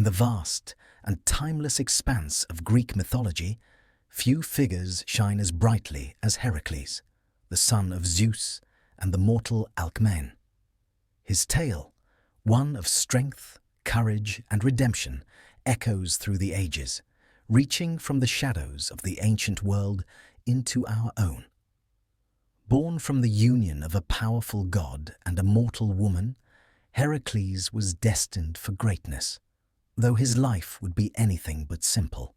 In the vast and timeless expanse of Greek mythology, few figures shine as brightly as Heracles, the son of Zeus and the mortal Alcmene. His tale, one of strength, courage, and redemption, echoes through the ages, reaching from the shadows of the ancient world into our own. Born from the union of a powerful god and a mortal woman, Heracles was destined for greatness, though his life would be anything but simple.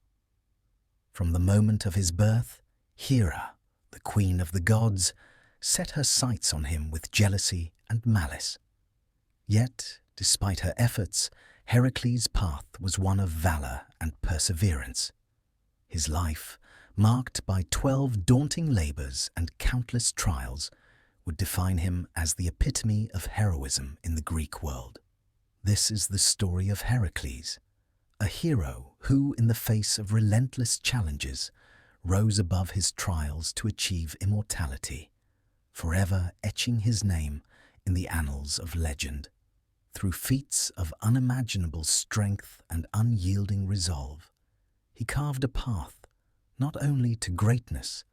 From the moment of his birth, Hera, the queen of the gods, set her sights on him with jealousy and malice. Yet, despite her efforts, Heracles' path was one of valor and perseverance. His life, marked by 12 daunting labors and countless trials, would define him as the epitome of heroism in the Greek world. This is the story of Heracles, a hero who, in the face of relentless challenges, rose above his trials to achieve immortality, forever etching his name in the annals of legend. Through feats of unimaginable strength and unyielding resolve, he carved a path not only to greatness,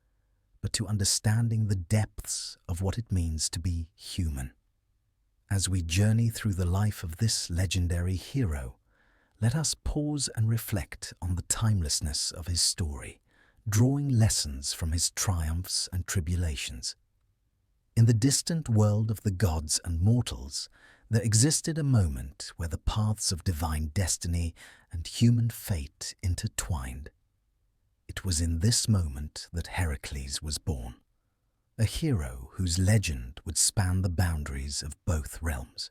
but to understanding the depths of what it means to be human. As we journey through the life of this legendary hero, let us pause and reflect on the timelessness of his story, drawing lessons from his triumphs and tribulations. In the distant world of the gods and mortals, there existed a moment where the paths of divine destiny and human fate intertwined. It was in this moment that Heracles was born, a hero whose legend would span the boundaries of both realms.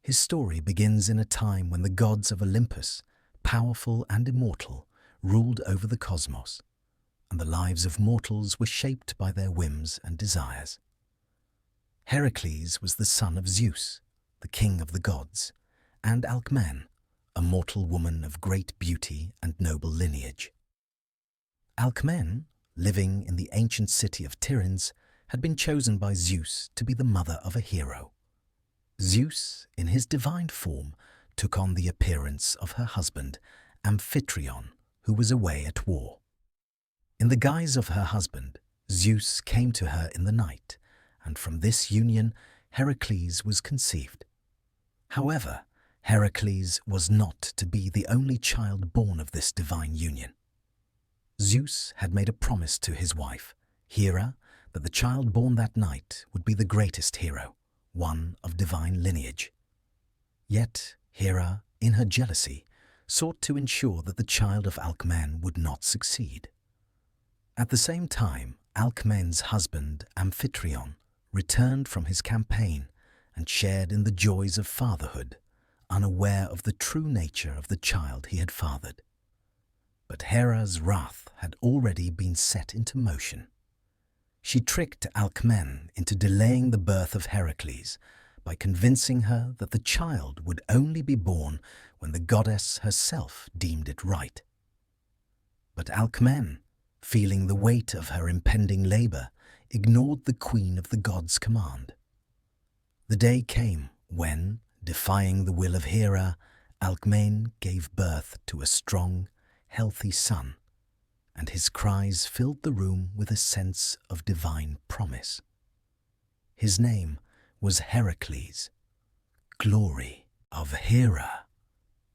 His story begins in a time when the gods of Olympus, powerful and immortal, ruled over the cosmos, and the lives of mortals were shaped by their whims and desires. Heracles was the son of Zeus, the king of the gods, and Alcmene, a mortal woman of great beauty and noble lineage. Alcmene, living in the ancient city of Tiryns, had been chosen by Zeus to be the mother of a hero. Zeus, in his divine form, took on the appearance of her husband, Amphitryon, who was away at war. In the guise of her husband, Zeus came to her in the night, and from this union Heracles was conceived. However, Heracles was not to be the only child born of this divine union. Zeus had made a promise to his wife, Hera, that the child born that night would be the greatest hero, one of divine lineage. Yet Hera, in her jealousy, sought to ensure that the child of Alcmene would not succeed. At the same time, Alcmene's husband, Amphitryon, returned from his campaign and shared in the joys of fatherhood, unaware of the true nature of the child he had fathered. But Hera's wrath had already been set into motion. She tricked Alcmene into delaying the birth of Heracles by convincing her that the child would only be born when the goddess herself deemed it right. But Alcmene, feeling the weight of her impending labor, ignored the queen of the gods' command. The day came when, defying the will of Hera, Alcmene gave birth to a strong, healthy son, and his cries filled the room with a sense of divine promise. His name was Heracles, glory of Hera,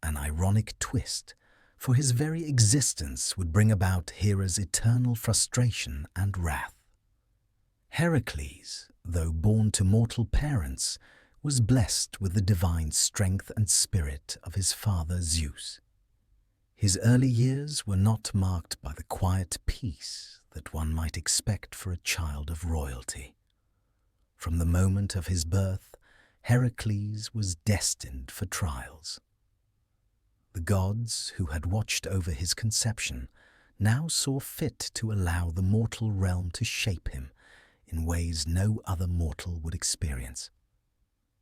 an ironic twist, for his very existence would bring about Hera's eternal frustration and wrath. Heracles, though born to mortal parents, was blessed with the divine strength and spirit of his father Zeus. His early years were not marked by the quiet peace that one might expect for a child of royalty. From the moment of his birth, Heracles was destined for trials. The gods, who had watched over his conception, now saw fit to allow the mortal realm to shape him in ways no other mortal would experience.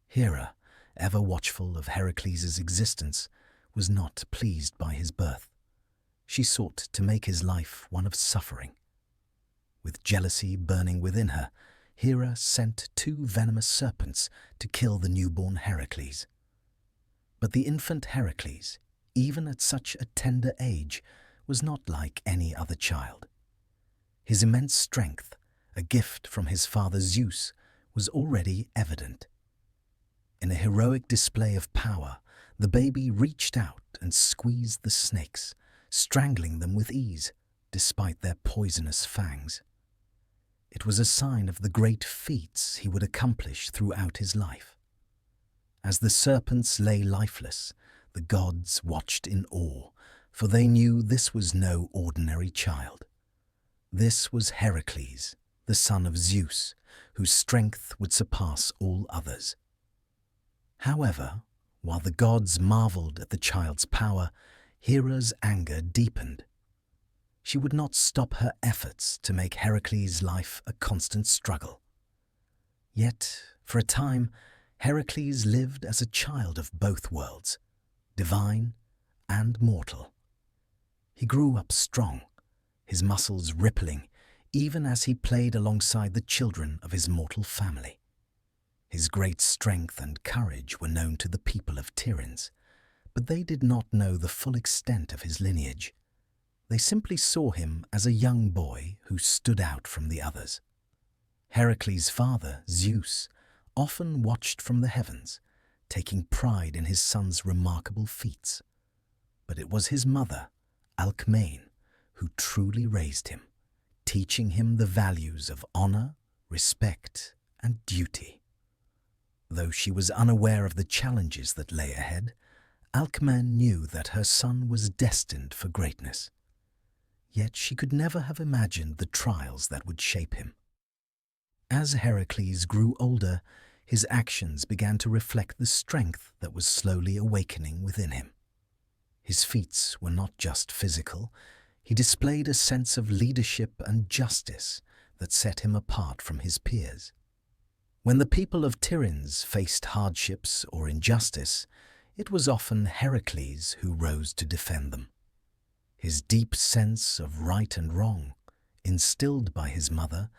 Hera, ever watchful of Heracles' existence, was not pleased by his birth. She sought to make his life one of suffering. With jealousy burning within her, Hera sent 2 venomous serpents to kill the newborn Heracles. But the infant Heracles, even at such a tender age, was not like any other child. His immense strength, a gift from his father Zeus, was already evident. In a heroic display of power, the baby reached out and squeezed the snakes, strangling them with ease, despite their poisonous fangs. It was a sign of the great feats he would accomplish throughout his life. As the serpents lay lifeless, the gods watched in awe, for they knew this was no ordinary child. This was Heracles, the son of Zeus, whose strength would surpass all others. However, while the gods marveled at the child's power, Hera's anger deepened. She would not stop her efforts to make Heracles' life a constant struggle. Yet, for a time, Heracles lived as a child of both worlds, divine and mortal. He grew up strong, his muscles rippling, even as he played alongside the children of his mortal family. His great strength and courage were known to the people of Tiryns, but they did not know the full extent of his lineage. They simply saw him as a young boy who stood out from the others. Heracles' father, Zeus, often watched from the heavens, taking pride in his son's remarkable feats. But it was his mother, Alcmene, who truly raised him, teaching him the values of honor, respect, and duty. Though she was unaware of the challenges that lay ahead, Alcmene knew that her son was destined for greatness. Yet she could never have imagined the trials that would shape him. As Heracles grew older, his actions began to reflect the strength that was slowly awakening within him. His feats were not just physical. He displayed a sense of leadership and justice that set him apart from his peers. When the people of Tiryns faced hardships or injustice, it was often Heracles who rose to defend them. His deep sense of right and wrong, instilled by his mother,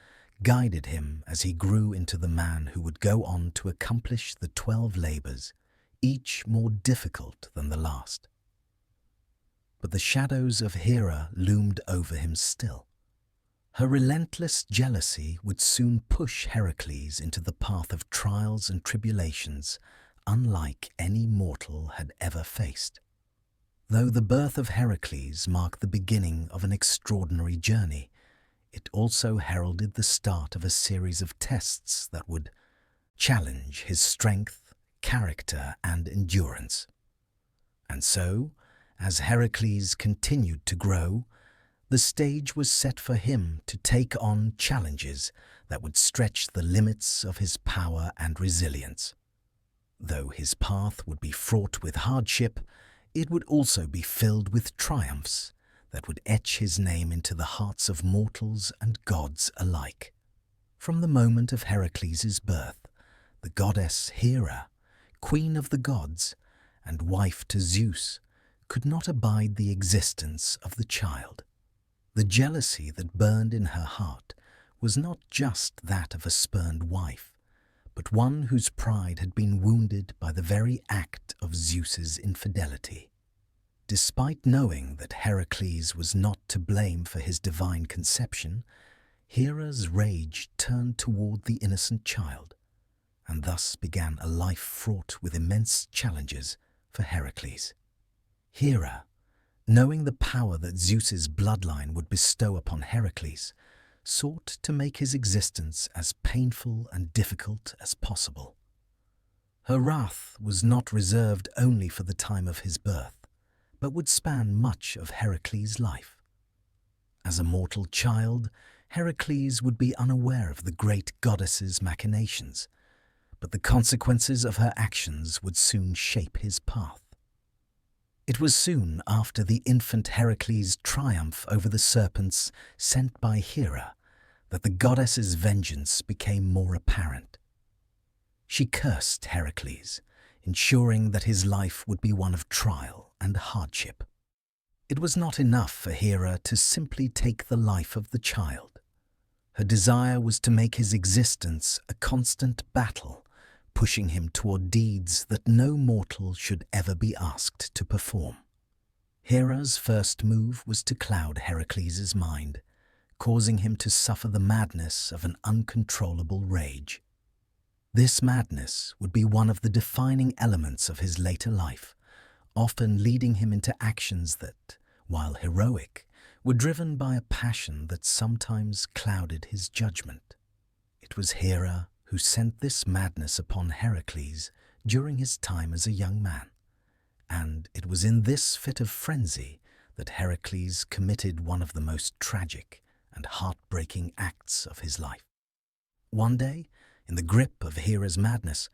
guided him as he grew into the man who would go on to accomplish the 12 labors, each more difficult than the last. But the shadows of Hera loomed over him still. Her relentless jealousy would soon push Heracles into the path of trials and tribulations unlike any mortal had ever faced. Though the birth of Heracles marked the beginning of an extraordinary journey, it also heralded the start of a series of tests that would challenge his strength, character, and endurance. And so, as Heracles continued to grow, the stage was set for him to take on challenges that would stretch the limits of his power and resilience. Though his path would be fraught with hardship, it would also be filled with triumphs that would etch his name into the hearts of mortals and gods alike. From the moment of Heracles' birth, the goddess Hera, queen of the gods and wife to Zeus, could not abide the existence of the child. The jealousy that burned in her heart was not just that of a spurned wife, but one whose pride had been wounded by the very act of Zeus's infidelity. Despite knowing that Heracles was not to blame for his divine conception, Hera's rage turned toward the innocent child, and thus began a life fraught with immense challenges for Heracles. Hera, knowing the power that Zeus's bloodline would bestow upon Heracles, sought to make his existence as painful and difficult as possible. Her wrath was not reserved only for the time of his birth, but would span much of Heracles' life. As a mortal child, Heracles would be unaware of the great goddess's machinations, but the consequences of her actions would soon shape his path. It was soon after the infant Heracles' triumph over the serpents sent by Hera that the goddess's vengeance became more apparent. She cursed Heracles, ensuring that his life would be one of trial and hardship. It was not enough for Hera to simply take the life of the child. Her desire was to make his existence a constant battle, pushing him toward deeds that no mortal should ever be asked to perform. Hera's first move was to cloud Heracles' mind, causing him to suffer the madness of an uncontrollable rage. This madness would be one of the defining elements of his later life, often leading him into actions that, while heroic, were driven by a passion that sometimes clouded his judgment. It was Hera who sent this madness upon Heracles during his time as a young man, and it was in this fit of frenzy that Heracles committed one of the most tragic and heartbreaking acts of his life. One day, in the grip of Hera's madness,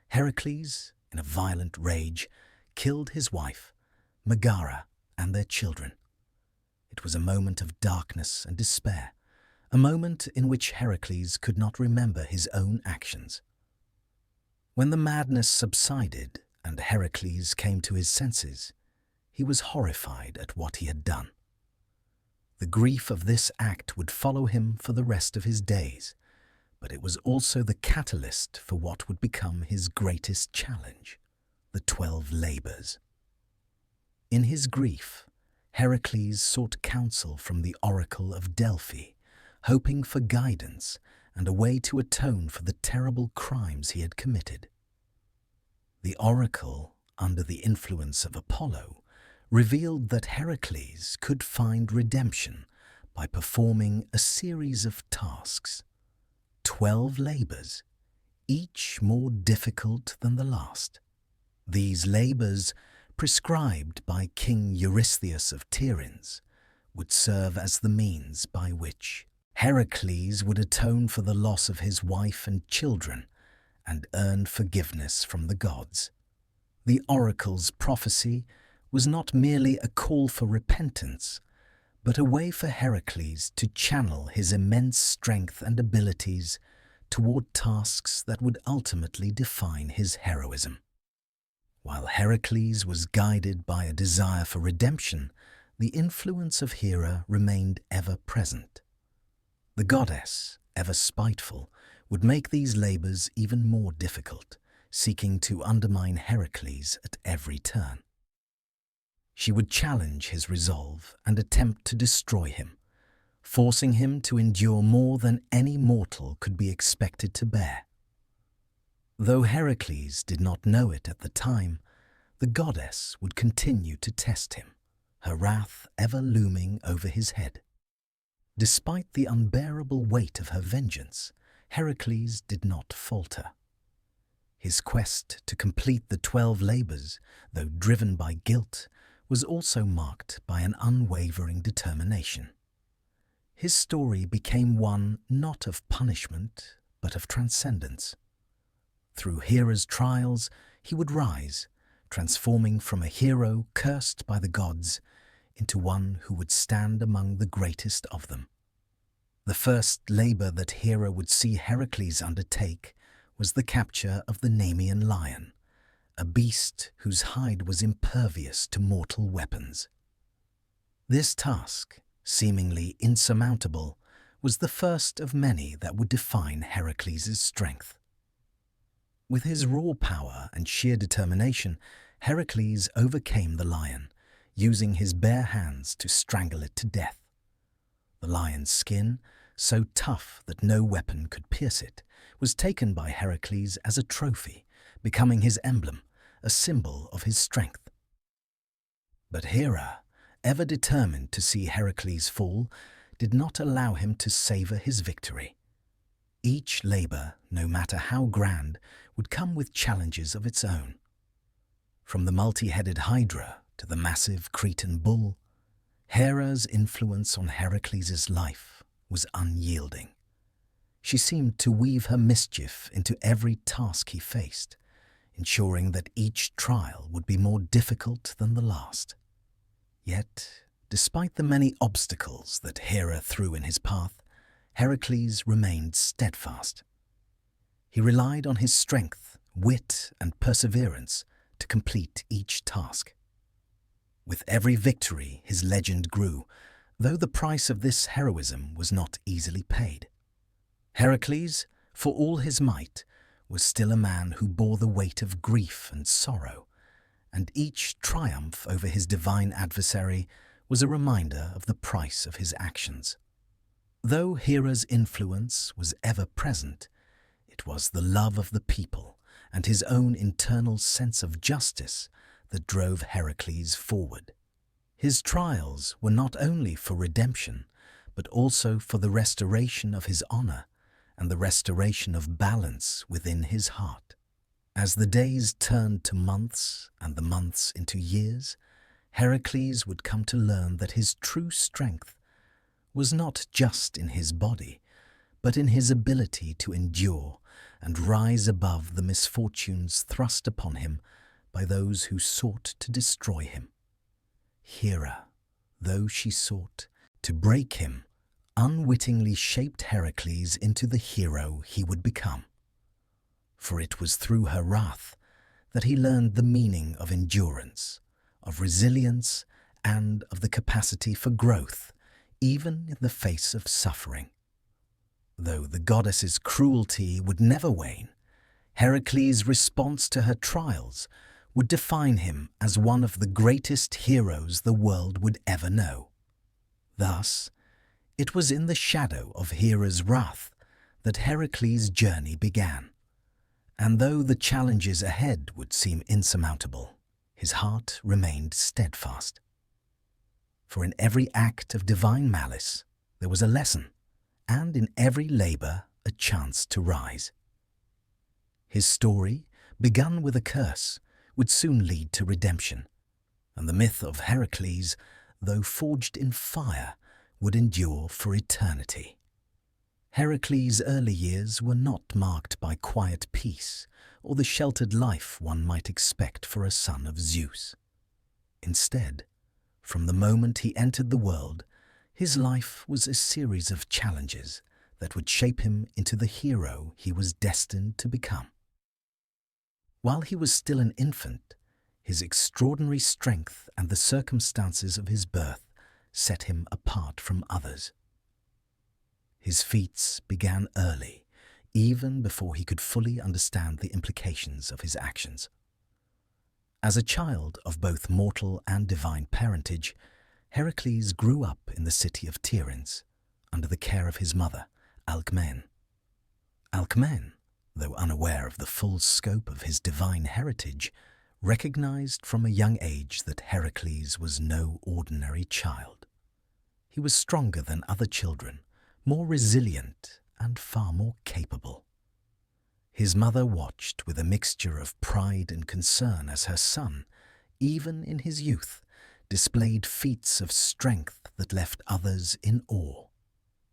Heracles, in a violent rage, killed his wife, Megara, and their children. It was a moment of darkness and despair, a moment in which Heracles could not remember his own actions. When the madness subsided and Heracles came to his senses, he was horrified at what he had done. The grief of this act would follow him for the rest of his days, but it was also the catalyst for what would become his greatest challenge, the 12 labors. In his grief, Heracles sought counsel from the oracle of Delphi, hoping for guidance and a way to atone for the terrible crimes he had committed. The oracle, under the influence of Apollo, revealed that Heracles could find redemption by performing a series of tasks, 12 labors, each more difficult than the last. These labors, prescribed by King Eurystheus of Tiryns, would serve as the means by which Heracles would atone for the loss of his wife and children and earn forgiveness from the gods. The oracle's prophecy was not merely a call for repentance, but a way for Heracles to channel his immense strength and abilities toward tasks that would ultimately define his heroism. While Heracles was guided by a desire for redemption, the influence of Hera remained ever present. The goddess, ever spiteful, would make these labors even more difficult, seeking to undermine Heracles at every turn. She would challenge his resolve and attempt to destroy him, forcing him to endure more than any mortal could be expected to bear. Though Heracles did not know it at the time, the goddess would continue to test him, her wrath ever looming over his head. Despite the unbearable weight of her vengeance, Heracles did not falter. His quest to complete the 12 labors, though driven by guilt, was also marked by an unwavering determination. His story became one not of punishment, but of transcendence. Through Hera's trials, he would rise, transforming from a hero cursed by the gods into one who would stand among the greatest of them. The first labor that Hera would see Heracles undertake was the capture of the Nemean lion, a beast whose hide was impervious to mortal weapons. This task, seemingly insurmountable, was the first of many that would define Heracles' strength. With his raw power and sheer determination, Heracles overcame the lion, using his bare hands to strangle it to death. The lion's skin, so tough that no weapon could pierce it, was taken by Heracles as a trophy, becoming his emblem, a symbol of his strength. But Hera, ever determined to see Heracles fall, did not allow him to savor his victory. Each labor, no matter how grand, would come with challenges of its own. From the multi-headed Hydra to the massive Cretan bull, Hera's influence on Heracles' life was unyielding. She seemed to weave her mischief into every task he faced, ensuring that each trial would be more difficult than the last. Yet, despite the many obstacles that Hera threw in his path, Heracles remained steadfast. He relied on his strength, wit, and perseverance to complete each task. With every victory, his legend grew, though the price of this heroism was not easily paid. Heracles, for all his might, was still a man who bore the weight of grief and sorrow, and each triumph over his divine adversary was a reminder of the price of his actions. Though Hera's influence was ever present, it was the love of the people and his own internal sense of justice that drove Heracles forward. His trials were not only for redemption, but also for the restoration of his honor and the restoration of balance within his heart. As the days turned to months and the months into years, Heracles would come to learn that his true strength was not just in his body, but in his ability to endure and rise above the misfortunes thrust upon him by those who sought to destroy him. Hera, though she sought to break him, unwittingly shaped Heracles into the hero he would become. For it was through her wrath that he learned the meaning of endurance, of resilience, and of the capacity for growth, even in the face of suffering. Though the goddess's cruelty would never wane, Heracles' response to her trials would define him as one of the greatest heroes the world would ever know. Thus, it was in the shadow of Hera's wrath that Heracles' journey began. And though the challenges ahead would seem insurmountable, his heart remained steadfast. For in every act of divine malice there was a lesson, and in every labor a chance to rise. His story, begun with a curse, would soon lead to redemption, and the myth of Heracles, though forged in fire, would endure for eternity. Heracles' early years were not marked by quiet peace or the sheltered life one might expect for a son of Zeus. Instead, from the moment he entered the world, his life was a series of challenges that would shape him into the hero he was destined to become. While he was still an infant, his extraordinary strength and the circumstances of his birth set him apart from others. His feats began early, even before he could fully understand the implications of his actions. As a child of both mortal and divine parentage, Heracles grew up in the city of Tiryns, under the care of his mother, Alcmene. Alcmene, though unaware of the full scope of his divine heritage, recognized from a young age that Heracles was no ordinary child. He was stronger than other children, more resilient, and far more capable. His mother watched with a mixture of pride and concern as her son, even in his youth, displayed feats of strength that left others in awe.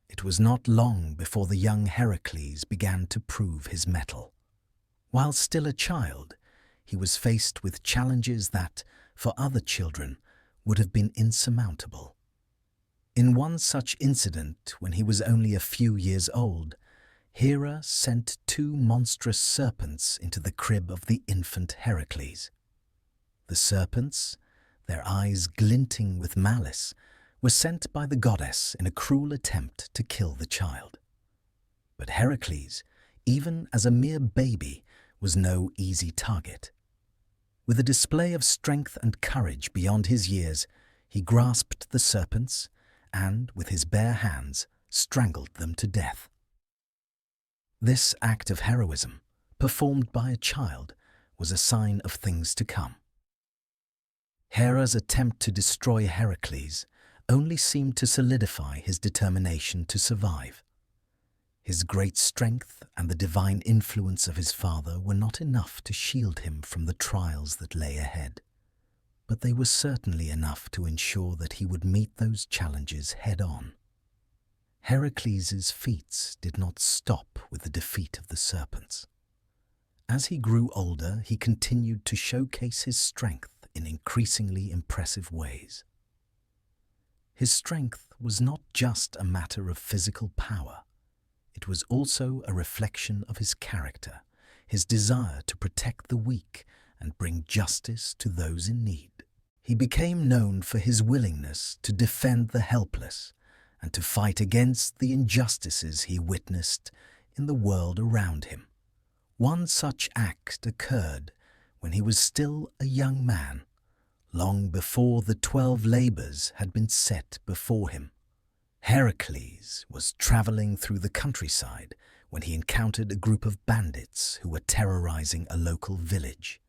It was not long before the young Heracles began to prove his mettle. While still a child, he was faced with challenges that, for other children, would have been insurmountable. In one such incident, when he was only a few years old, Hera sent 2 monstrous serpents into the crib of the infant Heracles. The serpents, their eyes glinting with malice, were sent by the goddess in a cruel attempt to kill the child. But Heracles, even as a mere baby, was no easy target. With a display of strength and courage beyond his years, he grasped the serpents and, with his bare hands, strangled them to death. This act of heroism, performed by a child, was a sign of things to come. Hera's attempt to destroy Heracles only seemed to solidify his determination to survive. His great strength and the divine influence of his father were not enough to shield him from the trials that lay ahead, but they were certainly enough to ensure that he would meet those challenges head-on. Heracles' feats did not stop with the defeat of the serpents. As he grew older, he continued to showcase his strength in increasingly impressive ways. His strength was not just a matter of physical power. It was also a reflection of his character, his desire to protect the weak and bring justice to those in need. He became known for his willingness to defend the helpless and to fight against the injustices he witnessed in the world around him, One such act occurred when he was still a young man, long before the 12 labours had been set before him. Heracles was travelling through the countryside when he encountered a group of bandits who were terrorising a local village.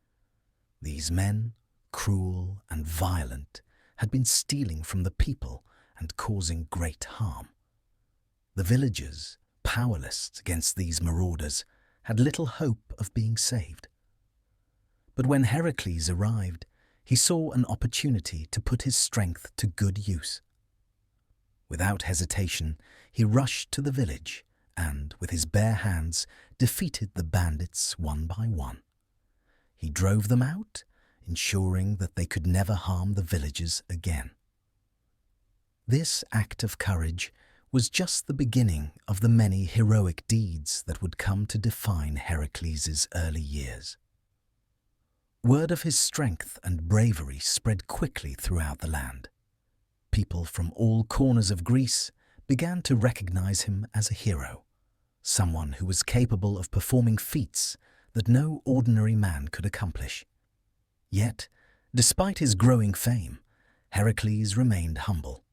These men, cruel and violent, had been stealing from the people and causing great harm. The villagers, powerless against these marauders, had little hope of being saved. But when Heracles arrived, he saw an opportunity to put his strength to good use. Without hesitation, he rushed to the village and, with his bare hands, defeated the bandits one by one. He drove them out, ensuring that they could never harm the villagers again. This act of courage was just the beginning of the many heroic deeds that would come to define Heracles' early years. Word of his strength and bravery spread quickly throughout the land. People from all corners of Greece began to recognize him as a hero, someone who was capable of performing feats that no ordinary man could accomplish. Yet, despite his growing fame, Heracles remained humble.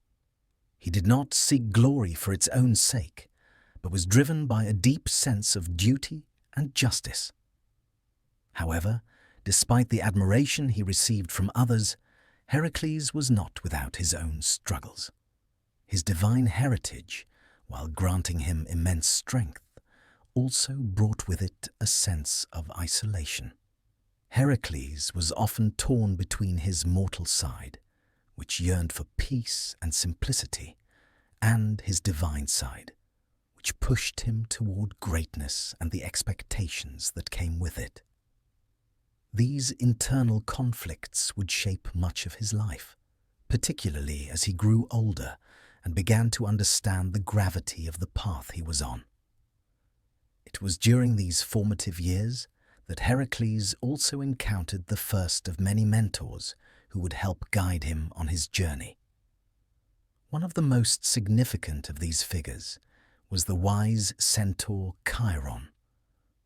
He did not seek glory for its own sake, but was driven by a deep sense of duty and justice. However, despite the admiration he received from others, Heracles was not without his own struggles. His divine heritage, while granting him immense strength, also brought with it a sense of isolation. Heracles was often torn between his mortal side, which yearned for peace and simplicity, and his divine side, which pushed him toward greatness and the expectations that came with it. These internal conflicts would shape much of his life, particularly as he grew older and began to understand the gravity of the path he was on. It was during these formative years that Heracles also encountered the first of many mentors who would help guide him on his journey. One of the most significant of these figures was the wise centaur Chiron,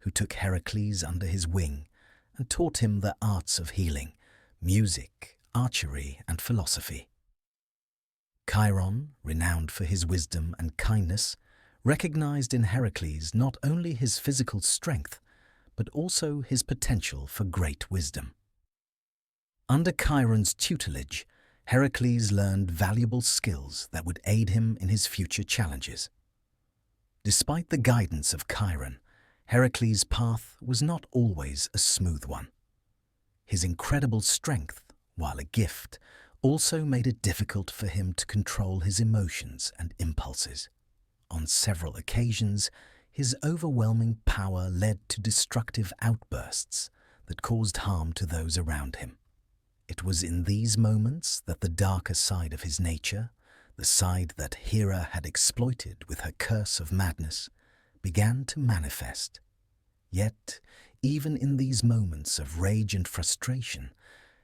who took Heracles under his wing and taught him the arts of healing, music, archery, and philosophy. Chiron, renowned for his wisdom and kindness, recognized in Heracles not only his physical strength, but also his potential for great wisdom. Under Chiron's tutelage, Heracles learned valuable skills that would aid him in his future challenges. Despite the guidance of Chiron, Heracles' path was not always a smooth one. His incredible strength, while a gift, also made it difficult for him to control his emotions and impulses. On several occasions, his overwhelming power led to destructive outbursts that caused harm to those around him. It was in these moments that the darker side of his nature, the side that Hera had exploited with her curse of madness, began to manifest. Yet, even in these moments of rage and frustration,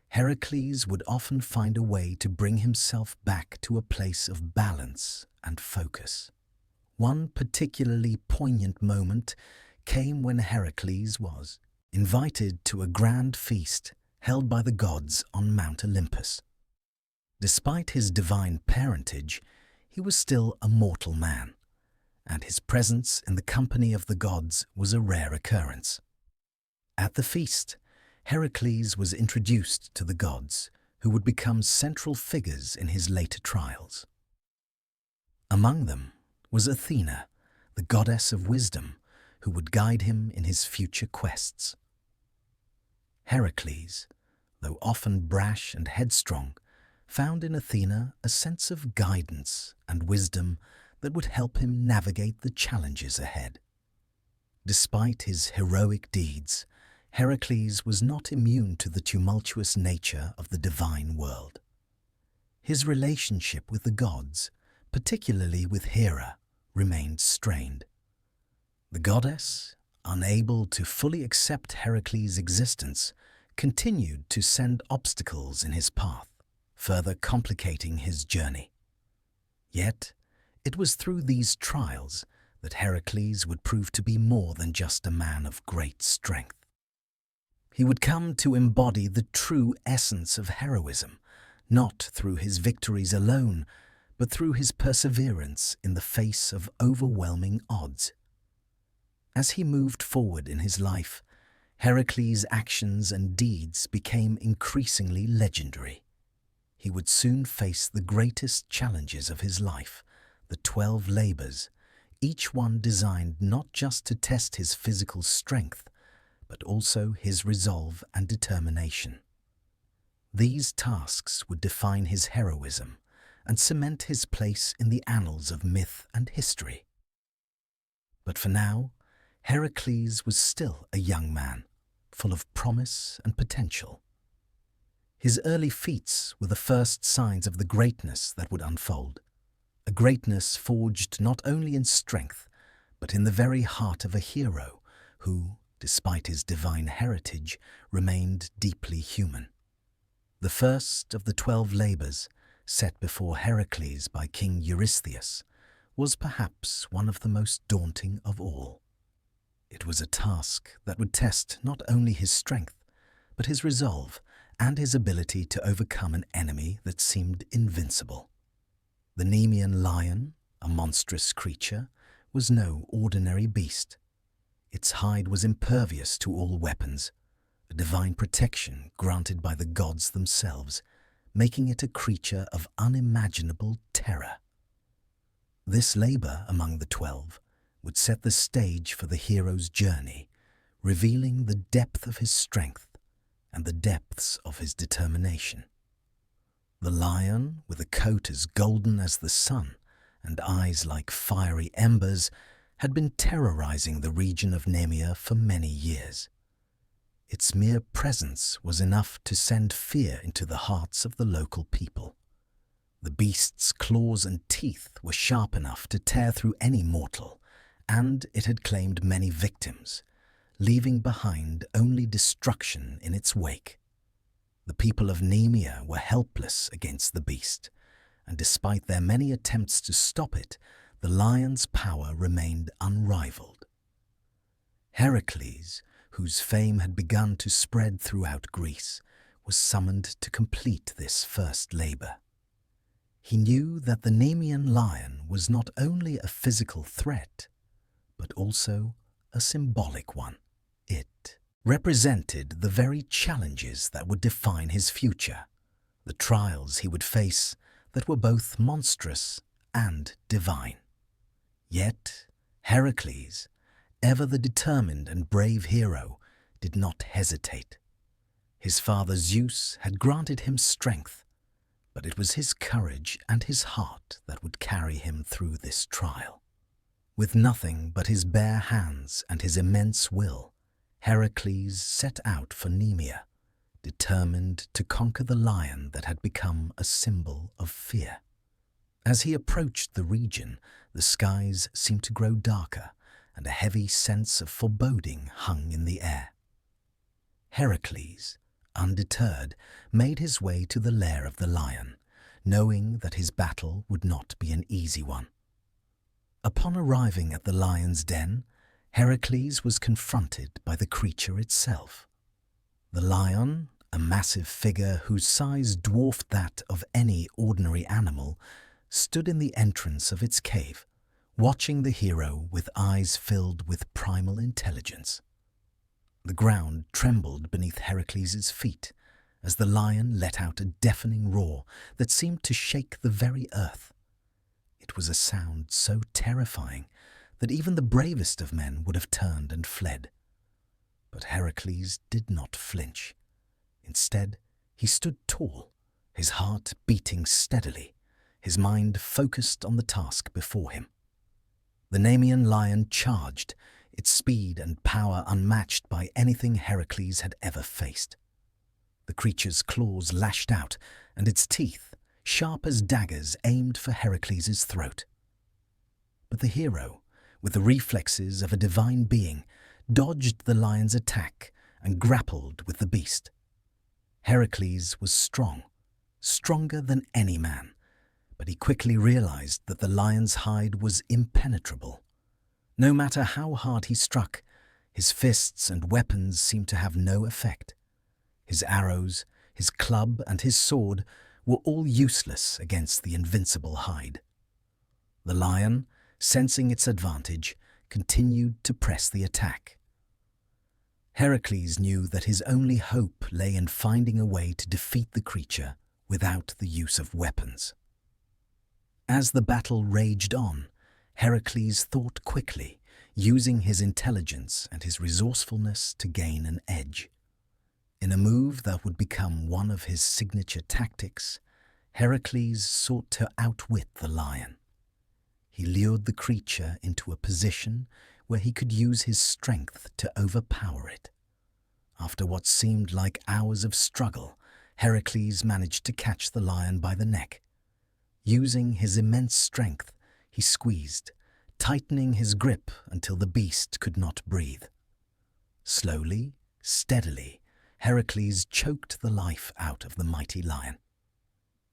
Heracles would often find a way to bring himself back to a place of balance and focus. One particularly poignant moment came when Heracles was invited to a grand feast held by the gods on Mount Olympus. Despite his divine parentage, he was still a mortal man, and his presence in the company of the gods was a rare occurrence. At the feast, Heracles was introduced to the gods, who would become central figures in his later trials. Among them was Athena, the goddess of wisdom, who would guide him in his future quests. Heracles, though often brash and headstrong, found in Athena a sense of guidance and wisdom that would help him navigate the challenges ahead. Despite his heroic deeds, Heracles was not immune to the tumultuous nature of the divine world. His relationship with the gods, particularly with Hera, remained strained. The goddess, unable to fully accept Heracles' existence, continued to send obstacles in his path, further complicating his journey. Yet, it was through these trials that Heracles would prove to be more than just a man of great strength. He would come to embody the true essence of heroism, not through his victories alone, but through his perseverance in the face of overwhelming odds. As he moved forward in his life, Heracles' actions and deeds became increasingly legendary. He would soon face the greatest challenges of his life, the 12 labors, each one designed not just to test his physical strength, but also his resolve and determination. These tasks would define his heroism and cement his place in the annals of myth and history. But for now, Heracles was still a young man, full of promise and potential. His early feats were the first signs of the greatness that would unfold, a greatness forged not only in strength, but in the very heart of a hero who, despite his divine heritage, remained deeply human. The first of the 12 labors, set before Heracles by King Eurystheus, was perhaps one of the most daunting of all. It was a task that would test not only his strength, but his resolve and his ability to overcome an enemy that seemed invincible. The Nemean lion, a monstrous creature, was no ordinary beast. Its hide was impervious to all weapons, a divine protection granted by the gods themselves, making it a creature of unimaginable terror. This labor among the 12 would set the stage for the hero's journey, revealing the depth of his strength and the depths of his determination. The lion, with a coat as golden as the sun and eyes like fiery embers, had been terrorizing the region of Nemea for many years. Its mere presence was enough to send fear into the hearts of the local people. The beast's claws and teeth were sharp enough to tear through any mortal, and it had claimed many victims, leaving behind only destruction in its wake. The people of Nemea were helpless against the beast, and despite their many attempts to stop it, the lion's power remained unrivaled. Heracles, whose fame had begun to spread throughout Greece, was summoned to complete this first labor. He knew that the Nemean lion was not only a physical threat, but also a symbolic one. It represented the very challenges that would define his future, the trials he would face that were both monstrous and divine. Yet Heracles, ever the determined and brave hero, did not hesitate. His father Zeus had granted him strength, but it was his courage and his heart that would carry him through this trial. With nothing but his bare hands and his immense will, Heracles set out for Nemea, determined to conquer the lion that had become a symbol of fear. As he approached the region, the skies seemed to grow darker, and a heavy sense of foreboding hung in the air. Heracles, undeterred, made his way to the lair of the lion, knowing that his battle would not be an easy one. Upon arriving at the lion's den, Heracles was confronted by the creature itself. The lion, a massive figure whose size dwarfed that of any ordinary animal, stood in the entrance of its cave, watching the hero with eyes filled with primal intelligence. The ground trembled beneath Heracles' feet as the lion let out a deafening roar that seemed to shake the very earth. It was a sound so terrifying that even the bravest of men would have turned and fled. But Heracles did not flinch. Instead, he stood tall, his heart beating steadily, his mind focused on the task before him. The Nemean lion charged, its speed and power unmatched by anything Heracles had ever faced. The creature's claws lashed out, and its teeth, sharp as daggers, aimed for Heracles' throat. But the hero, with the reflexes of a divine being, dodged the lion's attack and grappled with the beast. Heracles was strong, stronger than any man, but he quickly realized that the lion's hide was impenetrable. No matter how hard he struck, his fists and weapons seemed to have no effect. His arrows, his club, and his sword were all useless against the invincible hide. The lion, sensing its advantage, continued to press the attack. Heracles knew that his only hope lay in finding a way to defeat the creature without the use of weapons. As the battle raged on, Heracles thought quickly, using his intelligence and his resourcefulness to gain an edge. In a move that would become one of his signature tactics, Heracles sought to outwit the lion. He lured the creature into a position where he could use his strength to overpower it. After what seemed like hours of struggle, Heracles managed to catch the lion by the neck. Using his immense strength, he squeezed, tightening his grip until the beast could not breathe. Slowly, steadily, Heracles choked the life out of the mighty lion.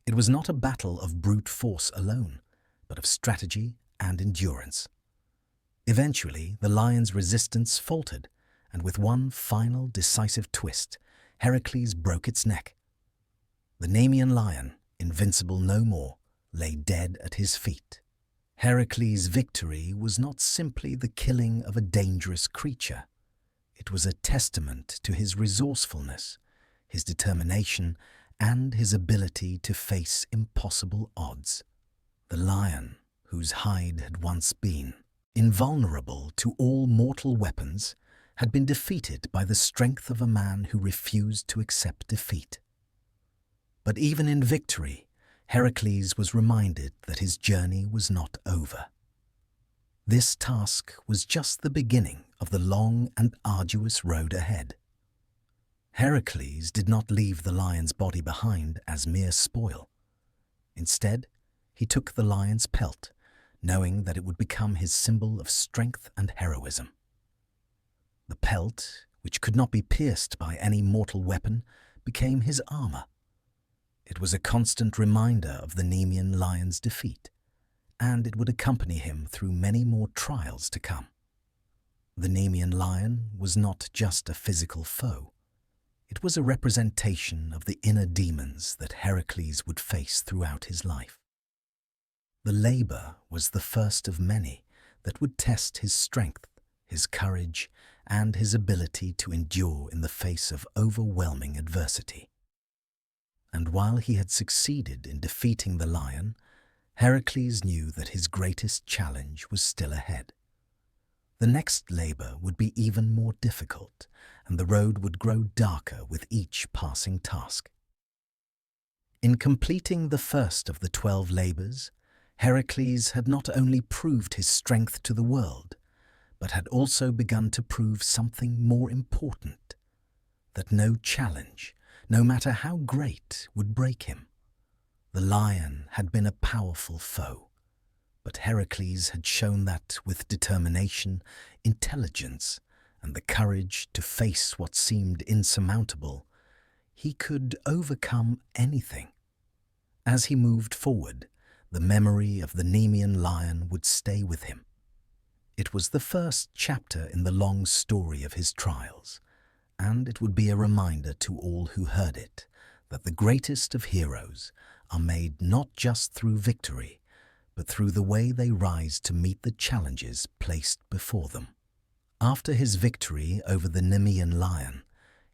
It was not a battle of brute force alone, but of strategy and endurance. Eventually, the lion's resistance faltered, and with one final decisive twist, Heracles broke its neck. The Nemean lion, invincible no more, lay dead at his feet. Heracles' victory was not simply the killing of a dangerous creature. It was a testament to his resourcefulness, his determination, and his ability to face impossible odds. The lion, whose hide had once been invulnerable to all mortal weapons, had been defeated by the strength of a man who refused to accept defeat. But even in victory, Heracles was reminded that his journey was not over. This task was just the beginning of the long and arduous road ahead. Heracles did not leave the lion's body behind as mere spoil. Instead, he took the lion's pelt, knowing that it would become his symbol of strength and heroism. The pelt, which could not be pierced by any mortal weapon, became his armor. It was a constant reminder of the Nemean lion's defeat, and it would accompany him through many more trials to come. The Nemean lion was not just a physical foe. It was a representation of the inner demons that Heracles would face throughout his life. The labor was the first of many that would test his strength, his courage, and his ability to endure in the face of overwhelming adversity. And while he had succeeded in defeating the lion, Heracles knew that his greatest challenge was still ahead. The next labor would be even more difficult, and the road would grow darker with each passing task. In completing the first of the 12 labors, Heracles had not only proved his strength to the world, but had also begun to prove something more important, that no challenge, no matter how great, would break him. The lion had been a powerful foe, but Heracles had shown that with determination, intelligence, and the courage to face what seemed insurmountable, he could overcome anything. As he moved forward, the memory of the Nemean lion would stay with him. It was the first chapter in the long story of his trials, and it would be a reminder to all who heard it that the greatest of heroes are made not just through victory, but through the way they rise to meet the challenges placed before them. After his victory over the Nemean lion,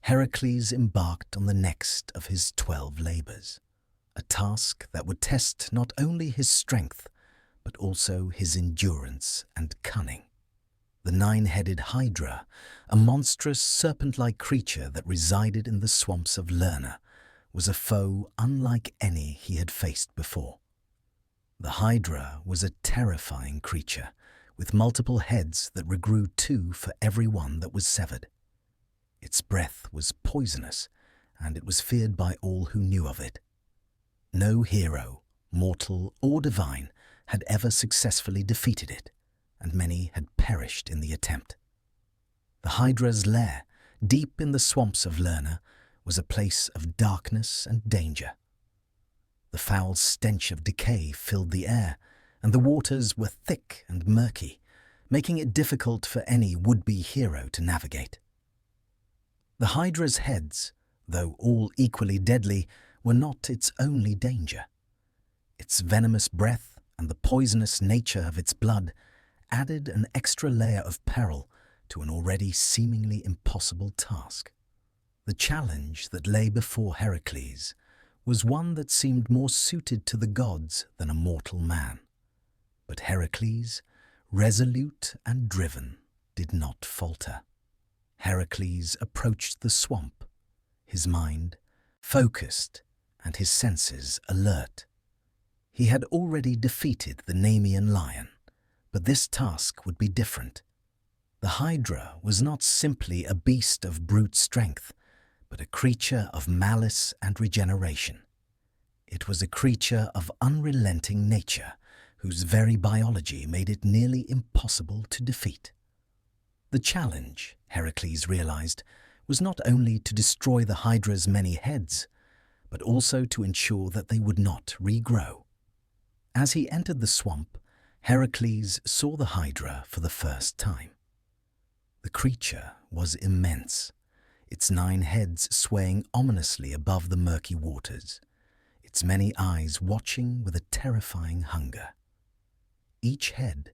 Heracles embarked on the next of his 12 labors, a task that would test not only his strength, but also his endurance and cunning. The 9-headed Hydra, a monstrous serpent-like creature that resided in the swamps of Lerna, was a foe unlike any he had faced before. The Hydra was a terrifying creature, with multiple heads that regrew 2 for every one that was severed. Its breath was poisonous, and it was feared by all who knew of it. No hero, mortal or divine, had ever successfully defeated it, and many had perished in the attempt. The Hydra's lair, deep in the swamps of Lerna, was a place of darkness and danger. The foul stench of decay filled the air, and the waters were thick and murky, making it difficult for any would-be hero to navigate. The Hydra's heads, though all equally deadly, were not its only danger. Its venomous breath and the poisonous nature of its blood added an extra layer of peril to an already seemingly impossible task. The challenge that lay before Heracles was one that seemed more suited to the gods than a mortal man. But Heracles, resolute and driven, did not falter. Heracles approached the swamp, his mind focused and his senses alert. He had already defeated the Nemean lion, but this task would be different. The Hydra was not simply a beast of brute strength, but a creature of malice and regeneration. It was a creature of unrelenting nature, whose very biology made it nearly impossible to defeat. The challenge, Heracles realized, was not only to destroy the Hydra's many heads, but also to ensure that they would not regrow. As he entered the swamp, Heracles saw the Hydra for the first time. The creature was immense, its 9 heads swaying ominously above the murky waters, its many eyes watching with a terrifying hunger. Each head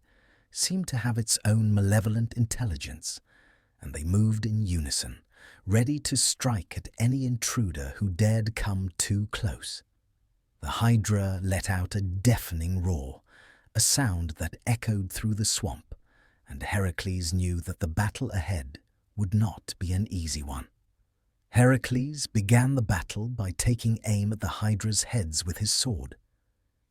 seemed to have its own malevolent intelligence, and they moved in unison, ready to strike at any intruder who dared come too close. The Hydra let out a deafening roar, a sound that echoed through the swamp, and Heracles knew that the battle ahead would not be an easy one. Heracles began the battle by taking aim at the Hydra's heads with his sword.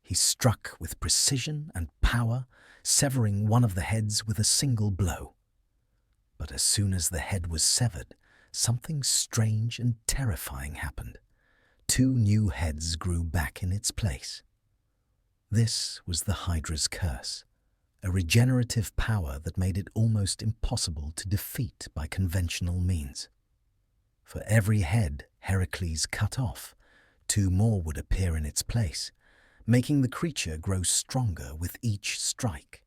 He struck with precision and power, severing one of the heads with a single blow. But as soon as the head was severed, something strange and terrifying happened. 2 new heads grew back in its place. This was the Hydra's curse, a regenerative power that made it almost impossible to defeat by conventional means. For every head Heracles cut off, 2 more would appear in its place, making the creature grow stronger with each strike.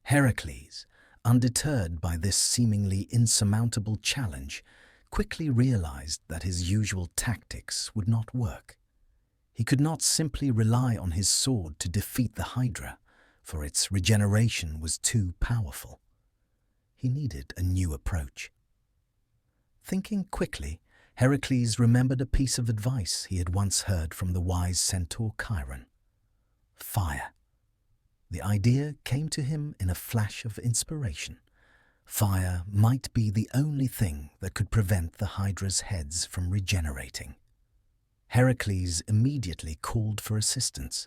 Heracles, undeterred by this seemingly insurmountable challenge, quickly realized that his usual tactics would not work. He could not simply rely on his sword to defeat the Hydra, for its regeneration was too powerful. He needed a new approach. Thinking quickly, Heracles remembered a piece of advice he had once heard from the wise centaur Chiron. Fire. The idea came to him in a flash of inspiration. Fire might be the only thing that could prevent the Hydra's heads from regenerating. Heracles immediately called for assistance.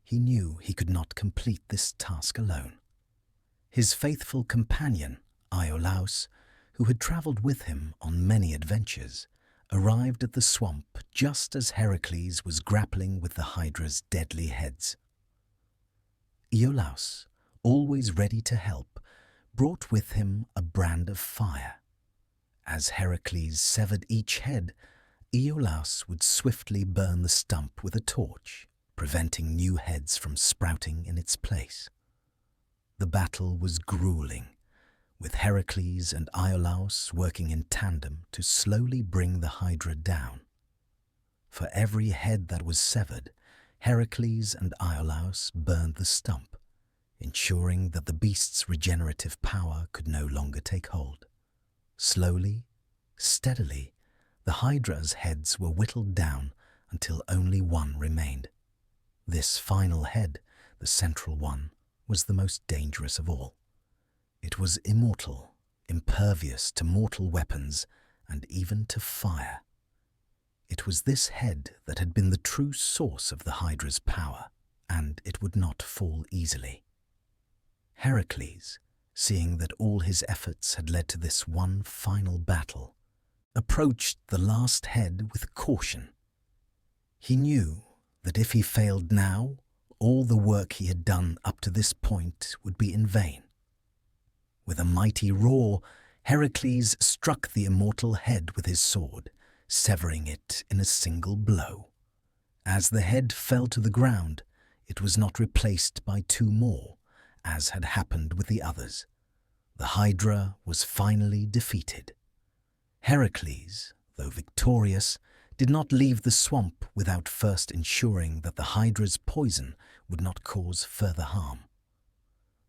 He knew he could not complete this task alone. His faithful companion, Iolaus, who had traveled with him on many adventures, arrived at the swamp just as Heracles was grappling with the Hydra's deadly heads. Iolaus, always ready to help, brought with him a brand of fire. As Heracles severed each head, Iolaus would swiftly burn the stump with a torch, preventing new heads from sprouting in its place. The battle was grueling, with Heracles and Iolaus working in tandem to slowly bring the Hydra down. For every head that was severed, Heracles and Iolaus burned the stump, ensuring that the beast's regenerative power could no longer take hold. Slowly, steadily, the Hydra's heads were whittled down until only one remained. This final head, the central one, was the most dangerous of all. It was immortal, impervious to mortal weapons and even to fire. It was this head that had been the true source of the Hydra's power, and it would not fall easily. Heracles, seeing that all his efforts had led to this one final battle, approached the last head with caution. He knew that if he failed now, all the work he had done up to this point would be in vain. With a mighty roar, Heracles struck the immortal head with his sword, severing it in a single blow. As the head fell to the ground, it was not replaced by 2 more, as had happened with the others. The Hydra was finally defeated. Heracles, though victorious, did not leave the swamp without first ensuring that the Hydra's poison would not cause further harm.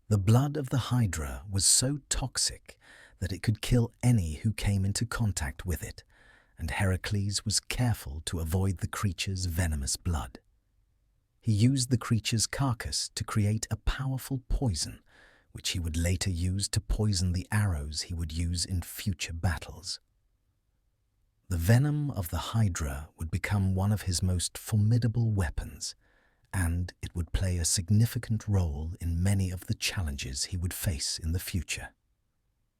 The blood of the Hydra was so toxic that it could kill any who came into contact with it, and Heracles was careful to avoid the creature's venomous blood. He used the creature's carcass to create a powerful poison, which he would later use to poison the arrows he would use in future battles. The venom of the Hydra would become one of his most formidable weapons, and it would play a significant role in many of the challenges he would face in the future.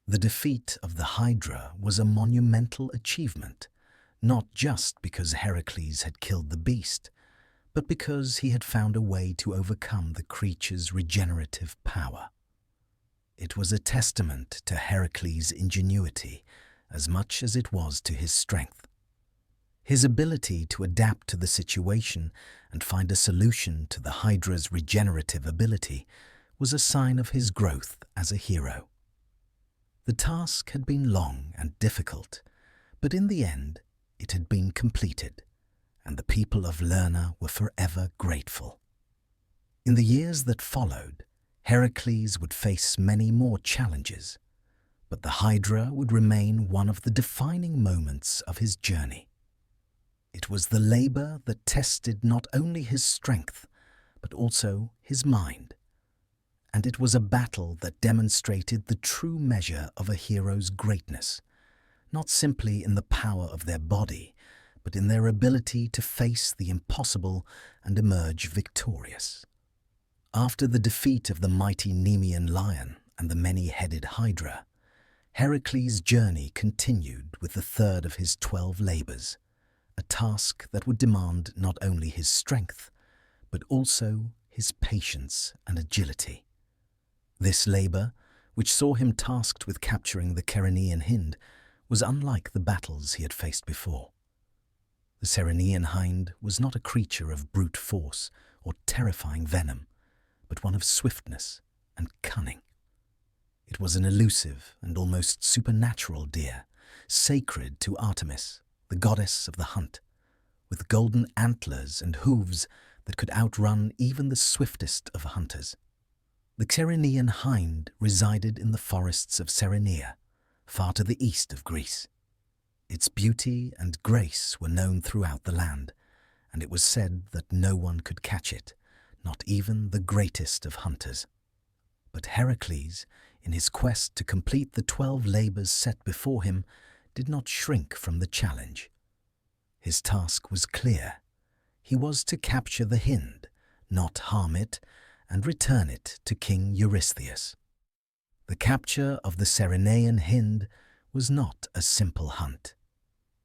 The defeat of the Hydra was a monumental achievement, not just because Heracles had killed the beast, but because he had found a way to overcome the creature's regenerative power. It was a testament to Heracles' ingenuity as much as it was to his strength. His ability to adapt to the situation and find a solution to the Hydra's regenerative ability was a sign of his growth as a hero. The task had been long and difficult, but in the end it had been completed, and the people of Lerna were forever grateful. In the years that followed, Heracles would face many more challenges, but the Hydra would remain one of the defining moments of his journey. It was the labor that tested not only his strength, but also his mind. And it was a battle that demonstrated the true measure of a hero's greatness, not simply in the power of their body, but in their ability to face the impossible and emerge victorious. After the defeat of the mighty Nemean lion and the many-headed Hydra, Heracles' journey continued with the third of his 12 labors, a task that would demand not only his strength, but also his patience and agility. This labor, which saw him tasked with capturing the Ceryneian hind, was unlike the battles he had faced before. The Ceryneian hind was not a creature of brute force or terrifying venom, but one of swiftness and cunning. It was an elusive and almost supernatural deer, sacred to Artemis, the goddess of the hunt, with golden antlers and hooves that could outrun even the swiftest of hunters. The Ceryneian hind resided in the forests of Cerinea, far to the east of Greece. Its beauty and grace were known throughout the land, and it was said that no one could catch it, not even the greatest of hunters. But Heracles, in his quest to complete the 12 labors set before him, did not shrink from the challenge. His task was clear. He was to capture the hind, not harm it, and return it to King Eurystheus. The capture of the Ceryneian hind was not a simple hunt.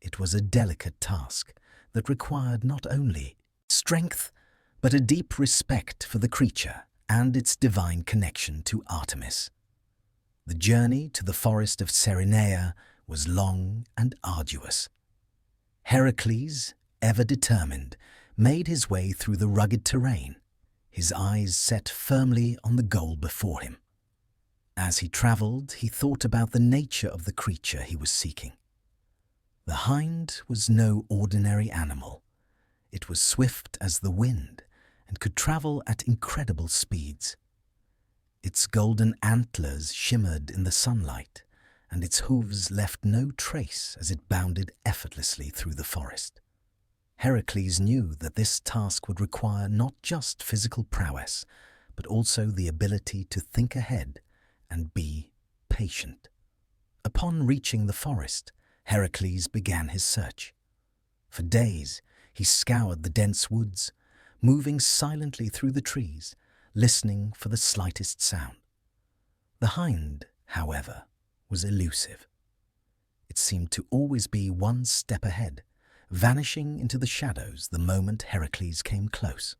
It was a delicate task that required not only strength, but a deep respect for the creature and its divine connection to Artemis. The journey to the forest of Cerinea was long and arduous. Heracles, ever determined, made his way through the rugged terrain, his eyes set firmly on the goal before him. As he travelled, he thought about the nature of the creature he was seeking. The hind was no ordinary animal. It was swift as the wind and could travel at incredible speeds. Its golden antlers shimmered in the sunlight, and its hooves left no trace as it bounded effortlessly through the forest. Heracles knew that this task would require not just physical prowess, but also the ability to think ahead and be patient. Upon reaching the forest, Heracles began his search. For days, he scoured the dense woods, moving silently through the trees, listening for the slightest sound. The hind, however, was elusive. It seemed to always be one step ahead, vanishing into the shadows the moment Heracles came close.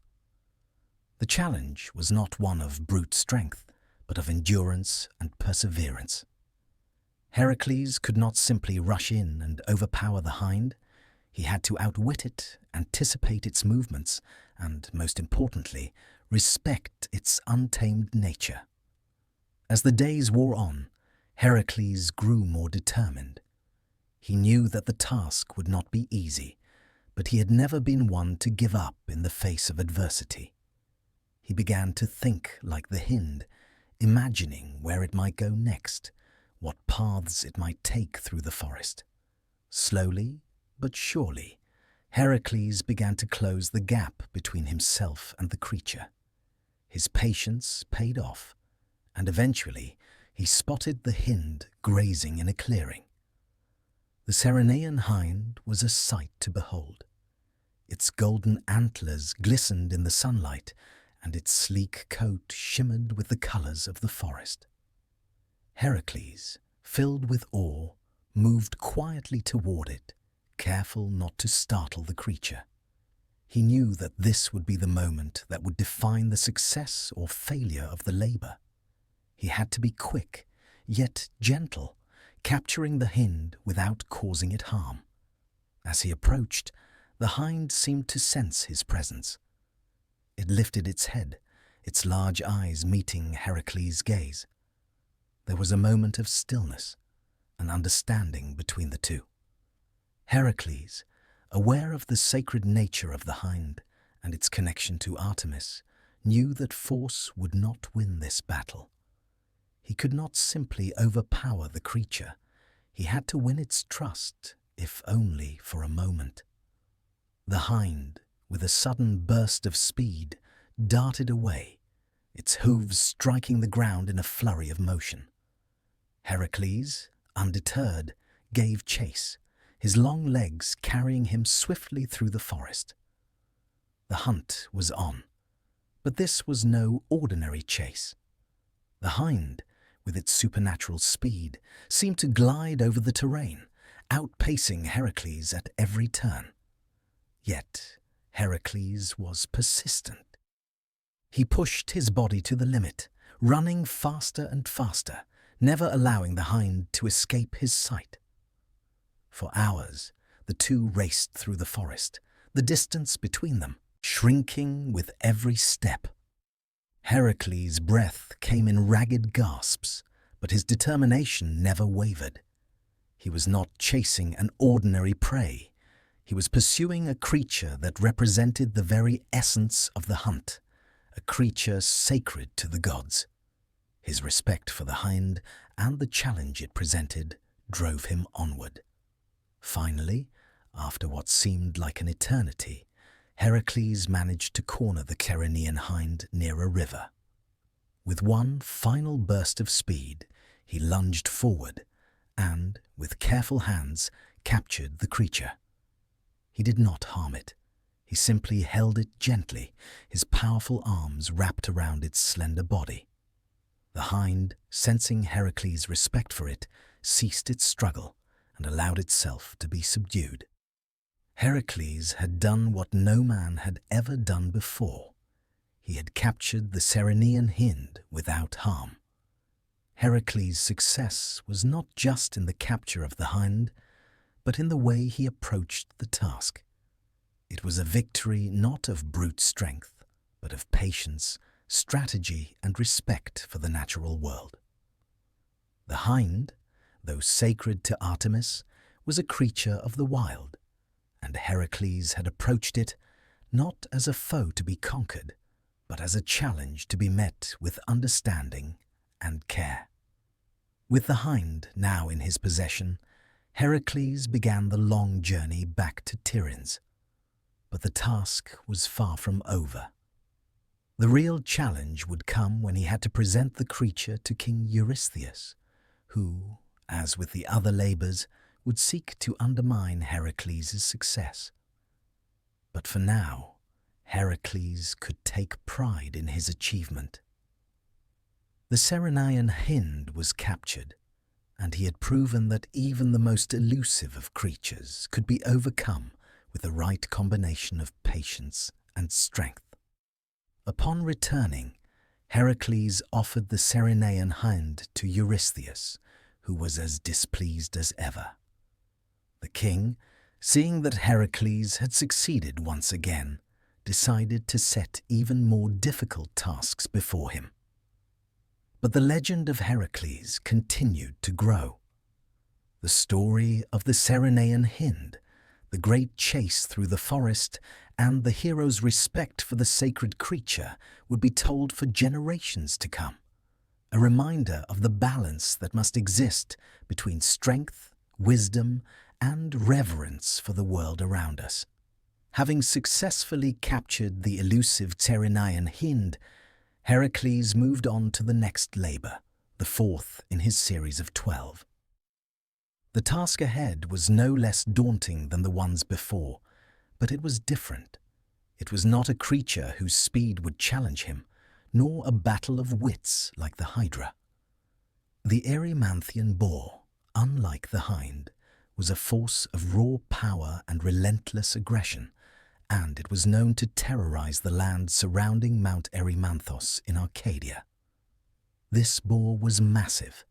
The challenge was not one of brute strength, but of endurance and perseverance. Heracles could not simply rush in and overpower the hind. He had to outwit it, anticipate its movements, and, most importantly, respect its untamed nature. As the days wore on, Heracles grew more determined. He knew that the task would not be easy, but he had never been one to give up in the face of adversity. He began to think like the hind, imagining where it might go next, what paths it might take through the forest. Slowly but surely, Heracles began to close the gap between himself and the creature. His patience paid off, and eventually he spotted the hind grazing in a clearing. The Ceryneian hind was a sight to behold. Its golden antlers glistened in the sunlight, and its sleek coat shimmered with the colors of the forest. Heracles, filled with awe, moved quietly toward it, careful not to startle the creature. He knew that this would be the moment that would define the success or failure of the labor. He had to be quick, yet gentle, capturing the hind without causing it harm. As he approached, the hind seemed to sense his presence. It lifted its head, its large eyes meeting Heracles' gaze. There was a moment of stillness, an understanding between the two. Heracles, aware of the sacred nature of the hind and its connection to Artemis, knew that force would not win this battle. He could not simply overpower the creature. He had to win its trust, if only for a moment. The hind, with a sudden burst of speed, darted away, its hooves striking the ground in a flurry of motion. Heracles, undeterred, gave chase, his long legs carrying him swiftly through the forest. The hunt was on, but this was no ordinary chase. The hind, with its supernatural speed, seemed to glide over the terrain, outpacing Heracles at every turn. Yet Heracles was persistent. He pushed his body to the limit, running faster and faster, never allowing the hind to escape his sight. For hours, the two raced through the forest, the distance between them shrinking with every step. Heracles' breath came in ragged gasps, but his determination never wavered. He was not chasing an ordinary prey. He was pursuing a creature that represented the very essence of the hunt, a creature sacred to the gods. His respect for the hind and the challenge it presented drove him onward. Finally, after what seemed like an eternity, Heracles managed to corner the Ceryneian hind near a river. With one final burst of speed, he lunged forward and, with careful hands, captured the creature. He did not harm it. He simply held it gently, his powerful arms wrapped around its slender body. The hind, sensing Heracles' respect for it, ceased its struggle and allowed itself to be subdued. Heracles had done what no man had ever done before. He had captured the Ceryneian hind without harm. Heracles' success was not just in the capture of the hind, but in the way he approached the task. It was a victory not of brute strength, but of patience, strategy, and respect for the natural world. The hind, though sacred to Artemis, was a creature of the wild, and Heracles had approached it not as a foe to be conquered, but as a challenge to be met with understanding and care. With the hind now in his possession, Heracles began the long journey back to Tiryns. But the task was far from over. The real challenge would come when he had to present the creature to King Eurystheus, who, as with the other labors, would seek to undermine Heracles' success. But for now, Heracles could take pride in his achievement. The Ceryneian hind was captured, and he had proven that even the most elusive of creatures could be overcome with the right combination of patience and strength. Upon returning, Heracles offered the Ceryneian hind to Eurystheus, who was as displeased as ever. The king, seeing that Heracles had succeeded once again, decided to set even more difficult tasks before him. But the legend of Heracles continued to grow. The story of the Ceryneian Hind, the great chase through the forest, and the hero's respect for the sacred creature would be told for generations to come, a reminder of the balance that must exist between strength, wisdom, and reverence for the world around us. Having successfully captured the elusive Ceryneian Hind, Heracles moved on to the next labor, the fourth in his series of 12. The task ahead was no less daunting than the ones before, but it was different. It was not a creature whose speed would challenge him, nor a battle of wits like the Hydra. The Erymanthian boar, unlike the hind, was a force of raw power and relentless aggression, and it was known to terrorize the land surrounding Mount Erymanthos in Arcadia. This boar was massive,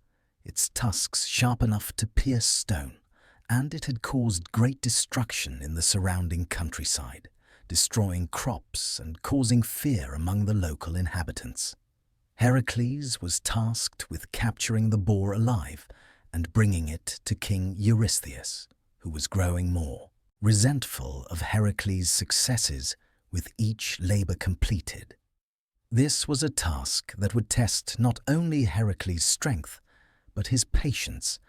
its tusks sharp enough to pierce stone, and it had caused great destruction in the surrounding countryside, destroying crops and causing fear among the local inhabitants. Heracles was tasked with capturing the boar alive and bringing it to King Eurystheus, who was growing more resentful of Heracles' successes with each labor completed. This was a task that would test not only Heracles' strength, but his patience,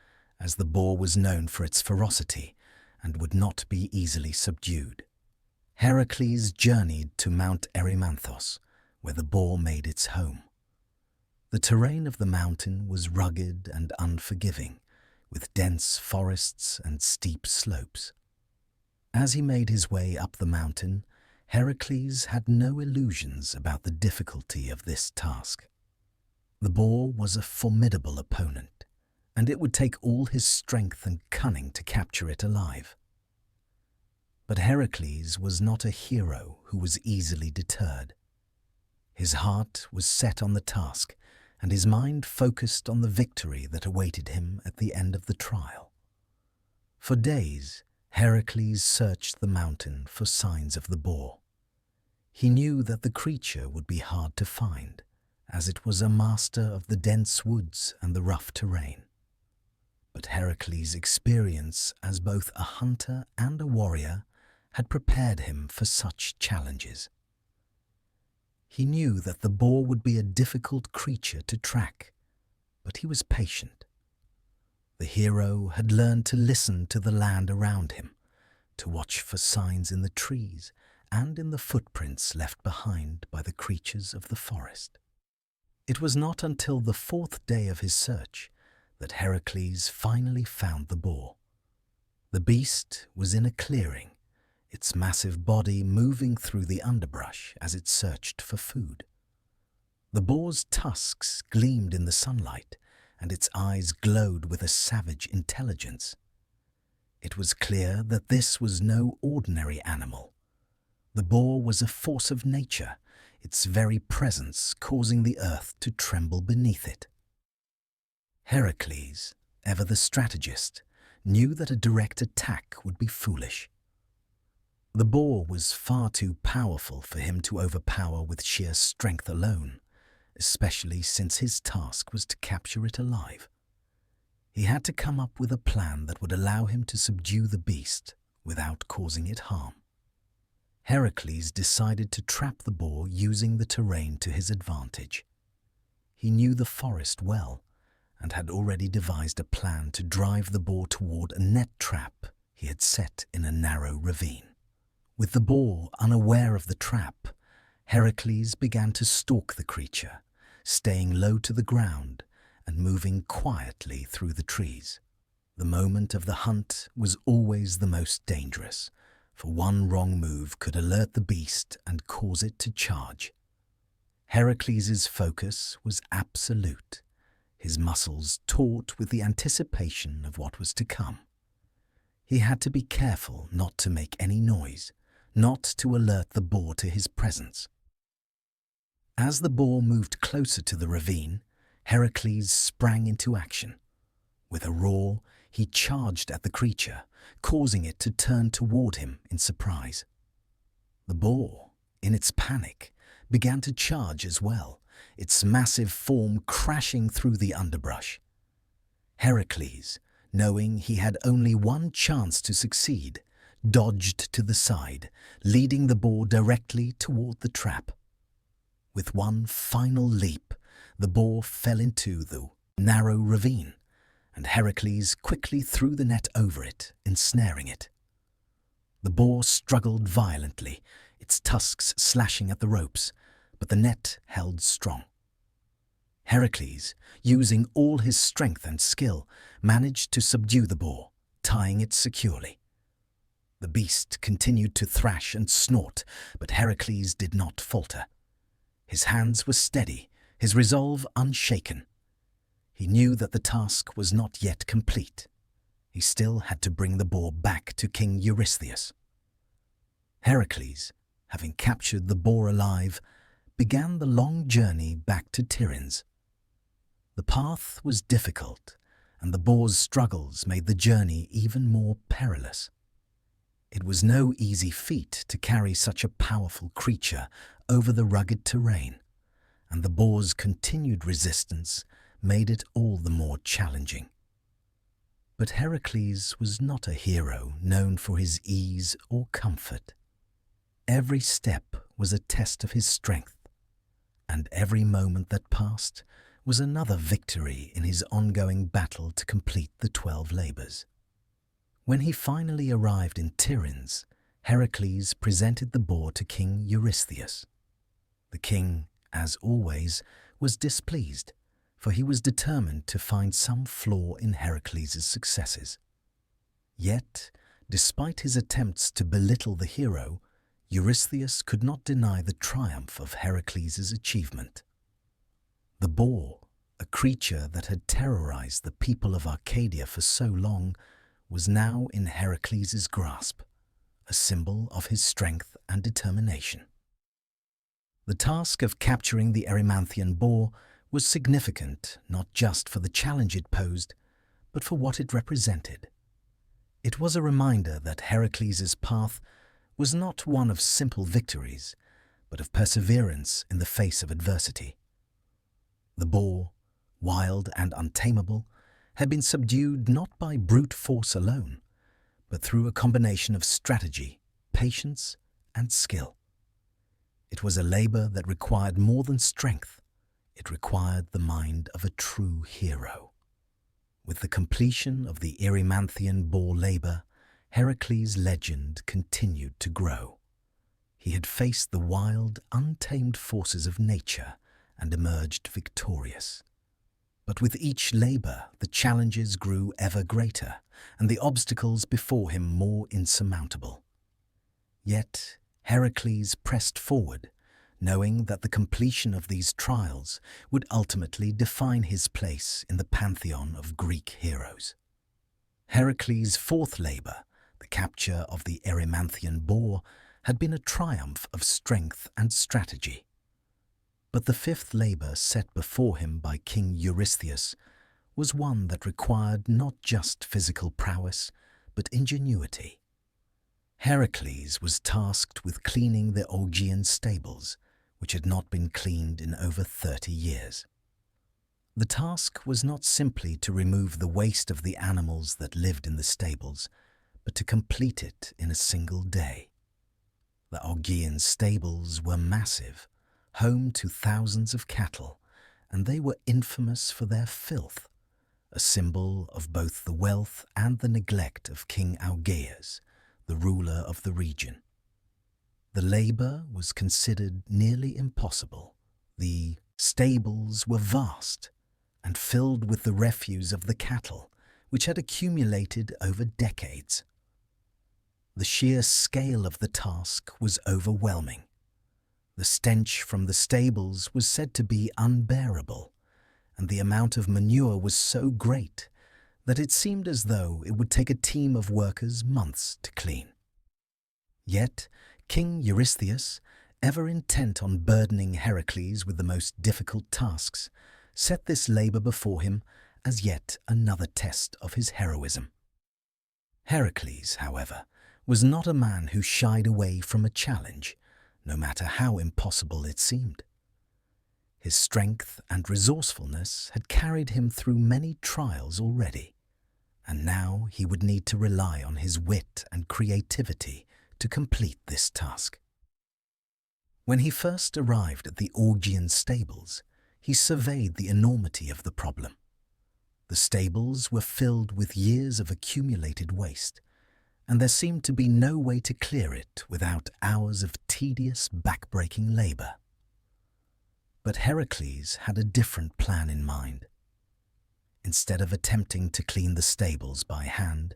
as the boar was known for its ferocity and would not be easily subdued. Heracles journeyed to Mount Erymanthos, where the boar made its home. The terrain of the mountain was rugged and unforgiving, with dense forests and steep slopes. As he made his way up the mountain, Heracles had no illusions about the difficulty of this task. The boar was a formidable opponent, and it would take all his strength and cunning to capture it alive. But Heracles was not a hero who was easily deterred. His heart was set on the task, and his mind focused on the victory that awaited him at the end of the trial. For days, Heracles searched the mountain for signs of the boar. He knew that the creature would be hard to find, as it was a master of the dense woods and the rough terrain. But Heracles' experience as both a hunter and a warrior had prepared him for such challenges. He knew that the boar would be a difficult creature to track, but he was patient. The hero had learned to listen to the land around him, to watch for signs in the trees and in the footprints left behind by the creatures of the forest. It was not until the fourth day of his search that Heracles finally found the boar. The beast was in a clearing, its massive body moving through the underbrush as it searched for food. The boar's tusks gleamed in the sunlight, and its eyes glowed with a savage intelligence. It was clear that this was no ordinary animal. The boar was a force of nature, its very presence causing the earth to tremble beneath it. Heracles, ever the strategist, knew that a direct attack would be foolish. The boar was far too powerful for him to overpower with sheer strength alone, especially since his task was to capture it alive. He had to come up with a plan that would allow him to subdue the beast without causing it harm. Heracles decided to trap the boar using the terrain to his advantage. He knew the forest well and had already devised a plan to drive the boar toward a net trap he had set in a narrow ravine. With the boar unaware of the trap, Heracles began to stalk the creature, staying low to the ground and moving quietly through the trees. The moment of the hunt was always the most dangerous, for one wrong move could alert the beast and cause it to charge. Heracles' focus was absolute, his muscles taut with the anticipation of what was to come. He had to be careful not to make any noise, not to alert the boar to his presence. As the boar moved closer to the ravine, Heracles sprang into action. With a roar, he charged at the creature, causing it to turn toward him in surprise. The boar, in its panic, began to charge as well, its massive form crashing through the underbrush. Heracles, knowing he had only one chance to succeed, dodged to the side, leading the boar directly toward the trap. With one final leap, the boar fell into the narrow ravine, and Heracles quickly threw the net over it, ensnaring it. The boar struggled violently, its tusks slashing at the ropes, but the net held strong. Heracles, using all his strength and skill, managed to subdue the boar, tying it securely. The beast continued to thrash and snort, but Heracles did not falter. His hands were steady, his resolve unshaken. He knew that the task was not yet complete. He still had to bring the boar back to King Eurystheus. Heracles, having captured the boar alive, began the long journey back to Tiryns. The path was difficult, and the boar's struggles made the journey even more perilous. It was no easy feat to carry such a powerful creature over the rugged terrain, and the boar's continued resistance made it all the more challenging. But Heracles was not a hero known for his ease or comfort. Every step was a test of his strength, and every moment that passed was another victory in his ongoing battle to complete the 12 labors. When he finally arrived in Tiryns, Heracles presented the boar to King Eurystheus. The king, as always, was displeased, for he was determined to find some flaw in Heracles' successes. Yet, despite his attempts to belittle the hero, Eurystheus could not deny the triumph of Heracles' achievement. The boar, a creature that had terrorized the people of Arcadia for so long, was now in Heracles' grasp, a symbol of his strength and determination. The task of capturing the Erymanthian boar was significant not just for the challenge it posed, but for what it represented. It was a reminder that Heracles' path was not one of simple victories, but of perseverance in the face of adversity. The boar, wild and untamable, had been subdued not by brute force alone, but through a combination of strategy, patience, and skill. It was a labor that required more than strength. It required the mind of a true hero. With the completion of the Erymanthian boar labor, Heracles' legend continued to grow. He had faced the wild, untamed forces of nature and emerged victorious. But with each labor, the challenges grew ever greater, and the obstacles before him more insurmountable. Yet Heracles pressed forward, knowing that the completion of these trials would ultimately define his place in the pantheon of Greek heroes. Heracles' fourth labor, the capture of the Erymanthian boar, had been a triumph of strength and strategy. But the fifth labor set before him by King Eurystheus was one that required not just physical prowess, but ingenuity. Heracles was tasked with cleaning the Augean stables, which had not been cleaned in over 30 years. The task was not simply to remove the waste of the animals that lived in the stables, but to complete it in a single day. The Augean stables were massive, home to thousands of cattle, and they were infamous for their filth, a symbol of both the wealth and the neglect of King Augeas, the ruler of the region. The labor was considered nearly impossible. The stables were vast and filled with the refuse of the cattle, which had accumulated over decades. The sheer scale of the task was overwhelming. The stench from the stables was said to be unbearable, and the amount of manure was so great that it seemed as though it would take a team of workers months to clean. Yet, King Eurystheus, ever intent on burdening Heracles with the most difficult tasks, set this labor before him as yet another test of his heroism. Heracles, however, was not a man who shied away from a challenge, no matter how impossible it seemed. His strength and resourcefulness had carried him through many trials already, and now he would need to rely on his wit and creativity to complete this task. When he first arrived at the Augean stables, he surveyed the enormity of the problem. The stables were filled with years of accumulated waste, and there seemed to be no way to clear it without hours of tedious, back-breaking labor. But Heracles had a different plan in mind. Instead of attempting to clean the stables by hand,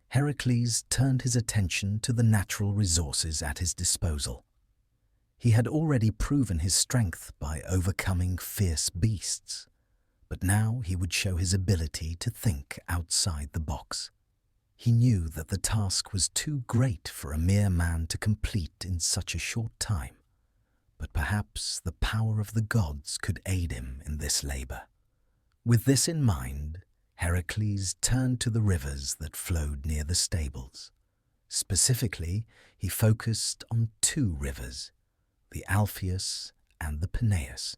Heracles turned his attention to the natural resources at his disposal. He had already proven his strength by overcoming fierce beasts, but now he would show his ability to think outside the box. He knew that the task was too great for a mere man to complete in such a short time, but perhaps the power of the gods could aid him in this labor. With this in mind, Heracles turned to the rivers that flowed near the stables. Specifically, he focused on two rivers, the Alpheus and the Peneus.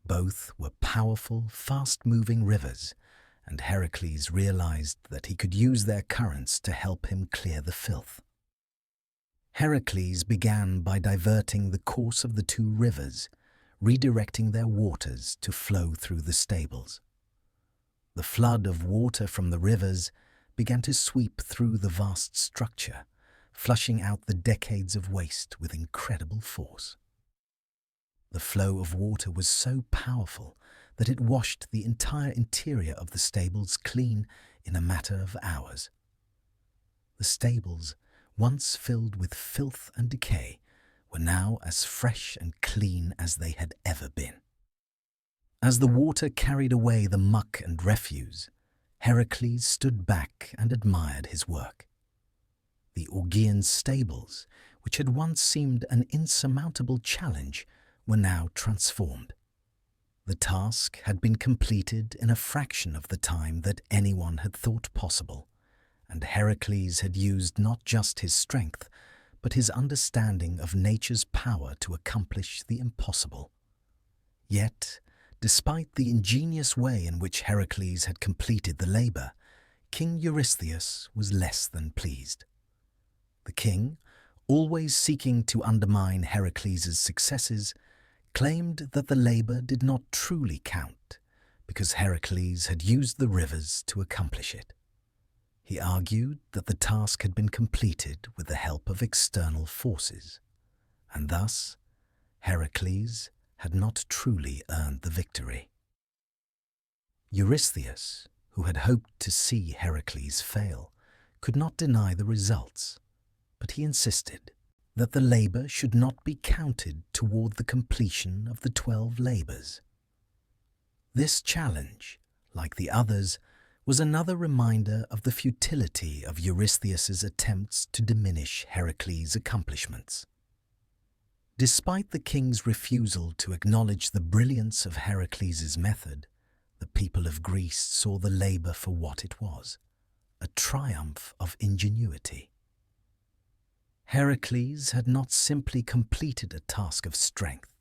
Both were powerful, fast-moving rivers, and Heracles realized that he could use their currents to help him clear the filth. Heracles began by diverting the course of the two rivers, redirecting their waters to flow through the stables. The flood of water from the rivers began to sweep through the vast structure, flushing out the decades of waste with incredible force. The flow of water was so powerful that it washed the entire interior of the stables clean in a matter of hours. The stables, once filled with filth and decay, were now as fresh and clean as they had ever been. As the water carried away the muck and refuse, Heracles stood back and admired his work. The Augean stables, which had once seemed an insurmountable challenge, were now transformed. The task had been completed in a fraction of the time that anyone had thought possible, and Heracles had used not just his strength, but his understanding of nature's power to accomplish the impossible. Yet, despite the ingenious way in which Heracles had completed the labor, King Eurystheus was less than pleased. The king, always seeking to undermine Heracles' successes, claimed that the labor did not truly count because Heracles had used the rivers to accomplish it. He argued that the task had been completed with the help of external forces, and thus Heracles had not truly earned the victory. Eurystheus, who had hoped to see Heracles fail, could not deny the results, but he insisted that the labor should not be counted toward the completion of the 12 labors. This challenge, like the others, was another reminder of the futility of Eurystheus's attempts to diminish Heracles' accomplishments. Despite the king's refusal to acknowledge the brilliance of Heracles' method, the people of Greece saw the labor for what it was, a triumph of ingenuity. Heracles had not simply completed a task of strength.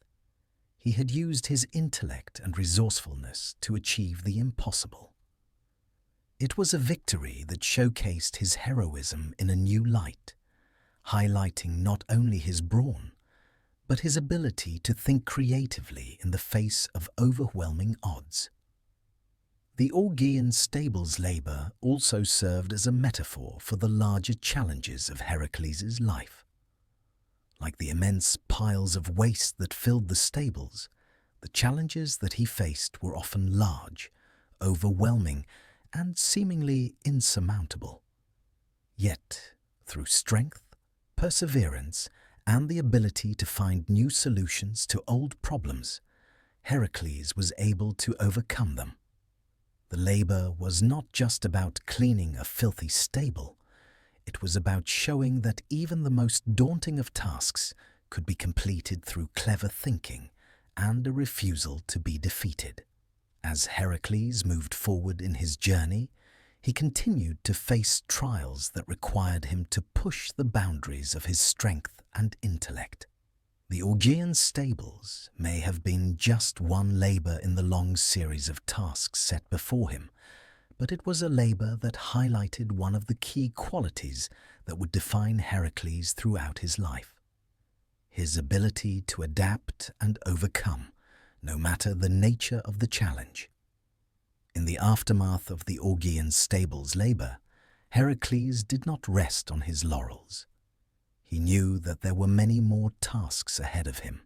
He had used his intellect and resourcefulness to achieve the impossible. It was a victory that showcased his heroism in a new light, highlighting not only his brawn, but his ability to think creatively in the face of overwhelming odds. The Augean stables labor also served as a metaphor for the larger challenges of Heracles' life. Like the immense piles of waste that filled the stables, the challenges that he faced were often large, overwhelming, and seemingly insurmountable. Yet, through strength, perseverance, and the ability to find new solutions to old problems, Heracles was able to overcome them. The labor was not just about cleaning a filthy stable. It was about showing that even the most daunting of tasks could be completed through clever thinking and a refusal to be defeated. As Heracles moved forward in his journey, he continued to face trials that required him to push the boundaries of his strength and intellect. The Augean stables may have been just one labour in the long series of tasks set before him, but it was a labour that highlighted one of the key qualities that would define Heracles throughout his life: his ability to adapt and overcome, no matter the nature of the challenge. In the aftermath of the Augean stables labour, Heracles did not rest on his laurels. He knew that there were many more tasks ahead of him,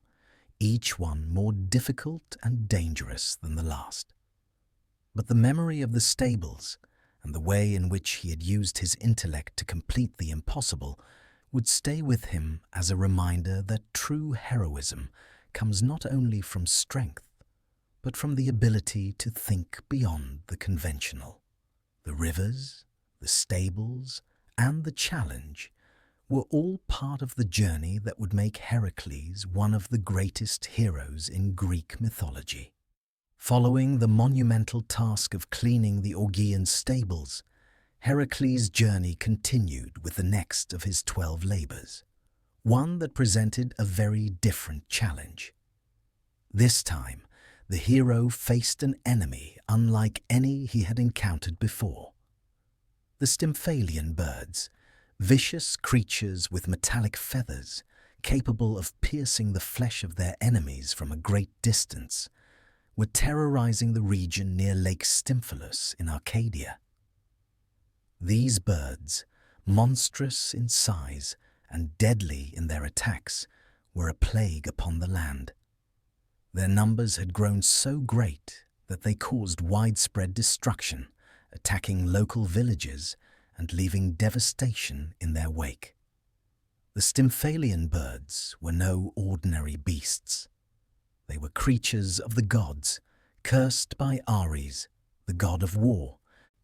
each one more difficult and dangerous than the last. But the memory of the stables and the way in which he had used his intellect to complete the impossible would stay with him as a reminder that true heroism comes not only from strength, but from the ability to think beyond the conventional. The rivers, the stables, and the challenge were all part of the journey that would make Heracles one of the greatest heroes in Greek mythology. Following the monumental task of cleaning the Augean stables, Heracles' journey continued with the next of his 12 labours, one that presented a very different challenge. This time, the hero faced an enemy unlike any he had encountered before. The Stymphalian birds, vicious creatures with metallic feathers, capable of piercing the flesh of their enemies from a great distance, were terrorizing the region near Lake Stymphalus in Arcadia. These birds, monstrous in size and deadly in their attacks, were a plague upon the land. Their numbers had grown so great that they caused widespread destruction, attacking local villages and leaving devastation in their wake. The Stymphalian birds were no ordinary beasts. They were creatures of the gods, cursed by Ares, the god of war,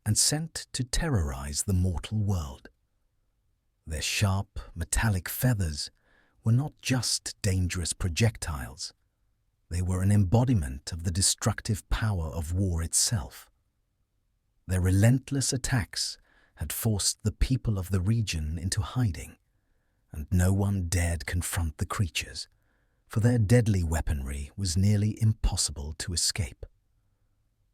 and sent to terrorize the mortal world. Their sharp, metallic feathers were not just dangerous projectiles. They were an embodiment of the destructive power of war itself. Their relentless attacks had forced the people of the region into hiding, and no one dared confront the creatures, for their deadly weaponry was nearly impossible to escape.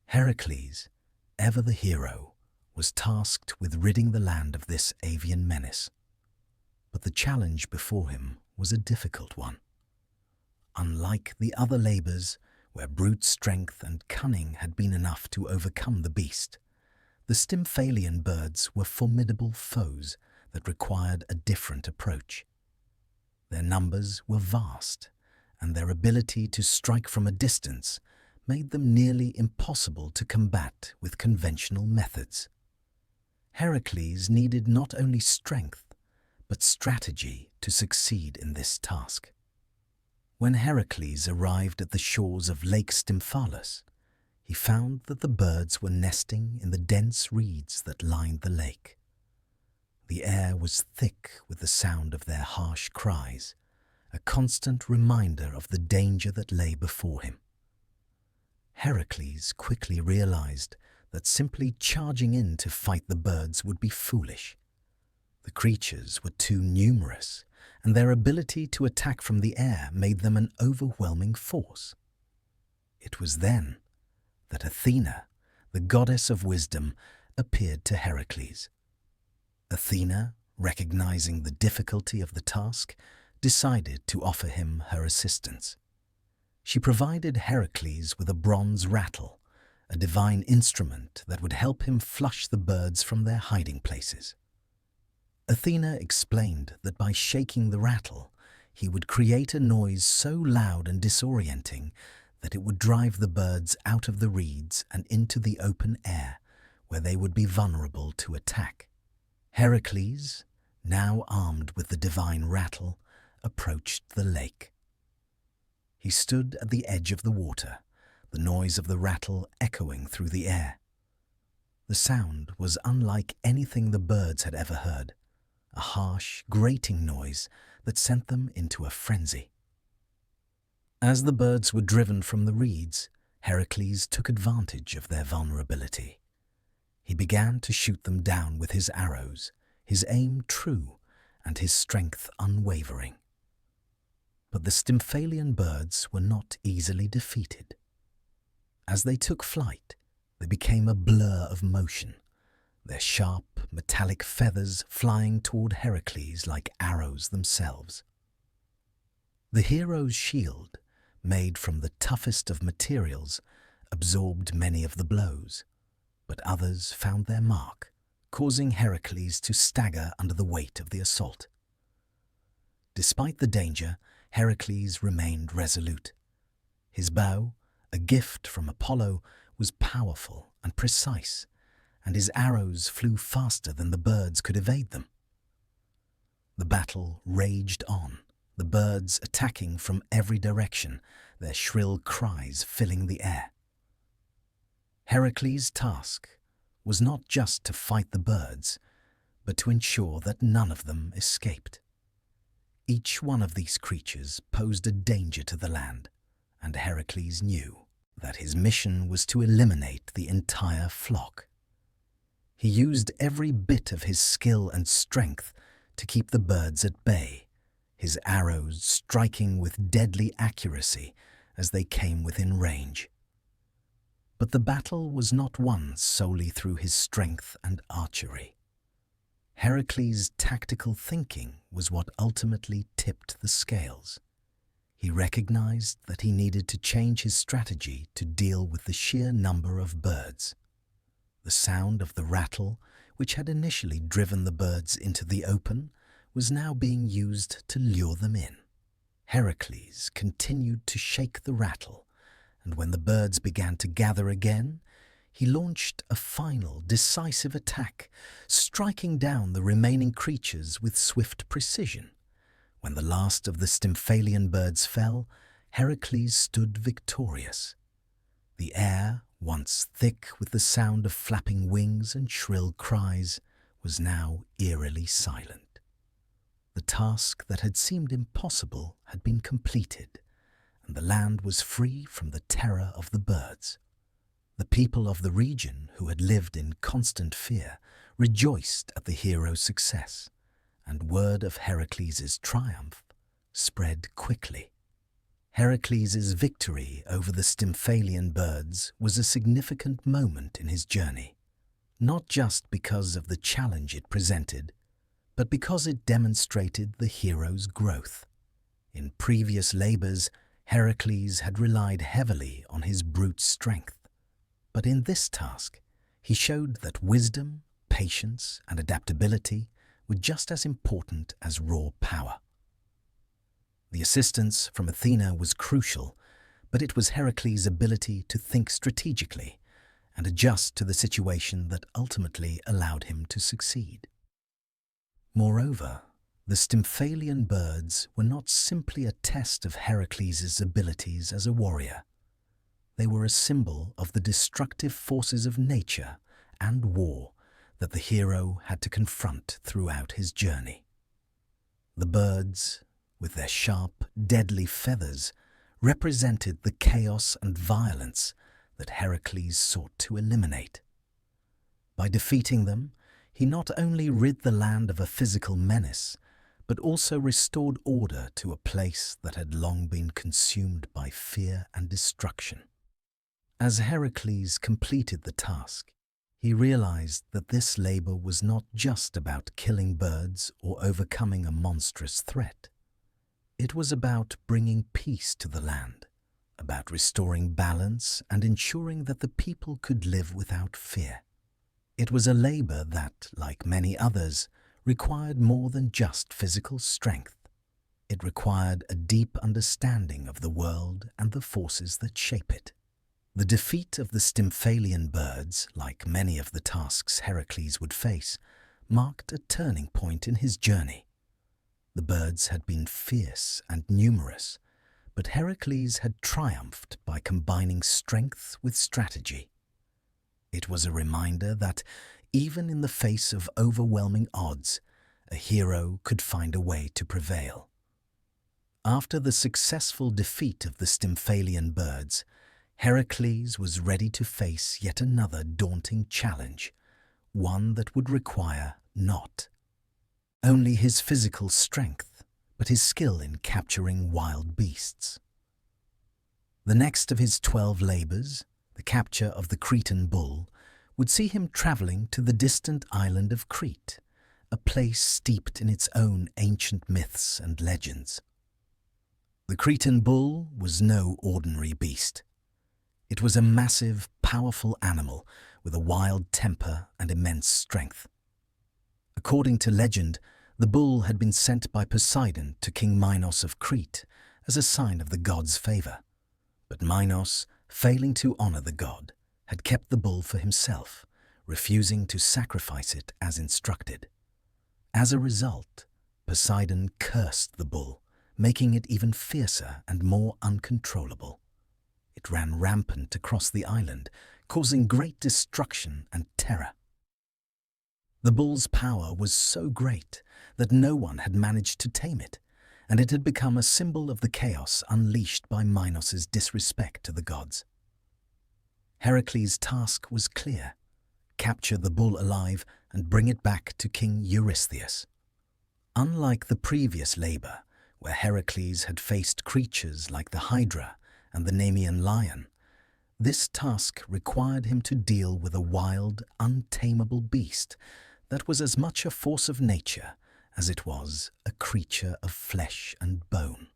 Heracles, ever the hero, was tasked with ridding the land of this avian menace. But the challenge before him was a difficult one. Unlike the other labours, where brute strength and cunning had been enough to overcome the beast, the Stymphalian birds were formidable foes that required a different approach. Their numbers were vast, and their ability to strike from a distance made them nearly impossible to combat with conventional methods. Heracles needed not only strength, but strategy to succeed in this task. When Heracles arrived at the shores of Lake Stymphalus, he found that the birds were nesting in the dense reeds that lined the lake. The air was thick with the sound of their harsh cries, a constant reminder of the danger that lay before him. Heracles quickly realized that simply charging in to fight the birds would be foolish. The creatures were too numerous, and their ability to attack from the air made them an overwhelming force. It was then that Athena, the goddess of wisdom, appeared to Heracles. Athena, recognizing the difficulty of the task, decided to offer him her assistance. She provided Heracles with a bronze rattle, a divine instrument that would help him flush the birds from their hiding places. Athena explained that by shaking the rattle, he would create a noise so loud and disorienting that it would drive the birds out of the reeds and into the open air, where they would be vulnerable to attack. Heracles, now armed with the divine rattle, approached the lake. He stood at the edge of the water, the noise of the rattle echoing through the air. The sound was unlike anything the birds had ever heard, a harsh, grating noise that sent them into a frenzy. As the birds were driven from the reeds, Heracles took advantage of their vulnerability. He began to shoot them down with his arrows, his aim true and his strength unwavering. But the Stymphalian birds were not easily defeated. As they took flight, they became a blur of motion, their sharp, metallic feathers flying toward Heracles like arrows themselves. The hero's shield, made from the toughest of materials, absorbed many of the blows, but others found their mark, causing Heracles to stagger under the weight of the assault. Despite the danger, Heracles remained resolute. His bow, a gift from Apollo, was powerful and precise, and his arrows flew faster than the birds could evade them. The battle raged on, the birds attacking from every direction, their shrill cries filling the air. Heracles' task was not just to fight the birds, but to ensure that none of them escaped. Each one of these creatures posed a danger to the land, and Heracles knew that his mission was to eliminate the entire flock. He used every bit of his skill and strength to keep the birds at bay, his arrows striking with deadly accuracy as they came within range. But the battle was not won solely through his strength and archery. Heracles' tactical thinking was what ultimately tipped the scales. He recognized that he needed to change his strategy to deal with the sheer number of birds. The sound of the rattle, which had initially driven the birds into the open, was now being used to lure them in. Heracles continued to shake the rattle, and when the birds began to gather again, he launched a final, decisive attack, striking down the remaining creatures with swift precision. When the last of the Stymphalian birds fell, Heracles stood victorious. The air, once thick with the sound of flapping wings and shrill cries, was now eerily silent. The task that had seemed impossible had been completed, and the land was free from the terror of the birds. The people of the region, who had lived in constant fear, rejoiced at the hero's success, and word of Heracles' triumph spread quickly. Heracles' victory over the Stymphalian birds was a significant moment in his journey, not just because of the challenge it presented, but because it demonstrated the hero's growth. In previous labors, Heracles had relied heavily on his brute strength, but in this task, he showed that wisdom, patience, and adaptability were just as important as raw power. The assistance from Athena was crucial, but it was Heracles' ability to think strategically and adjust to the situation that ultimately allowed him to succeed. Moreover, the Stymphalian birds were not simply a test of Heracles' abilities as a warrior. They were a symbol of the destructive forces of nature and war that the hero had to confront throughout his journey. The birds, with their sharp, deadly feathers, represented the chaos and violence that Heracles sought to eliminate. By defeating them, he not only rid the land of a physical menace, but also restored order to a place that had long been consumed by fear and destruction. As Heracles completed the task, he realized that this labor was not just about killing birds or overcoming a monstrous threat. It was about bringing peace to the land, about restoring balance and ensuring that the people could live without fear. It was a labor that, like many others, required more than just physical strength. It required a deep understanding of the world and the forces that shape it. The defeat of the Stymphalian birds, like many of the tasks Heracles would face, marked a turning point in his journey. The birds had been fierce and numerous, but Heracles had triumphed by combining strength with strategy. It was a reminder that, even in the face of overwhelming odds, a hero could find a way to prevail. After the successful defeat of the Stymphalian birds, Heracles was ready to face yet another daunting challenge, one that would require not only his physical strength, but his skill in capturing wild beasts. The next of his 12 labours, the capture of the Cretan bull, would see him travelling to the distant island of Crete, a place steeped in its own ancient myths and legends. The Cretan bull was no ordinary beast. It was a massive, powerful animal with a wild temper and immense strength. According to legend, the bull had been sent by Poseidon to King Minos of Crete as a sign of the god's favour. But Minos, failing to honour the god, had kept the bull for himself, refusing to sacrifice it as instructed. As a result, Poseidon cursed the bull, making it even fiercer and more uncontrollable. It ran rampant across the island, causing great destruction and terror. The bull's power was so great that no one had managed to tame it, and it had become a symbol of the chaos unleashed by Minos' disrespect to the gods. Heracles' task was clear: capture the bull alive and bring it back to King Eurystheus. Unlike the previous labour, where Heracles had faced creatures like the Hydra and the Nemean lion, this task required him to deal with a wild, untamable beast that was as much a force of nature as it was a creature of flesh and bone.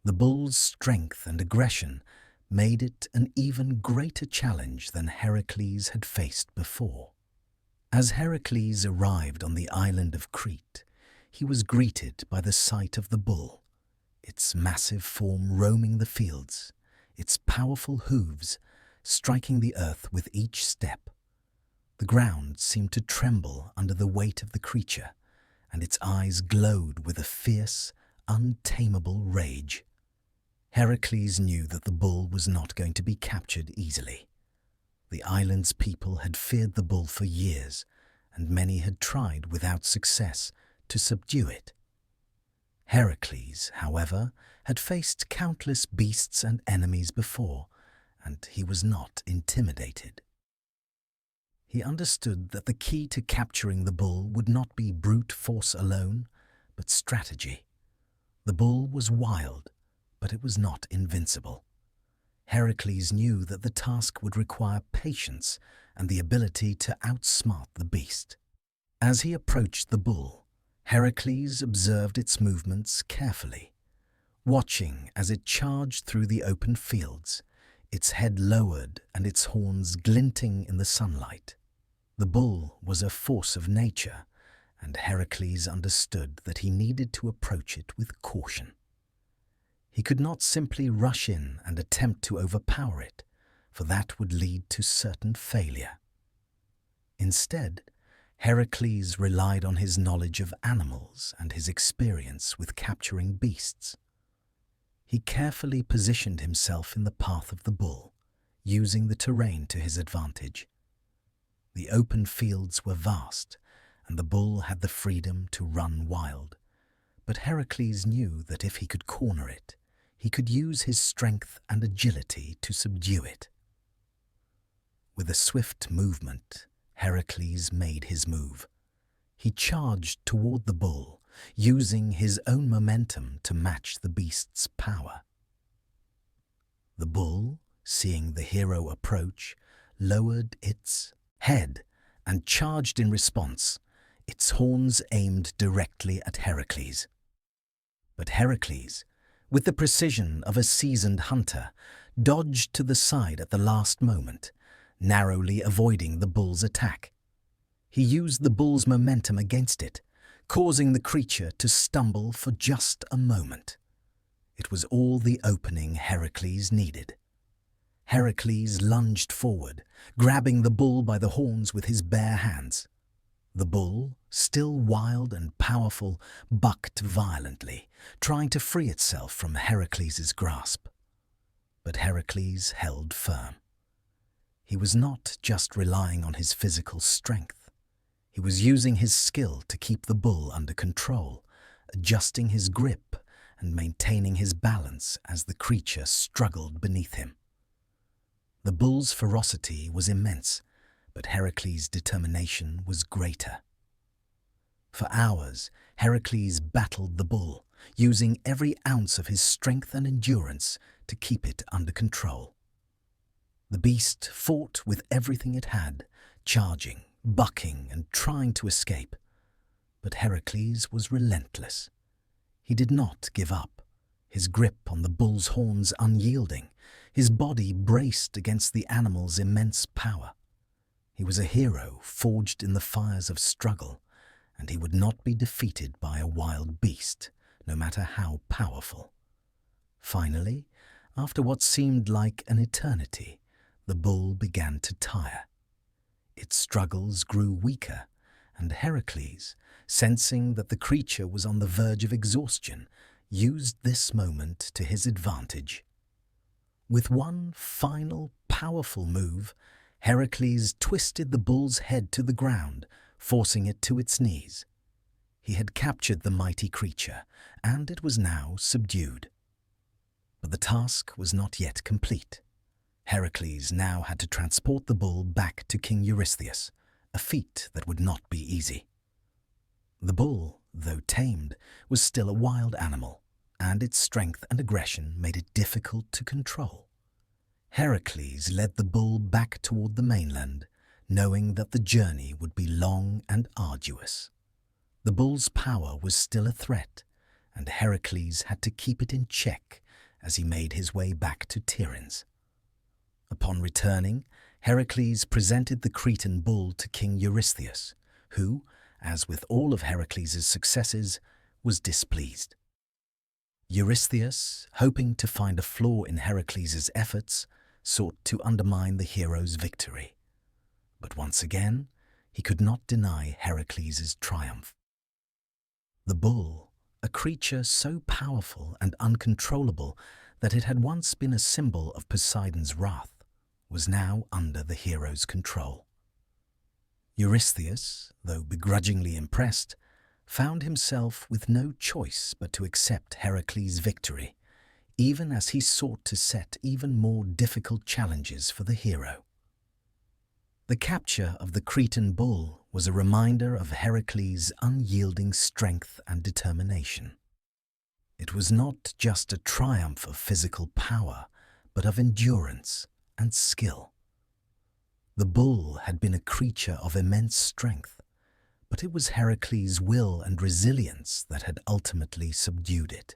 The bull's strength and aggression made it an even greater challenge than Heracles had faced before. As Heracles arrived on the island of Crete, he was greeted by the sight of the bull, its massive form roaming the fields, its powerful hooves striking the earth with each step. The ground seemed to tremble under the weight of the creature, and its eyes glowed with a fierce, untamable rage. Heracles knew that the bull was not going to be captured easily. The island's people had feared the bull for years, and many had tried without success to subdue it. Heracles, however, had faced countless beasts and enemies before, and he was not intimidated. He understood that the key to capturing the bull would not be brute force alone, but strategy. The bull was wild, but it was not invincible. Heracles knew that the task would require patience and the ability to outsmart the beast. As he approached the bull, Heracles observed its movements carefully, watching as it charged through the open fields, its head lowered and its horns glinting in the sunlight. The bull was a force of nature, and Heracles understood that he needed to approach it with caution. He could not simply rush in and attempt to overpower it, for that would lead to certain failure. Instead, Heracles relied on his knowledge of animals and his experience with capturing beasts. He carefully positioned himself in the path of the bull, using the terrain to his advantage. The open fields were vast, and the bull had the freedom to run wild, but Heracles knew that if he could corner it, he could use his strength and agility to subdue it. With a swift movement, Heracles made his move. He charged toward the bull, using his own momentum to match the beast's power. The bull, seeing the hero approach, lowered its head and charged in response, its horns aimed directly at Heracles. But Heracles, with the precision of a seasoned hunter, dodged to the side at the last moment, narrowly avoiding the bull's attack. He used the bull's momentum against it, causing the creature to stumble for just a moment. It was all the opening Heracles needed. Heracles lunged forward, grabbing the bull by the horns with his bare hands. The bull, still wild and powerful, bucked violently, trying to free itself from Heracles' grasp. But Heracles held firm. He was not just relying on his physical strength. He was using his skill to keep the bull under control, adjusting his grip and maintaining his balance as the creature struggled beneath him. The bull's ferocity was immense, but Heracles' determination was greater. For hours, Heracles battled the bull, using every ounce of his strength and endurance to keep it under control. The beast fought with everything it had, charging, bucking, and trying to escape. But Heracles was relentless. He did not give up, his grip on the bull's horns unyielding, his body braced against the animal's immense power. He was a hero forged in the fires of struggle, and he would not be defeated by a wild beast, no matter how powerful. Finally, after what seemed like an eternity, the bull began to tire. Its struggles grew weaker, and Heracles, sensing that the creature was on the verge of exhaustion, used this moment to his advantage. With one final, powerful move, Heracles twisted the bull's head to the ground, forcing it to its knees. He had captured the mighty creature, and it was now subdued. But the task was not yet complete. Heracles now had to transport the bull back to King Eurystheus, a feat that would not be easy. The bull, though tamed, was still a wild animal, and its strength and aggression made it difficult to control. Heracles led the bull back toward the mainland, knowing that the journey would be long and arduous. The bull's power was still a threat, and Heracles had to keep it in check as he made his way back to Tiryns. Upon returning, Heracles presented the Cretan bull to King Eurystheus, who, as with all of Heracles' successes, was displeased. Eurystheus, hoping to find a flaw in Heracles' efforts, sought to undermine the hero's victory. But once again, he could not deny Heracles' triumph. The bull, a creature so powerful and uncontrollable that it had once been a symbol of Poseidon's wrath, was now under the hero's control. Eurystheus, though begrudgingly impressed, found himself with no choice but to accept Heracles' victory, even as he sought to set even more difficult challenges for the hero. The capture of the Cretan bull was a reminder of Heracles' unyielding strength and determination. It was not just a triumph of physical power, but of endurance and skill. The bull had been a creature of immense strength, but it was Heracles' will and resilience that had ultimately subdued it.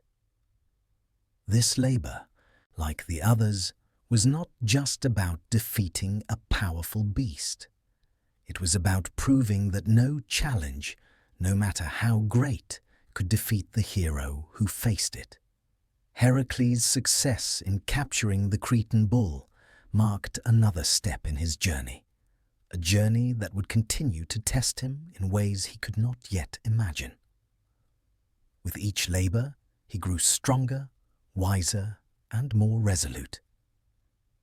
This labor, like the others, was not just about defeating a powerful beast. It was about proving that no challenge, no matter how great, could defeat the hero who faced it. Heracles' success in capturing the Cretan bull marked another step in his journey, a journey that would continue to test him in ways he could not yet imagine. With each labor, he grew stronger, wiser, and more resolute.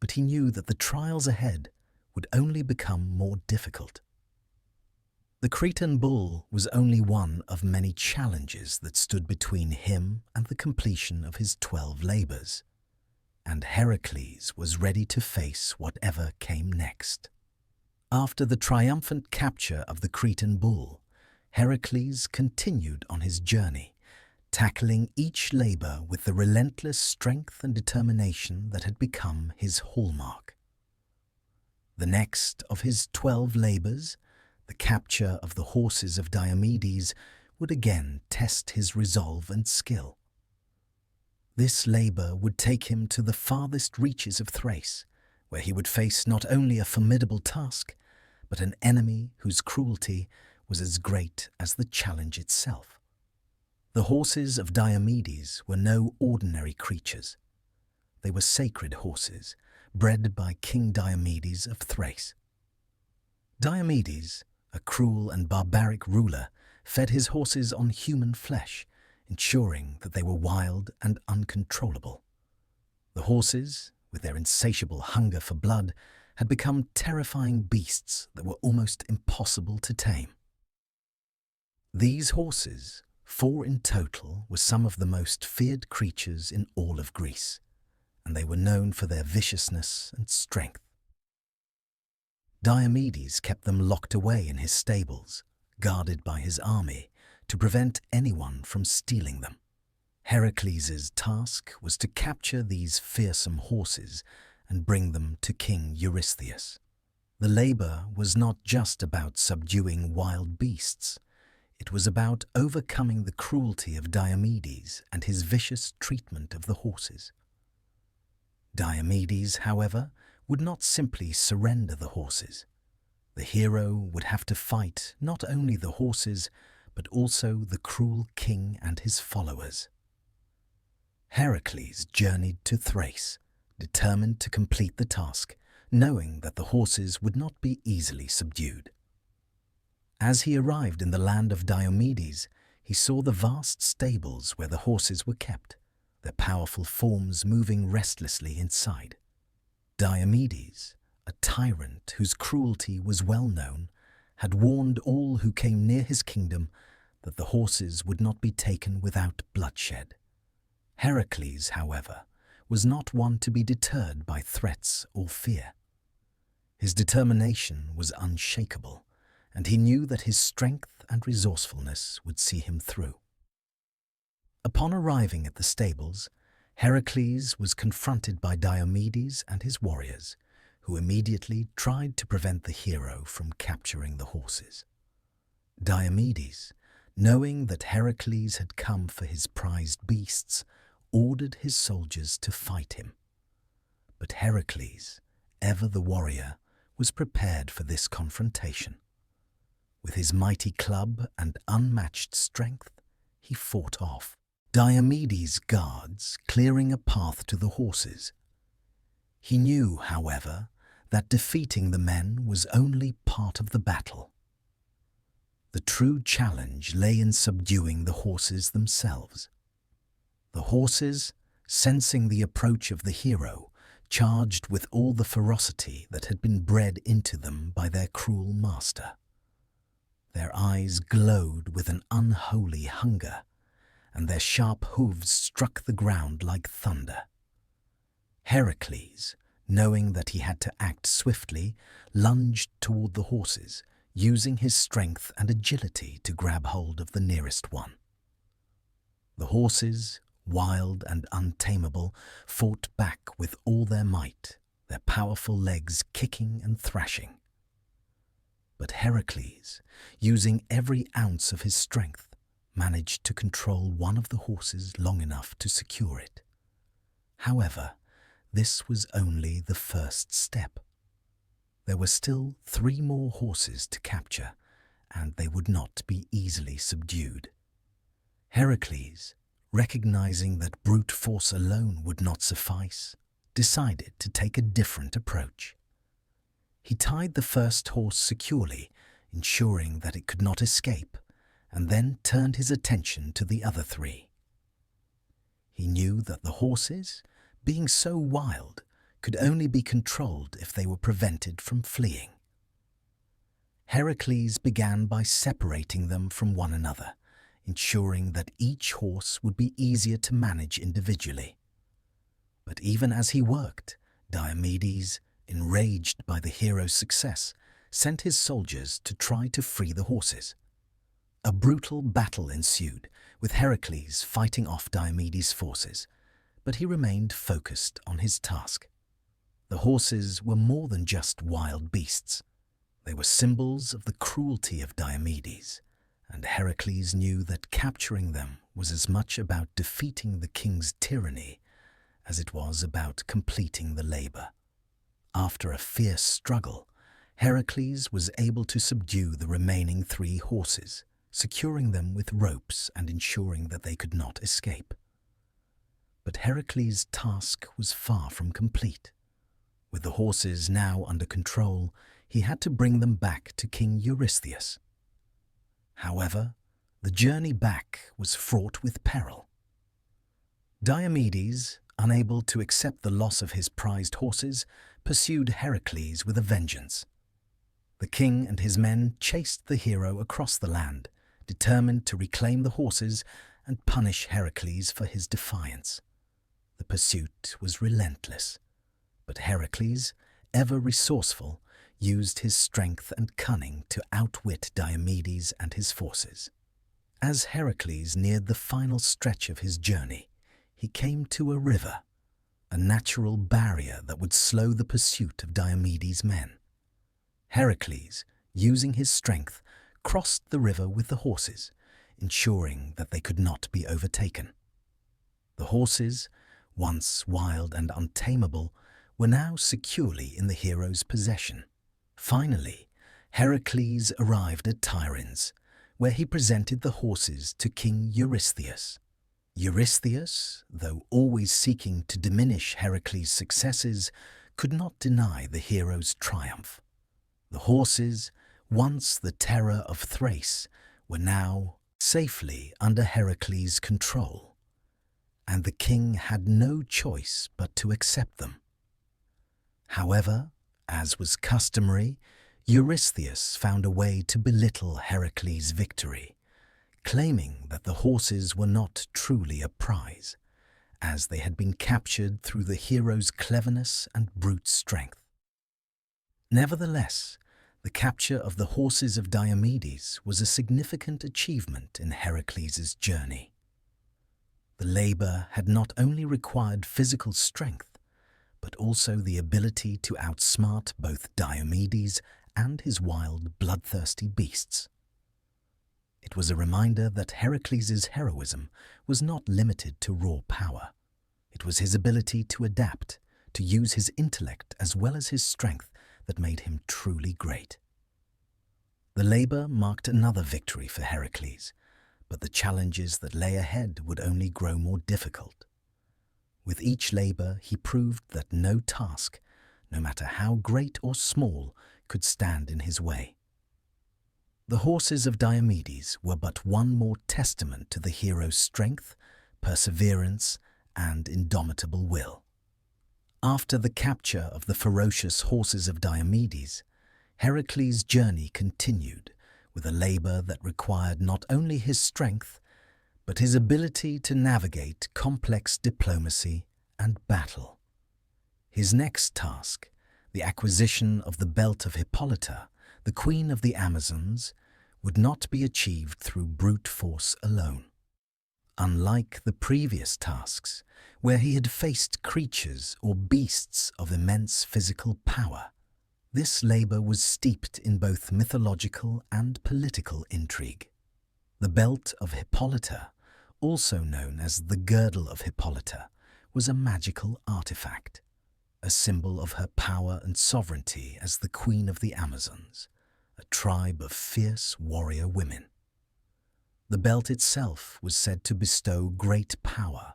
But he knew that the trials ahead would only become more difficult. The Cretan bull was only one of many challenges that stood between him and the completion of his 12 labors, and Heracles was ready to face whatever came next. After the triumphant capture of the Cretan bull, Heracles continued on his journey, tackling each labor with the relentless strength and determination that had become his hallmark. The next of his 12 labors, the capture of the horses of Diomedes, would again test his resolve and skill. This labor would take him to the farthest reaches of Thrace, where he would face not only a formidable task, but an enemy whose cruelty was as great as the challenge itself. The horses of Diomedes were no ordinary creatures. They were sacred horses, bred by King Diomedes of Thrace. Diomedes, a cruel and barbaric ruler, fed his horses on human flesh, ensuring that they were wild and uncontrollable. The horses, with their insatiable hunger for blood, had become terrifying beasts that were almost impossible to tame. These horses, 4 in total, were some of the most feared creatures in all of Greece, and they were known for their viciousness and strength. Diomedes kept them locked away in his stables, guarded by his army, to prevent anyone from stealing them. Heracles' task was to capture these fearsome horses and bring them to King Eurystheus. The labor was not just about subduing wild beasts. It was about overcoming the cruelty of Diomedes and his vicious treatment of the horses. Diomedes, however, would not simply surrender the horses. The hero would have to fight not only the horses, but also the cruel king and his followers. Heracles journeyed to Thrace, determined to complete the task, knowing that the horses would not be easily subdued. As he arrived in the land of Diomedes, he saw the vast stables where the horses were kept, their powerful forms moving restlessly inside. Diomedes, a tyrant whose cruelty was well known, had warned all who came near his kingdom that the horses would not be taken without bloodshed. Heracles, however, was not one to be deterred by threats or fear. His determination was unshakable, and he knew that his strength and resourcefulness would see him through. Upon arriving at the stables, Heracles was confronted by Diomedes and his warriors, who immediately tried to prevent the hero from capturing the horses. Diomedes, knowing that Heracles had come for his prized beasts, ordered his soldiers to fight him. But Heracles, ever the warrior, was prepared for this confrontation. With his mighty club and unmatched strength, he fought off Diomedes' guards, clearing a path to the horses. He knew, however, that defeating the men was only part of the battle. The true challenge lay in subduing the horses themselves. The horses, sensing the approach of the hero, charged with all the ferocity that had been bred into them by their cruel master. Their eyes glowed with an unholy hunger, and their sharp hooves struck the ground like thunder. Heracles, knowing that he had to act swiftly, lunged toward the horses, using his strength and agility to grab hold of the nearest one. The horses, wild and untamable, fought back with all their might, their powerful legs kicking and thrashing. But Heracles, using every ounce of his strength, managed to control one of the horses long enough to secure it. However, this was only the first step. There were still 3 more horses to capture, and they would not be easily subdued. Heracles, recognizing that brute force alone would not suffice, decided to take a different approach. He tied the first horse securely, ensuring that it could not escape, and then turned his attention to the other 3. He knew that the horses, being so wild, could only be controlled if they were prevented from fleeing. Heracles began by separating them from one another, ensuring that each horse would be easier to manage individually. But even as he worked, Diomedes, enraged by the hero's success, sent his soldiers to try to free the horses. A brutal battle ensued, with Heracles fighting off Diomedes' forces, but he remained focused on his task. The horses were more than just wild beasts. They were symbols of the cruelty of Diomedes, and Heracles knew that capturing them was as much about defeating the king's tyranny as it was about completing the labor. After a fierce struggle, Heracles was able to subdue the remaining 3 horses, securing them with ropes and ensuring that they could not escape. But Heracles' task was far from complete. With the horses now under control, he had to bring them back to King Eurystheus. However, the journey back was fraught with peril. Diomedes, unable to accept the loss of his prized horses, pursued Heracles with a vengeance. The king and his men chased the hero across the land, determined to reclaim the horses and punish Heracles for his defiance. The pursuit was relentless, but Heracles, ever resourceful, used his strength and cunning to outwit Diomedes and his forces. As Heracles neared the final stretch of his journey, he came to a river, a natural barrier that would slow the pursuit of Diomedes' men. Heracles, using his strength, crossed the river with the horses, ensuring that they could not be overtaken. The horses, once wild and untamable, were now securely in the hero's possession. Finally, Heracles arrived at Tiryns, where he presented the horses to King Eurystheus. Eurystheus, though always seeking to diminish Heracles' successes, could not deny the hero's triumph. The horses, once the terror of Thrace, were now safely under Heracles' control, and the king had no choice but to accept them. However, as was customary, Eurystheus found a way to belittle Heracles' victory, claiming that the horses were not truly a prize, as they had been captured through the hero's cleverness and brute strength. Nevertheless, the capture of the horses of Diomedes was a significant achievement in Heracles' journey. The labor had not only required physical strength, but also the ability to outsmart both Diomedes and his wild, bloodthirsty beasts. It was a reminder that Heracles' heroism was not limited to raw power. It was his ability to adapt, to use his intellect as well as his strength that made him truly great. The labor marked another victory for Heracles, but the challenges that lay ahead would only grow more difficult. With each labor, he proved that no task, no matter how great or small, could stand in his way. The horses of Diomedes were but one more testament to the hero's strength, perseverance, and indomitable will. After the capture of the ferocious horses of Diomedes, Heracles' journey continued with a labor that required not only his strength, but his ability to navigate complex diplomacy and battle. His next task, the acquisition of the belt of Hippolyta, the queen of the Amazons, would not be achieved through brute force alone. Unlike the previous tasks, where he had faced creatures or beasts of immense physical power, this labor was steeped in both mythological and political intrigue. The belt of Hippolyta, also known as the girdle of Hippolyta, was a magical artifact, a symbol of her power and sovereignty as the queen of the Amazons, a tribe of fierce warrior women. The belt itself was said to bestow great power,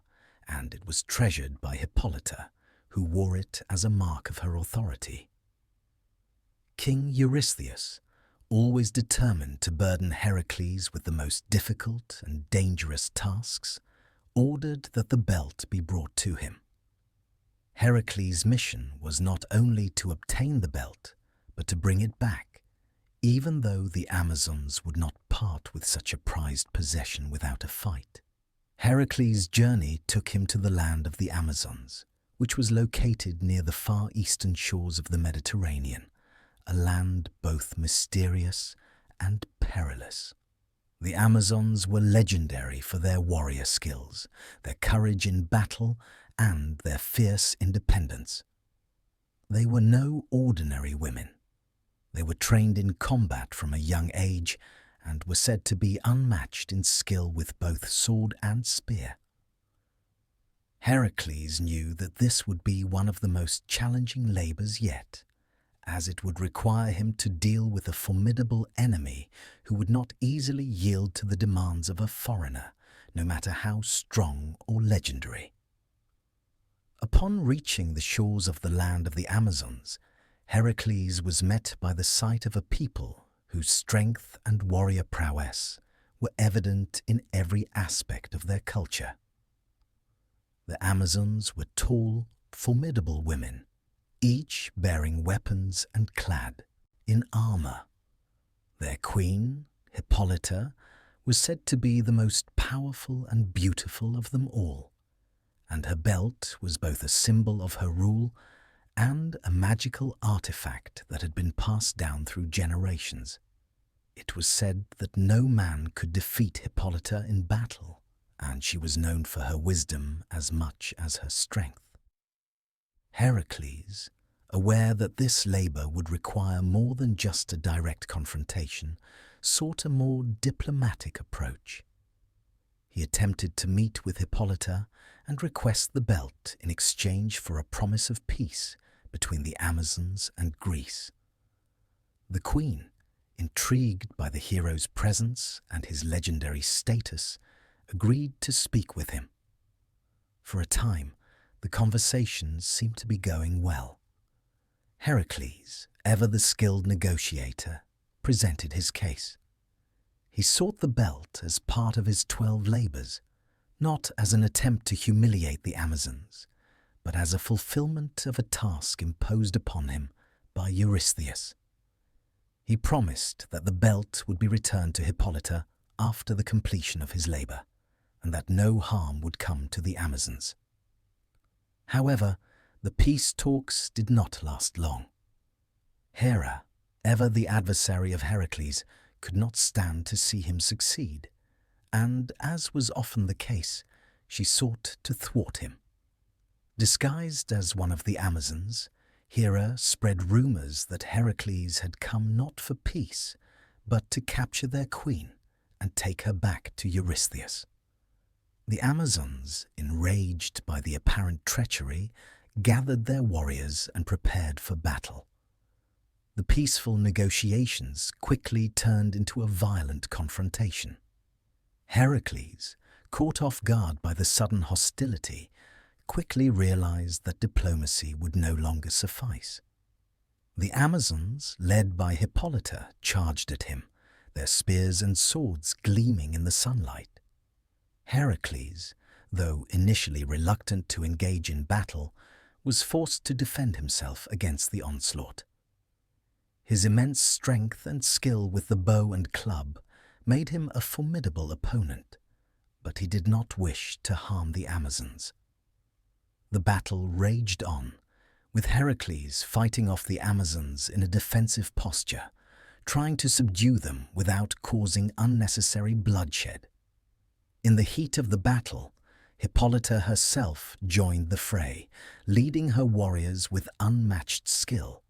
and it was treasured by Hippolyta, who wore it as a mark of her authority. King Eurystheus, always determined to burden Heracles with the most difficult and dangerous tasks, ordered that the belt be brought to him. Heracles' mission was not only to obtain the belt, but to bring it back, even though the Amazons would not part with such a prized possession without a fight. Heracles' journey took him to the land of the Amazons, which was located near the far eastern shores of the Mediterranean, a land both mysterious and perilous. The Amazons were legendary for their warrior skills, their courage in battle, and their fierce independence. They were no ordinary women. They were trained in combat from a young age and were said to be unmatched in skill with both sword and spear. Heracles knew that this would be one of the most challenging labors yet, as it would require him to deal with a formidable enemy who would not easily yield to the demands of a foreigner, no matter how strong or legendary. Upon reaching the shores of the land of the Amazons, Heracles was met by the sight of a people whose strength and warrior prowess were evident in every aspect of their culture. The Amazons were tall, formidable women, each bearing weapons and clad in armor. Their queen, Hippolyta, was said to be the most powerful and beautiful of them all, and her belt was both a symbol of her rule and a magical artifact that had been passed down through generations. It was said that no man could defeat Hippolyta in battle, and she was known for her wisdom as much as her strength. Heracles, aware that this labour would require more than just a direct confrontation, sought a more diplomatic approach. He attempted to meet with Hippolyta and request the belt in exchange for a promise of peace between the Amazons and Greece. The queen, intrigued by the hero's presence and his legendary status, agreed to speak with him. For a time, the conversations seemed to be going well. Heracles, ever the skilled negotiator, presented his case. He sought the belt as part of his 12 labours, not as an attempt to humiliate the Amazons, but as a fulfilment of a task imposed upon him by Eurystheus. He promised that the belt would be returned to Hippolyta after the completion of his labour, and that no harm would come to the Amazons. However, the peace talks did not last long. Hera, ever the adversary of Heracles, could not stand to see him succeed, and, as was often the case, she sought to thwart him. Disguised as one of the Amazons, Hera spread rumours that Heracles had come not for peace, but to capture their queen and take her back to Eurystheus. The Amazons, enraged by the apparent treachery, gathered their warriors and prepared for battle. The peaceful negotiations quickly turned into a violent confrontation. Heracles, caught off guard by the sudden hostility, quickly realized that diplomacy would no longer suffice. The Amazons, led by Hippolyta, charged at him, their spears and swords gleaming in the sunlight. Heracles, though initially reluctant to engage in battle, was forced to defend himself against the onslaught. His immense strength and skill with the bow and club made him a formidable opponent, but he did not wish to harm the Amazons. The battle raged on, with Heracles fighting off the Amazons in a defensive posture, trying to subdue them without causing unnecessary bloodshed. In the heat of the battle, Hippolyta herself joined the fray, leading her warriors with unmatched skill.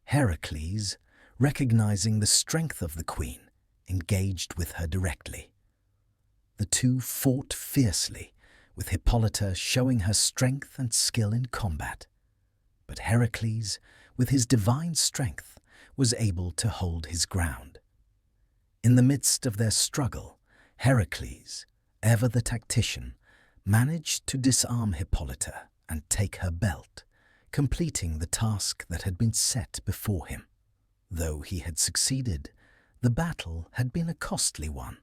Heracles, recognizing the strength of the queen, engaged with her directly. The two fought fiercely, with Hippolyta showing her strength and skill in combat. But Heracles, with his divine strength, was able to hold his ground. In the midst of their struggle, Heracles, ever the tactician, managed to disarm Hippolyta and take her belt, completing the task that had been set before him. Though he had succeeded, the battle had been a costly one,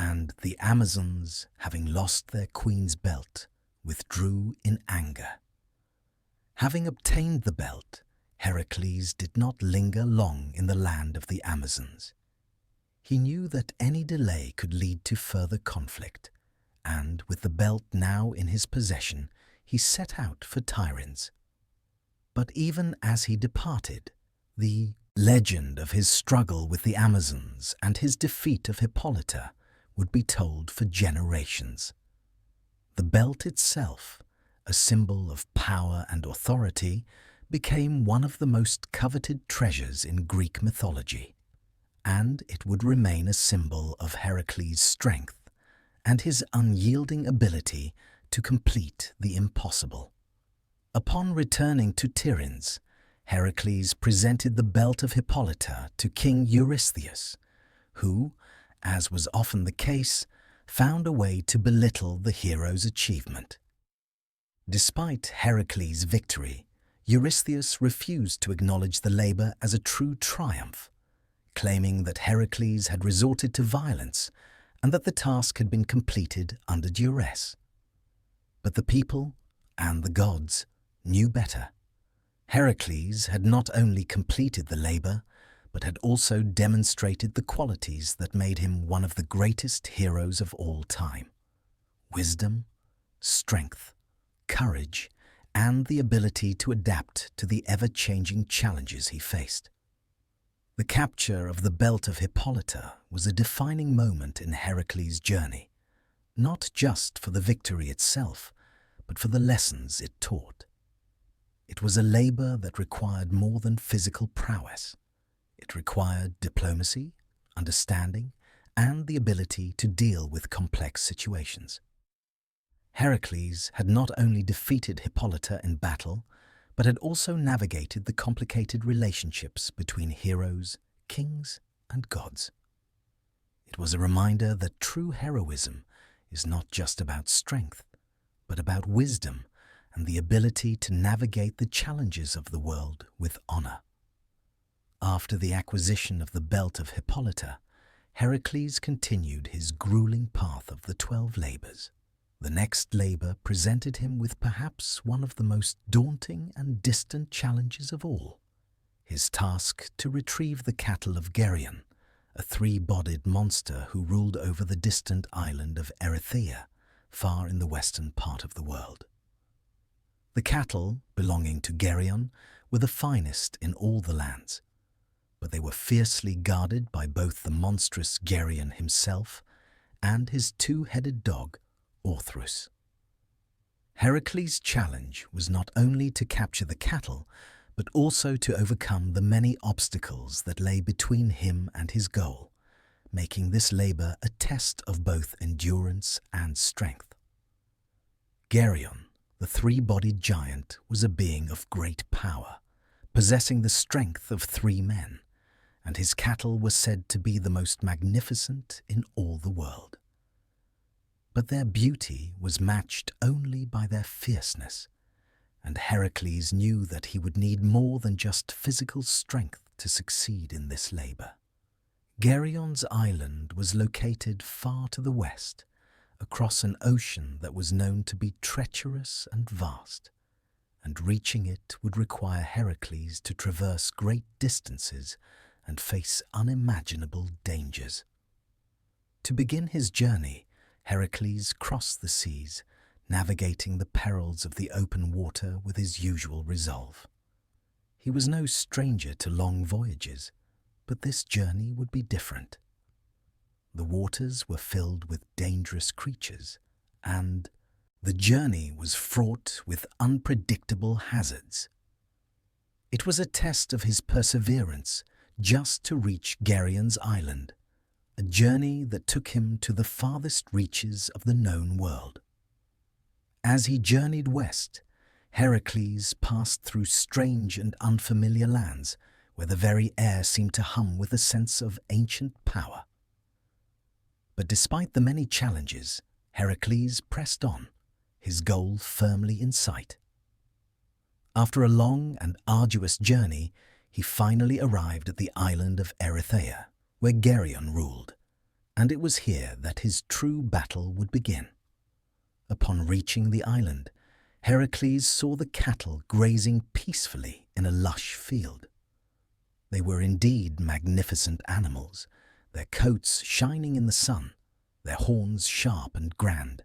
and the Amazons, having lost their queen's belt, withdrew in anger. Having obtained the belt, Heracles did not linger long in the land of the Amazons. He knew that any delay could lead to further conflict, and with the belt now in his possession, he set out for Tiryns. But even as he departed, the legend of his struggle with the Amazons and his defeat of Hippolyta would be told for generations. The belt itself, a symbol of power and authority, became one of the most coveted treasures in Greek mythology, and it would remain a symbol of Heracles' strength and his unyielding ability to complete the impossible. Upon returning to Tiryns, Heracles presented the belt of Hippolyta to King Eurystheus, who, as was often the case, found a way to belittle the hero's achievement. Despite Heracles' victory, Eurystheus refused to acknowledge the labour as a true triumph, claiming that Heracles had resorted to violence and that the task had been completed under duress. But the people and the gods knew better. Heracles had not only completed the labour, but had also demonstrated the qualities that made him one of the greatest heroes of all time: wisdom, strength, courage, and the ability to adapt to the ever-changing challenges he faced. The capture of the belt of Hippolyta was a defining moment in Heracles' journey, not just for the victory itself, but for the lessons it taught. It was a labor that required more than physical prowess. It required diplomacy, understanding, and the ability to deal with complex situations. Heracles had not only defeated Hippolyta in battle, but had also navigated the complicated relationships between heroes, kings, and gods. It was a reminder that true heroism is not just about strength, but about wisdom and the ability to navigate the challenges of the world with honor. After the acquisition of the belt of Hippolyta, Heracles continued his grueling path of the 12 labors. The next labor presented him with perhaps one of the most daunting and distant challenges of all: his task to retrieve the cattle of Geryon, a three-bodied monster who ruled over the distant island of Erythea, far in the western part of the world. The cattle belonging to Geryon were the finest in all the lands, but they were fiercely guarded by both the monstrous Geryon himself and his two-headed dog, Orthrus. Heracles' challenge was not only to capture the cattle, but also to overcome the many obstacles that lay between him and his goal, making this labor a test of both endurance and strength. Geryon, the three-bodied giant, was a being of great power, possessing the strength of 3 men, and his cattle were said to be the most magnificent in all the world. But their beauty was matched only by their fierceness, and Heracles knew that he would need more than just physical strength to succeed in this labor. Geryon's island was located far to the west, across an ocean that was known to be treacherous and vast, and reaching it would require Heracles to traverse great distances and face unimaginable dangers. To begin his journey, Heracles crossed the seas, navigating the perils of the open water with his usual resolve. He was no stranger to long voyages, but this journey would be different. The waters were filled with dangerous creatures, and the journey was fraught with unpredictable hazards. It was a test of his perseverance just to reach Geryon's island, a journey that took him to the farthest reaches of the known world. As he journeyed west, Heracles passed through strange and unfamiliar lands where the very air seemed to hum with a sense of ancient power. But despite the many challenges, Heracles pressed on, his goal firmly in sight. After a long and arduous journey, he finally arrived at the island of Erythea, where Geryon ruled, and it was here that his true battle would begin. Upon reaching the island, Heracles saw the cattle grazing peacefully in a lush field. They were indeed magnificent animals, their coats shining in the sun, their horns sharp and grand.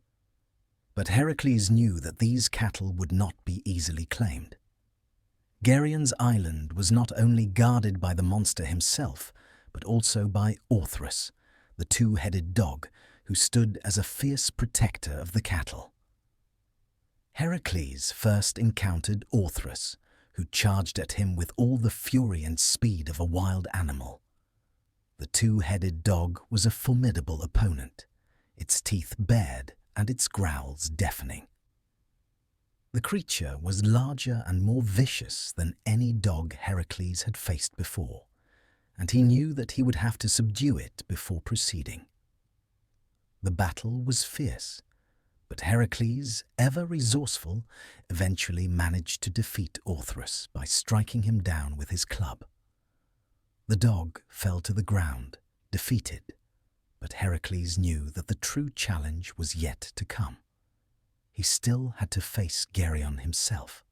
But Heracles knew that these cattle would not be easily claimed. Geryon's island was not only guarded by the monster himself, but also by Orthrus, the two-headed dog, who stood as a fierce protector of the cattle. Heracles first encountered Orthrus, who charged at him with all the fury and speed of a wild animal. The two-headed dog was a formidable opponent, its teeth bared and its growls deafening. The creature was larger and more vicious than any dog Heracles had faced before, and he knew that he would have to subdue it before proceeding. The battle was fierce, but Heracles, ever resourceful, eventually managed to defeat Orthrus by striking him down with his club. The dog fell to the ground, defeated, but Heracles knew that the true challenge was yet to come. He still had to face Geryon himself.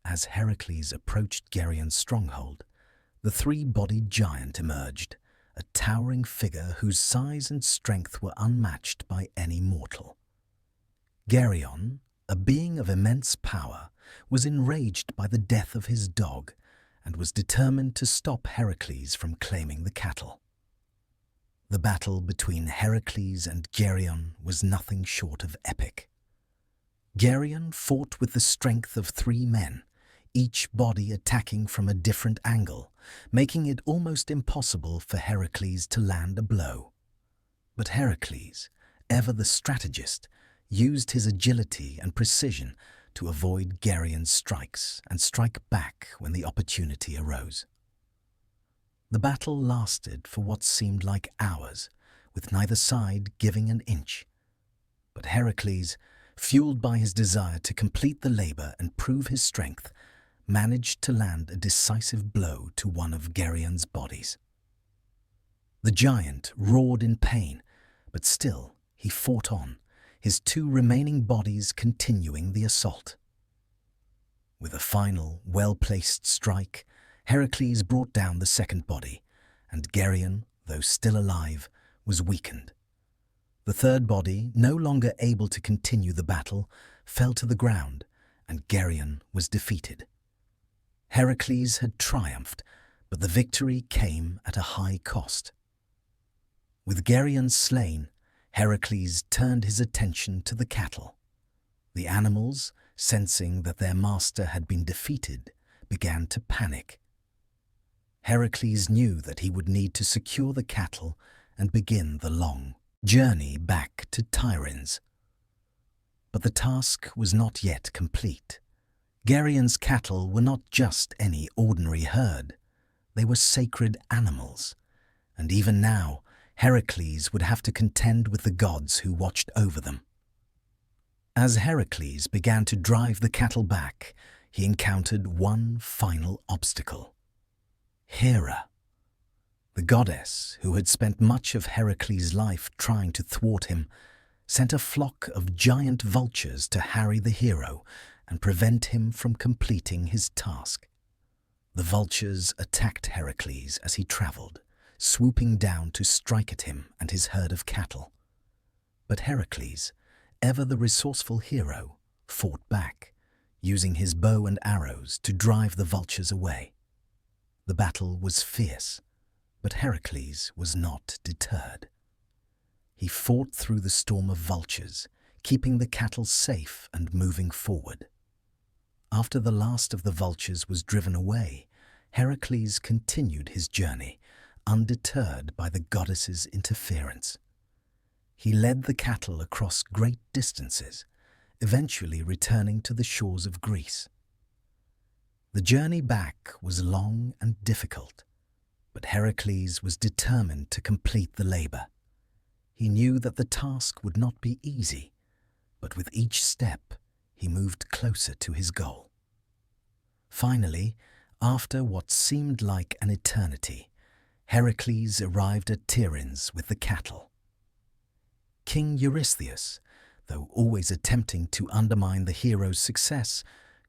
As Heracles approached Geryon's stronghold, the three-bodied giant emerged, a towering figure whose size and strength were unmatched by any mortal. Geryon, a being of immense power, was enraged by the death of his dog and was determined to stop Heracles from claiming the cattle. The battle between Heracles and Geryon was nothing short of epic. Geryon fought with the strength of 3 men, each body attacking from a different angle, making it almost impossible for Heracles to land a blow. But Heracles, ever the strategist, used his agility and precision to avoid Geryon's strikes and strike back when the opportunity arose. The battle lasted for what seemed like hours, with neither side giving an inch. But Heracles, fueled by his desire to complete the labor and prove his strength, managed to land a decisive blow to one of Geryon's bodies. The giant roared in pain, but still he fought on, his 2 remaining bodies continuing the assault. With a final, well-placed strike, Heracles brought down the second body, and Geryon, though still alive, was weakened. The third body, no longer able to continue the battle, fell to the ground, and Geryon was defeated. Heracles had triumphed, but the victory came at a high cost. With Geryon slain, Heracles turned his attention to the cattle. The animals, sensing that their master had been defeated, began to panic. Heracles knew that he would need to secure the cattle and begin the long journey back to Tiryns. But the task was not yet complete. Geryon's cattle were not just any ordinary herd. They were sacred animals, and even now Heracles would have to contend with the gods who watched over them. As Heracles began to drive the cattle back, he encountered one final obstacle: Hera. The goddess, who had spent much of Heracles' life trying to thwart him, sent a flock of giant vultures to harry the hero and prevent him from completing his task. The vultures attacked Heracles as he traveled, swooping down to strike at him and his herd of cattle. But Heracles, ever the resourceful hero, fought back, using his bow and arrows to drive the vultures away. The battle was fierce, but Heracles was not deterred. He fought through the storm of vultures, keeping the cattle safe and moving forward. After the last of the vultures was driven away, Heracles continued his journey, undeterred by the goddess's interference. He led the cattle across great distances, eventually returning to the shores of Greece. The journey back was long and difficult, but Heracles was determined to complete the labor. He knew that the task would not be easy, but with each step he moved closer to his goal. Finally, after what seemed like an eternity, Heracles arrived at Tiryns with the cattle. King Eurystheus, though always attempting to undermine the hero's success,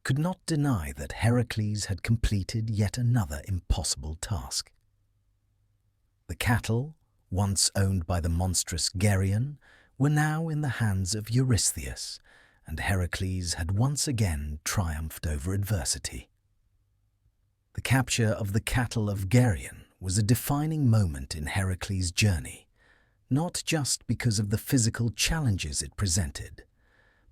could not deny that Heracles had completed yet another impossible task. The cattle, once owned by the monstrous Geryon, were now in the hands of Eurystheus, and Heracles had once again triumphed over adversity. The capture of the cattle of Geryon was a defining moment in Heracles' journey, not just because of the physical challenges it presented,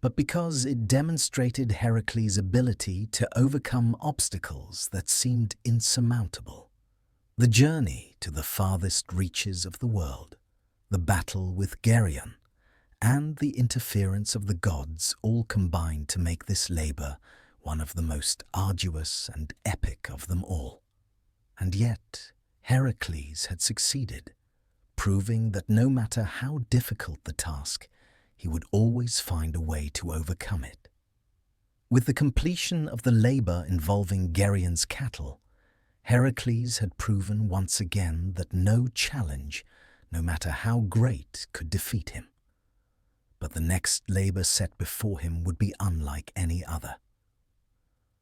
but because it demonstrated Heracles' ability to overcome obstacles that seemed insurmountable. The journey to the farthest reaches of the world, the battle with Geryon, and the interference of the gods all combined to make this labor one of the most arduous and epic of them all. And yet, Heracles had succeeded, proving that no matter how difficult the task, he would always find a way to overcome it. With the completion of the labor involving Geryon's cattle, Heracles had proven once again that no challenge, no matter how great, could defeat him. But the next labor set before him would be unlike any other.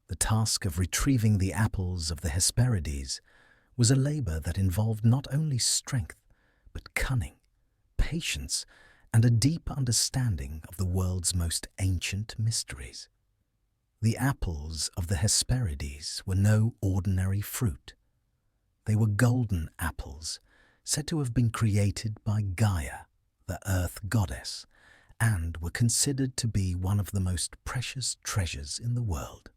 The task of retrieving the apples of the Hesperides was a labor that involved not only strength, but cunning, patience, and a deep understanding of the world's most ancient mysteries. The apples of the Hesperides were no ordinary fruit. They were golden apples, said to have been created by Gaia, the earth goddess, and were considered to be one of the most precious treasures in the world.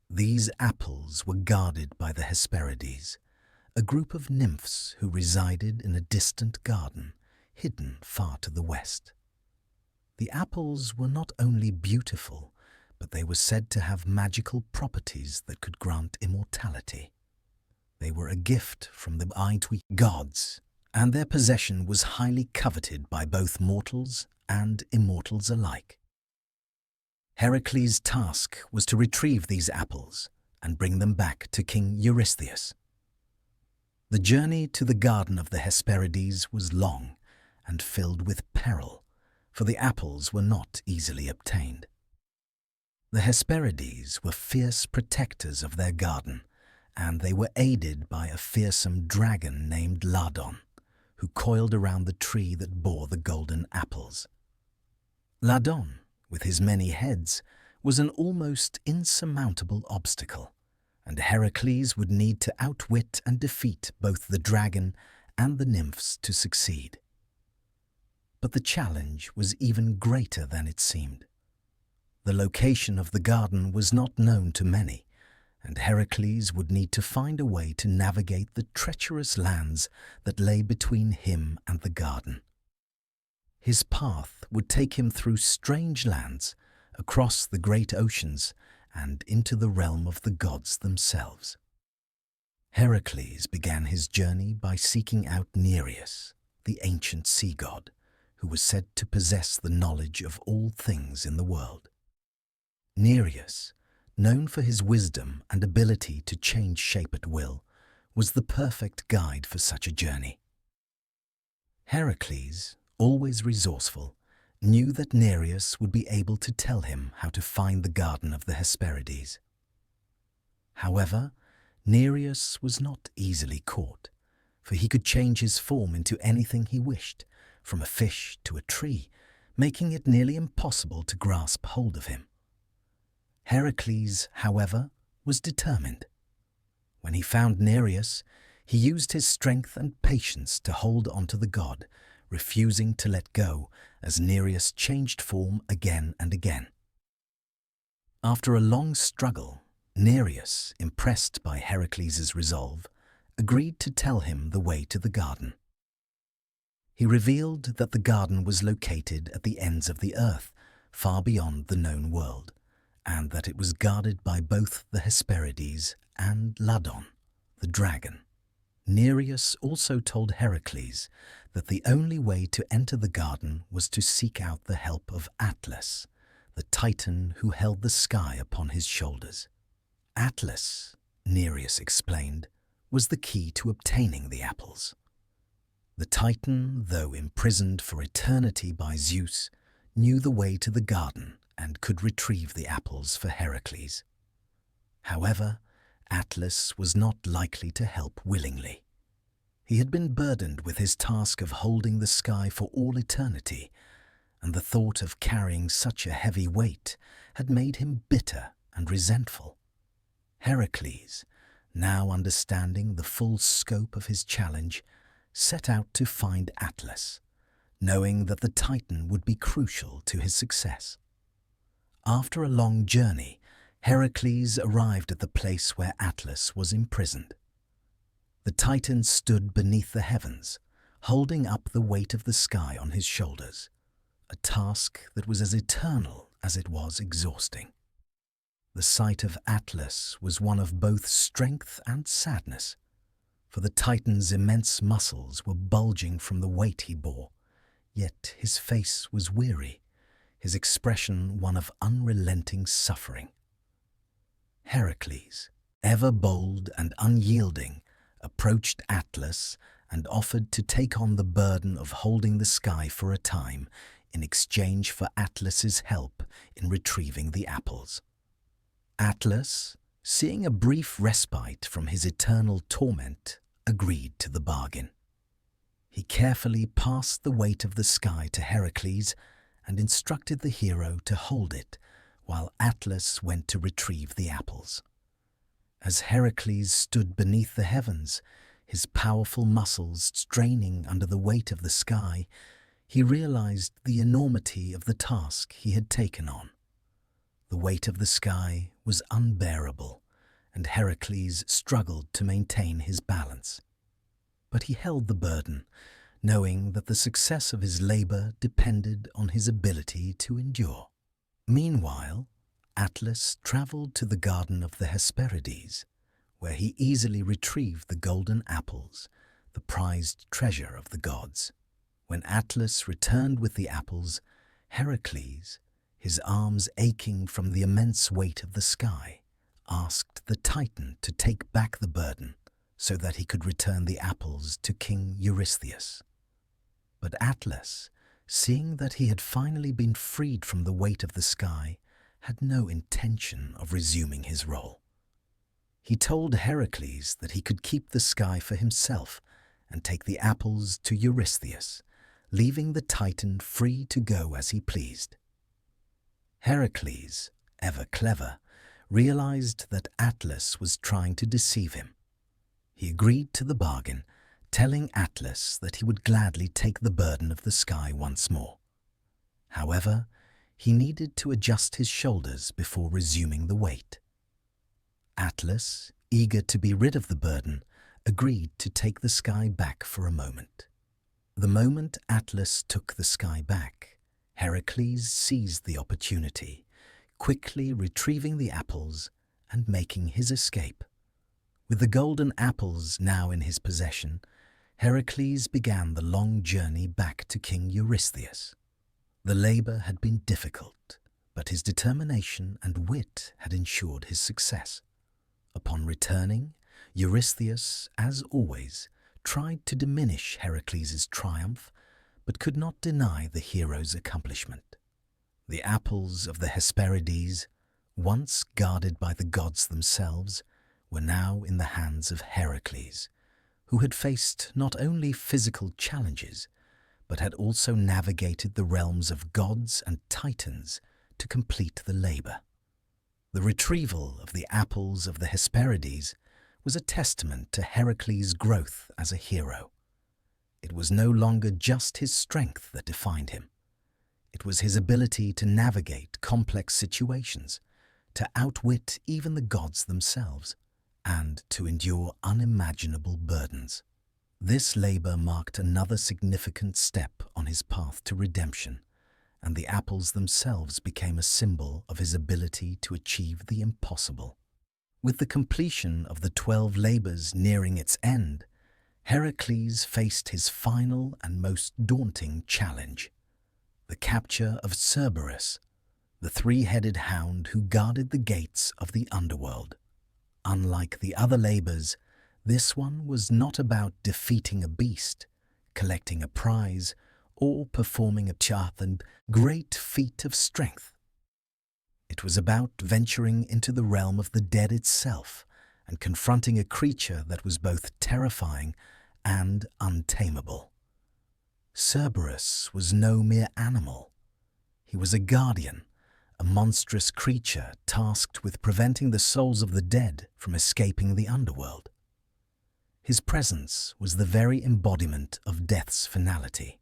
These apples were guarded by the Hesperides, a group of nymphs who resided in a distant garden, hidden far to the west. The apples were not only beautiful, but they were said to have magical properties that could grant immortality. They were a gift from the gods, and their possession was highly coveted by both mortals and immortals alike. Heracles' task was to retrieve these apples and bring them back to King Eurystheus. The journey to the garden of the Hesperides was long and filled with peril, for the apples were not easily obtained. The Hesperides were fierce protectors of their garden, and they were aided by a fearsome dragon named Ladon, who coiled around the tree that bore the golden apples. Ladon, with his many heads, was an almost insurmountable obstacle, and Heracles would need to outwit and defeat both the dragon and the nymphs to succeed. But the challenge was even greater than it seemed. The location of the garden was not known to many, and Heracles would need to find a way to navigate the treacherous lands that lay between him and the garden. His path would take him through strange lands, across the great oceans, and into the realm of the gods themselves. Heracles began his journey by seeking out Nereus, the ancient sea god, who was said to possess the knowledge of all things in the world. Nereus, known for his wisdom and ability to change shape at will, was the perfect guide for such a journey. Heracles, always resourceful, knew that Nereus would be able to tell him how to find the garden of the Hesperides. However, Nereus was not easily caught, for he could change his form into anything he wished, from a fish to a tree, making it nearly impossible to grasp hold of him. Heracles, however, was determined. When he found Nereus, he used his strength and patience to hold onto the god, refusing to let go as Nereus changed form again and again. After a long struggle, Nereus, impressed by Heracles' resolve, agreed to tell him the way to the garden. He revealed that the garden was located at the ends of the earth, far beyond the known world, and that it was guarded by both the Hesperides and Ladon, the dragon. Nereus also told Heracles that the only way to enter the garden was to seek out the help of Atlas, the Titan who held the sky upon his shoulders. Atlas, Nereus explained, was the key to obtaining the apples. The Titan, though imprisoned for eternity by Zeus, knew the way to the garden and could retrieve the apples for Heracles. However, Atlas was not likely to help willingly. He had been burdened with his task of holding the sky for all eternity, and the thought of carrying such a heavy weight had made him bitter and resentful. Heracles, now understanding the full scope of his challenge, set out to find Atlas, knowing that the Titan would be crucial to his success. After a long journey, Heracles arrived at the place where Atlas was imprisoned. The Titan stood beneath the heavens, holding up the weight of the sky on his shoulders, a task that was as eternal as it was exhausting. The sight of Atlas was one of both strength and sadness, for the Titan's immense muscles were bulging from the weight he bore, yet his face was weary, his expression one of unrelenting suffering. Heracles, ever bold and unyielding, approached Atlas and offered to take on the burden of holding the sky for a time in exchange for Atlas's help in retrieving the apples. Atlas, seeing a brief respite from his eternal torment, agreed to the bargain. He carefully passed the weight of the sky to Heracles and instructed the hero to hold it while Atlas went to retrieve the apples. As Heracles stood beneath the heavens, his powerful muscles straining under the weight of the sky, he realized the enormity of the task he had taken on. The weight of the sky was unbearable, and Heracles struggled to maintain his balance. But he held the burden, knowing that the success of his labor depended on his ability to endure. Meanwhile, Atlas traveled to the garden of the Hesperides, where he easily retrieved the golden apples, the prized treasure of the gods. When Atlas returned with the apples, Heracles, his arms aching from the immense weight of the sky, asked the Titan to take back the burden so that he could return the apples to King Eurystheus. But Atlas, seeing that he had finally been freed from the weight of the sky, had no intention of resuming his role. He told Heracles that he could keep the sky for himself and take the apples to Eurystheus, leaving the Titan free to go as he pleased. Heracles, ever clever, realized that Atlas was trying to deceive him. He agreed to the bargain, telling Atlas that he would gladly take the burden of the sky once more. However, he needed to adjust his shoulders before resuming the weight. Atlas, eager to be rid of the burden, agreed to take the sky back for a moment. The moment Atlas took the sky back, Heracles seized the opportunity, quickly retrieving the apples and making his escape. With the golden apples now in his possession, Heracles began the long journey back to King Eurystheus. The labor had been difficult, but his determination and wit had ensured his success. Upon returning, Eurystheus, as always, tried to diminish Heracles' triumph, but could not deny the hero's accomplishment. The apples of the Hesperides, once guarded by the gods themselves, were now in the hands of Heracles, who had faced not only physical challenges, but had also navigated the realms of gods and titans to complete the labor. The retrieval of the apples of the Hesperides was a testament to Heracles' growth as a hero. It was no longer just his strength that defined him. It was his ability to navigate complex situations, to outwit even the gods themselves, and to endure unimaginable burdens. This labor marked another significant step on his path to redemption, and the apples themselves became a symbol of his ability to achieve the impossible. With the completion of the 12 labors nearing its end, Heracles faced his final and most daunting challenge: the capture of Cerberus, the three-headed hound who guarded the gates of the underworld. Unlike the other labors, this one was not about defeating a beast, collecting a prize, or performing a great feat of strength. It was about venturing into the realm of the dead itself and confronting a creature that was both terrifying and untamable. Cerberus was no mere animal. He was a guardian, a monstrous creature tasked with preventing the souls of the dead from escaping the underworld. His presence was the very embodiment of death's finality.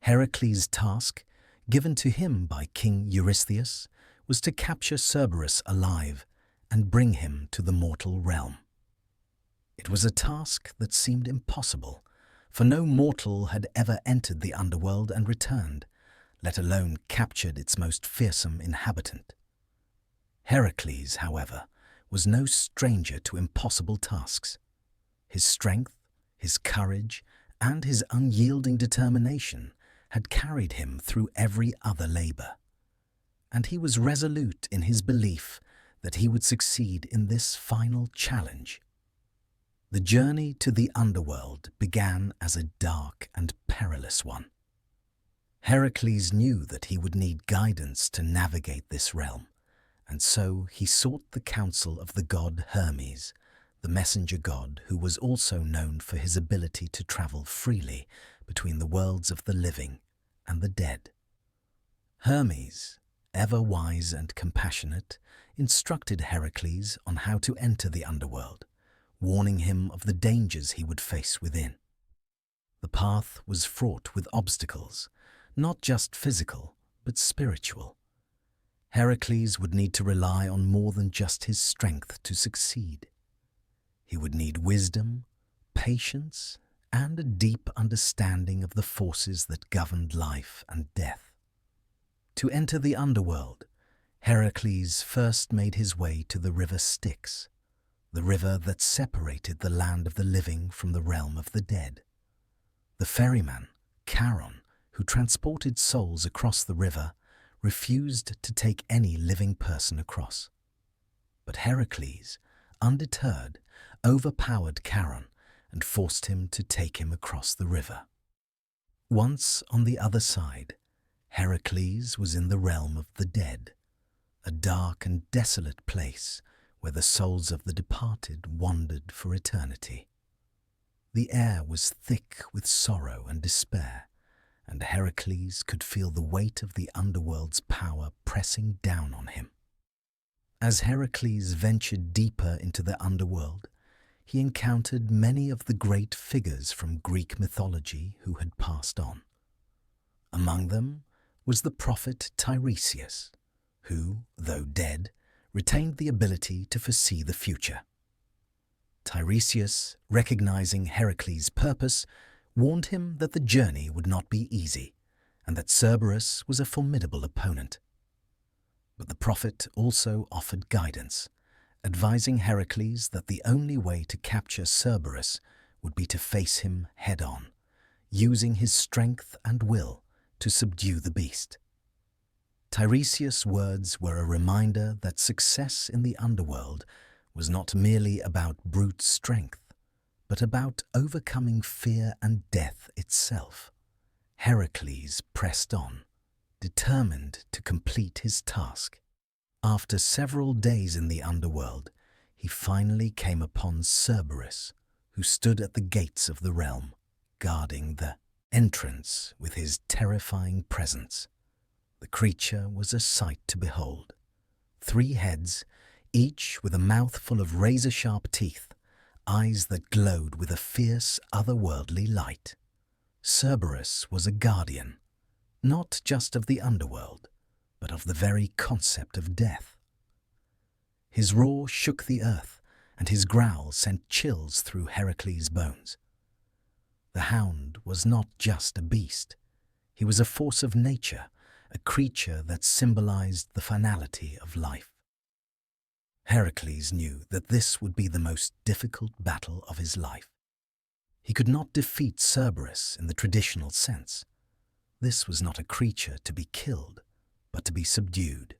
Heracles' task, given to him by King Eurystheus, was to capture Cerberus alive and bring him to the mortal realm. It was a task that seemed impossible, for no mortal had ever entered the underworld and returned, let alone captured its most fearsome inhabitant. Heracles, however, was no stranger to impossible tasks. His strength, his courage, and his unyielding determination had carried him through every other labor, and he was resolute in his belief that he would succeed in this final challenge. The journey to the underworld began as a dark and perilous one. Heracles knew that he would need guidance to navigate this realm, and so he sought the counsel of the god Hermes, the messenger god who was also known for his ability to travel freely between the worlds of the living and the dead. Hermes, ever wise and compassionate, instructed Heracles on how to enter the underworld, warning him of the dangers he would face within. The path was fraught with obstacles, not just physical, but spiritual. Heracles would need to rely on more than just his strength to succeed. He would need wisdom, patience, and a deep understanding of the forces that governed life and death. To enter the underworld, Heracles first made his way to the river Styx, the river that separated the land of the living from the realm of the dead. The ferryman, Charon, who transported souls across the river, refused to take any living person across. But Heracles, undeterred, overpowered Charon and forced him to take him across the river. Once on the other side, Heracles was in the realm of the dead, a dark and desolate place where the souls of the departed wandered for eternity. The air was thick with sorrow and despair, and Heracles could feel the weight of the underworld's power pressing down on him. As Heracles ventured deeper into the underworld, he encountered many of the great figures from Greek mythology who had passed on. Among them was the prophet Tiresias, who, though dead, retained the ability to foresee the future. Tiresias, recognizing Heracles' purpose, warned him that the journey would not be easy and that Cerberus was a formidable opponent. But the prophet also offered guidance, advising Heracles that the only way to capture Cerberus would be to face him head-on, using his strength and will to subdue the beast. Tiresias' words were a reminder that success in the underworld was not merely about brute strength, but about overcoming fear and death itself. Heracles pressed on, determined to complete his task. After several days in the underworld, he finally came upon Cerberus, who stood at the gates of the realm, guarding the entrance with his terrifying presence. The creature was a sight to behold. 3 heads, each with a mouth full of razor-sharp teeth, eyes that glowed with a fierce, otherworldly light. Cerberus was a guardian, not just of the underworld, but of the very concept of death. His roar shook the earth, and his growl sent chills through Heracles' bones. The hound was not just a beast. He was a force of nature, a creature that symbolized the finality of life. Heracles knew that this would be the most difficult battle of his life. He could not defeat Cerberus in the traditional sense. This was not a creature to be killed, but to be subdued.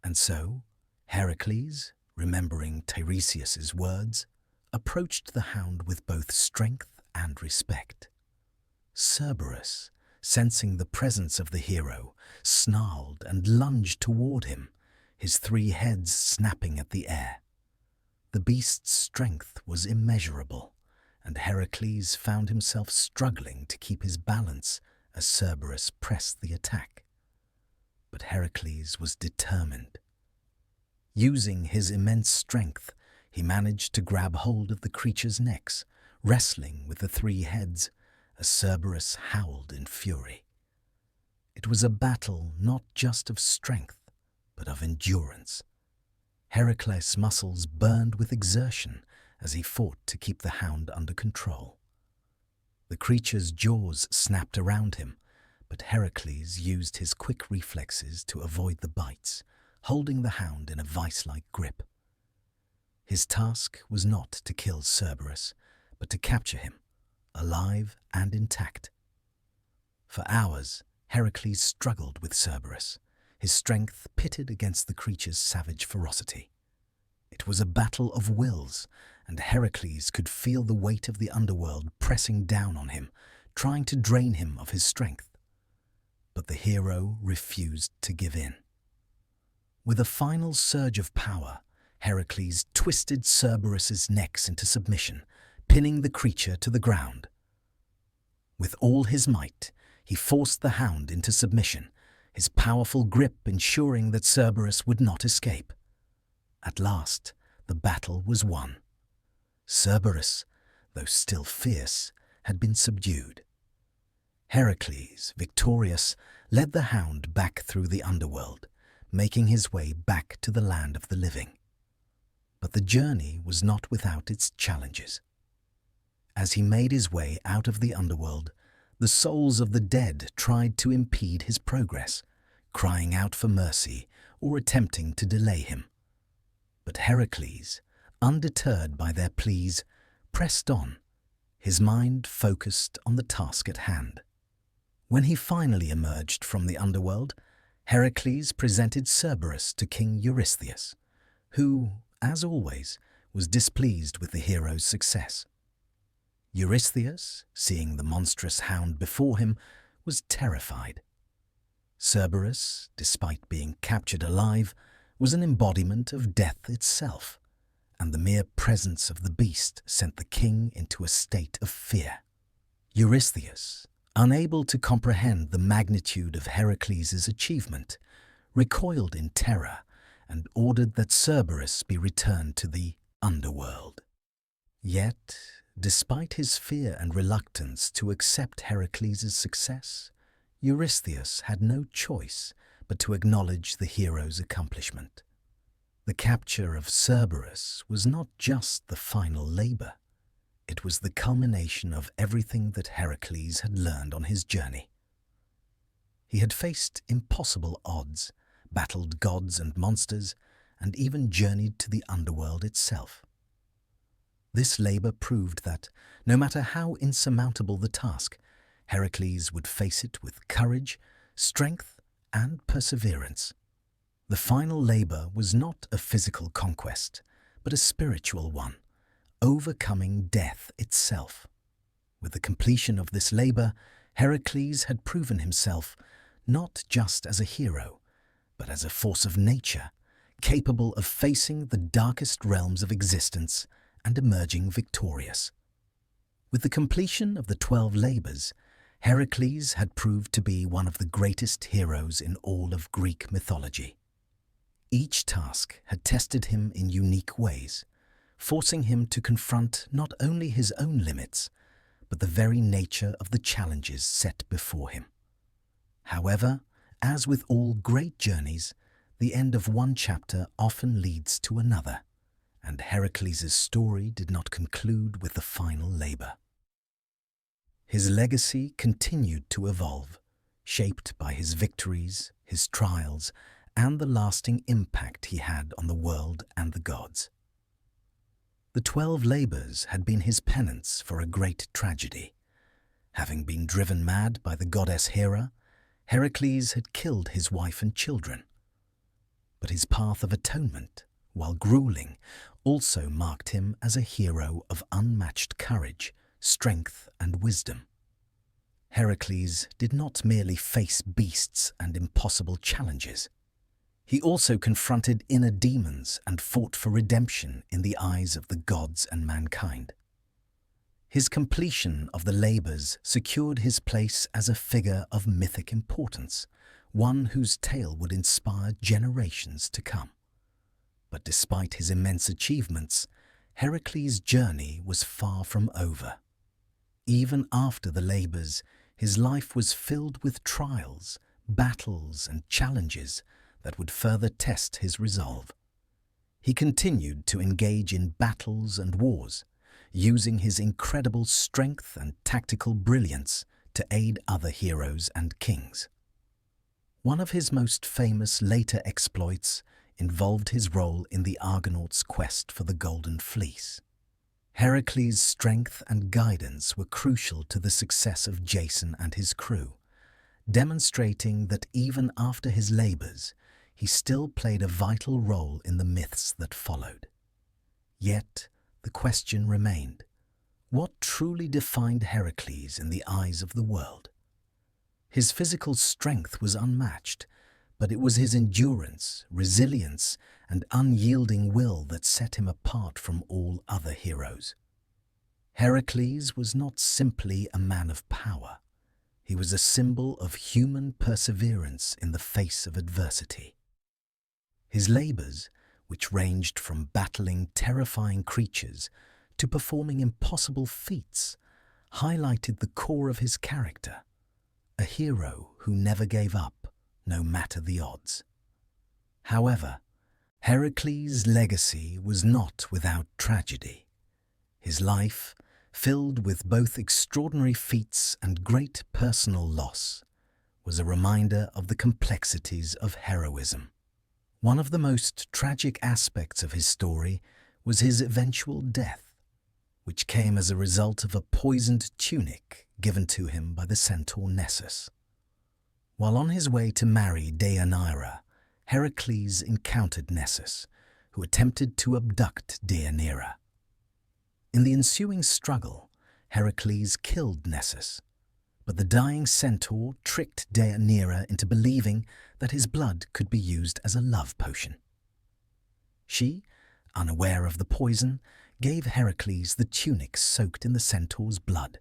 And so, Heracles, remembering Tiresias' words, approached the hound with both strength and respect. Cerberus, sensing the presence of the hero, snarled and lunged toward him, his 3 heads snapping at the air. The beast's strength was immeasurable, and Heracles found himself struggling to keep his balance as Cerberus pressed the attack. But Heracles was determined. Using his immense strength, he managed to grab hold of the creature's necks, wrestling with the 3 heads, as Cerberus howled in fury. It was a battle not just of strength, but of endurance. Heracles' muscles burned with exertion as he fought to keep the hound under control. The creature's jaws snapped around him, but Heracles used his quick reflexes to avoid the bites, holding the hound in a vice-like grip. His task was not to kill Cerberus, but to capture him, alive and intact. For hours, Heracles struggled with Cerberus, his strength pitted against the creature's savage ferocity. It was a battle of wills, and Heracles could feel the weight of the underworld pressing down on him, trying to drain him of his strength. But the hero refused to give in. With a final surge of power, Heracles twisted Cerberus's necks into submission, pinning the creature to the ground. With all his might, he forced the hound into submission, his powerful grip ensuring that Cerberus would not escape. At last, the battle was won. Cerberus, though still fierce, had been subdued. Heracles, victorious, led the hound back through the underworld, making his way back to the land of the living. But the journey was not without its challenges. As he made his way out of the underworld, the souls of the dead tried to impede his progress, crying out for mercy or attempting to delay him. But Heracles, undeterred by their pleas, pressed on, his mind focused on the task at hand. When he finally emerged from the underworld, Heracles presented Cerberus to King Eurystheus, who, as always, was displeased with the hero's success. Eurystheus, seeing the monstrous hound before him, was terrified. Cerberus, despite being captured alive, was an embodiment of death itself, and the mere presence of the beast sent the king into a state of fear. Eurystheus, unable to comprehend the magnitude of Heracles' achievement, recoiled in terror and ordered that Cerberus be returned to the underworld. Yet, despite his fear and reluctance to accept Heracles' success, Eurystheus had no choice but to acknowledge the hero's accomplishment. The capture of Cerberus was not just the final labor. It was the culmination of everything that Heracles had learned on his journey. He had faced impossible odds, battled gods and monsters, and even journeyed to the underworld itself. This labor proved that, no matter how insurmountable the task, Heracles would face it with courage, strength, and perseverance. The final labor was not a physical conquest, but a spiritual one, overcoming death itself. With the completion of this labor, Heracles had proven himself not just as a hero, but as a force of nature, capable of facing the darkest realms of existence and emerging victorious. With the completion of the 12 labors, Heracles had proved to be one of the greatest heroes in all of Greek mythology. Each task had tested him in unique ways, forcing him to confront not only his own limits, but the very nature of the challenges set before him. However, as with all great journeys, the end of one chapter often leads to another, and Heracles' story did not conclude with the final labor. His legacy continued to evolve, shaped by his victories, his trials, and the lasting impact he had on the world and the gods. The 12 labors had been his penance for a great tragedy. Having been driven mad by the goddess Hera, Heracles had killed his wife and children. But his path of atonement, while grueling, also marked him as a hero of unmatched courage, strength, and wisdom. Heracles did not merely face beasts and impossible challenges. He also confronted inner demons and fought for redemption in the eyes of the gods and mankind. His completion of the labors secured his place as a figure of mythic importance, one whose tale would inspire generations to come. But despite his immense achievements, Heracles' journey was far from over. Even after the labors, his life was filled with trials, battles, and challenges that would further test his resolve. He continued to engage in battles and wars, using his incredible strength and tactical brilliance to aid other heroes and kings. One of his most famous later exploits involved his role in the Argonauts' quest for the Golden Fleece. Heracles' strength and guidance were crucial to the success of Jason and his crew, demonstrating that even after his labors, he still played a vital role in the myths that followed. Yet, the question remained, what truly defined Heracles in the eyes of the world? His physical strength was unmatched, but it was his endurance, resilience, and unyielding will that set him apart from all other heroes. Heracles was not simply a man of power. He was a symbol of human perseverance in the face of adversity. His labors, which ranged from battling terrifying creatures to performing impossible feats, highlighted the core of his character, a hero who never gave up, no matter the odds. However, Heracles' legacy was not without tragedy. His life, filled with both extraordinary feats and great personal loss, was a reminder of the complexities of heroism. One of the most tragic aspects of his story was his eventual death, which came as a result of a poisoned tunic given to him by the centaur Nessus. While on his way to marry Deianira, Heracles encountered Nessus, who attempted to abduct Deianira. In the ensuing struggle, Heracles killed Nessus, but the dying centaur tricked Deianira into believing that his blood could be used as a love potion. She, unaware of the poison, gave Heracles the tunic soaked in the centaur's blood.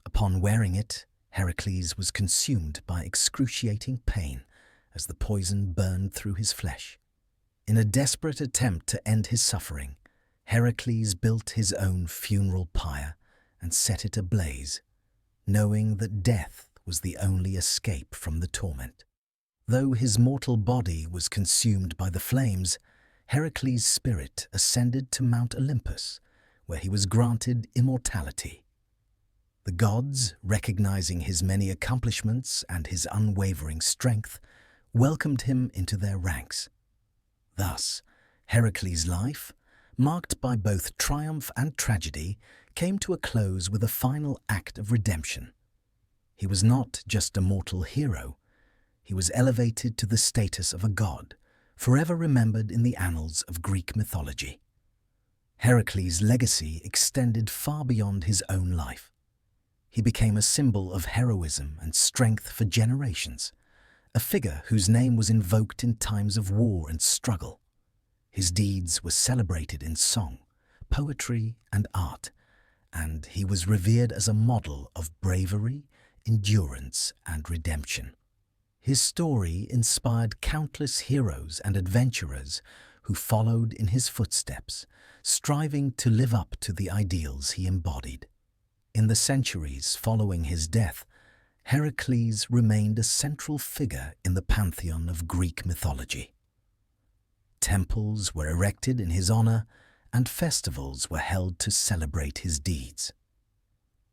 Upon wearing it, Heracles was consumed by excruciating pain as the poison burned through his flesh. In a desperate attempt to end his suffering, Heracles built his own funeral pyre and set it ablaze, knowing that death was the only escape from the torment. Though his mortal body was consumed by the flames, Heracles' spirit ascended to Mount Olympus, where he was granted immortality. The gods, recognizing his many accomplishments and his unwavering strength, welcomed him into their ranks. Thus, Heracles' life, marked by both triumph and tragedy, came to a close with a final act of redemption. He was not just a mortal hero. He was elevated to the status of a god, forever remembered in the annals of Greek mythology. Heracles' legacy extended far beyond his own life. He became a symbol of heroism and strength for generations, a figure whose name was invoked in times of war and struggle. His deeds were celebrated in song, poetry, and art, and he was revered as a model of bravery, endurance, and redemption. His story inspired countless heroes and adventurers who followed in his footsteps, striving to live up to the ideals he embodied. In the centuries following his death, Heracles remained a central figure in the pantheon of Greek mythology. Temples were erected in his honor, and festivals were held to celebrate his deeds.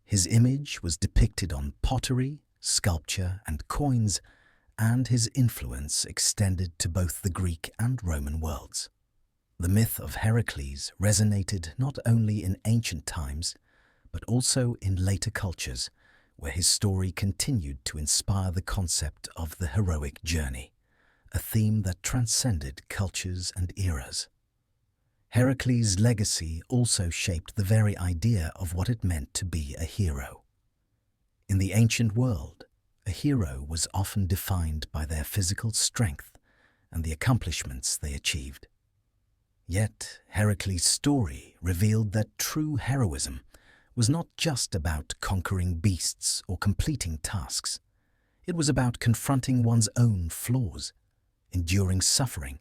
His image was depicted on pottery, sculpture, and coins, and his influence extended to both the Greek and Roman worlds. The myth of Heracles resonated not only in ancient times, but also in later cultures, where his story continued to inspire the concept of the heroic journey, a theme that transcended cultures and eras. Heracles' legacy also shaped the very idea of what it meant to be a hero. In the ancient world, a hero was often defined by their physical strength and the accomplishments they achieved. Yet, Heracles' story revealed that true heroism was not just about conquering beasts or completing tasks. It was about confronting one's own flaws, enduring suffering,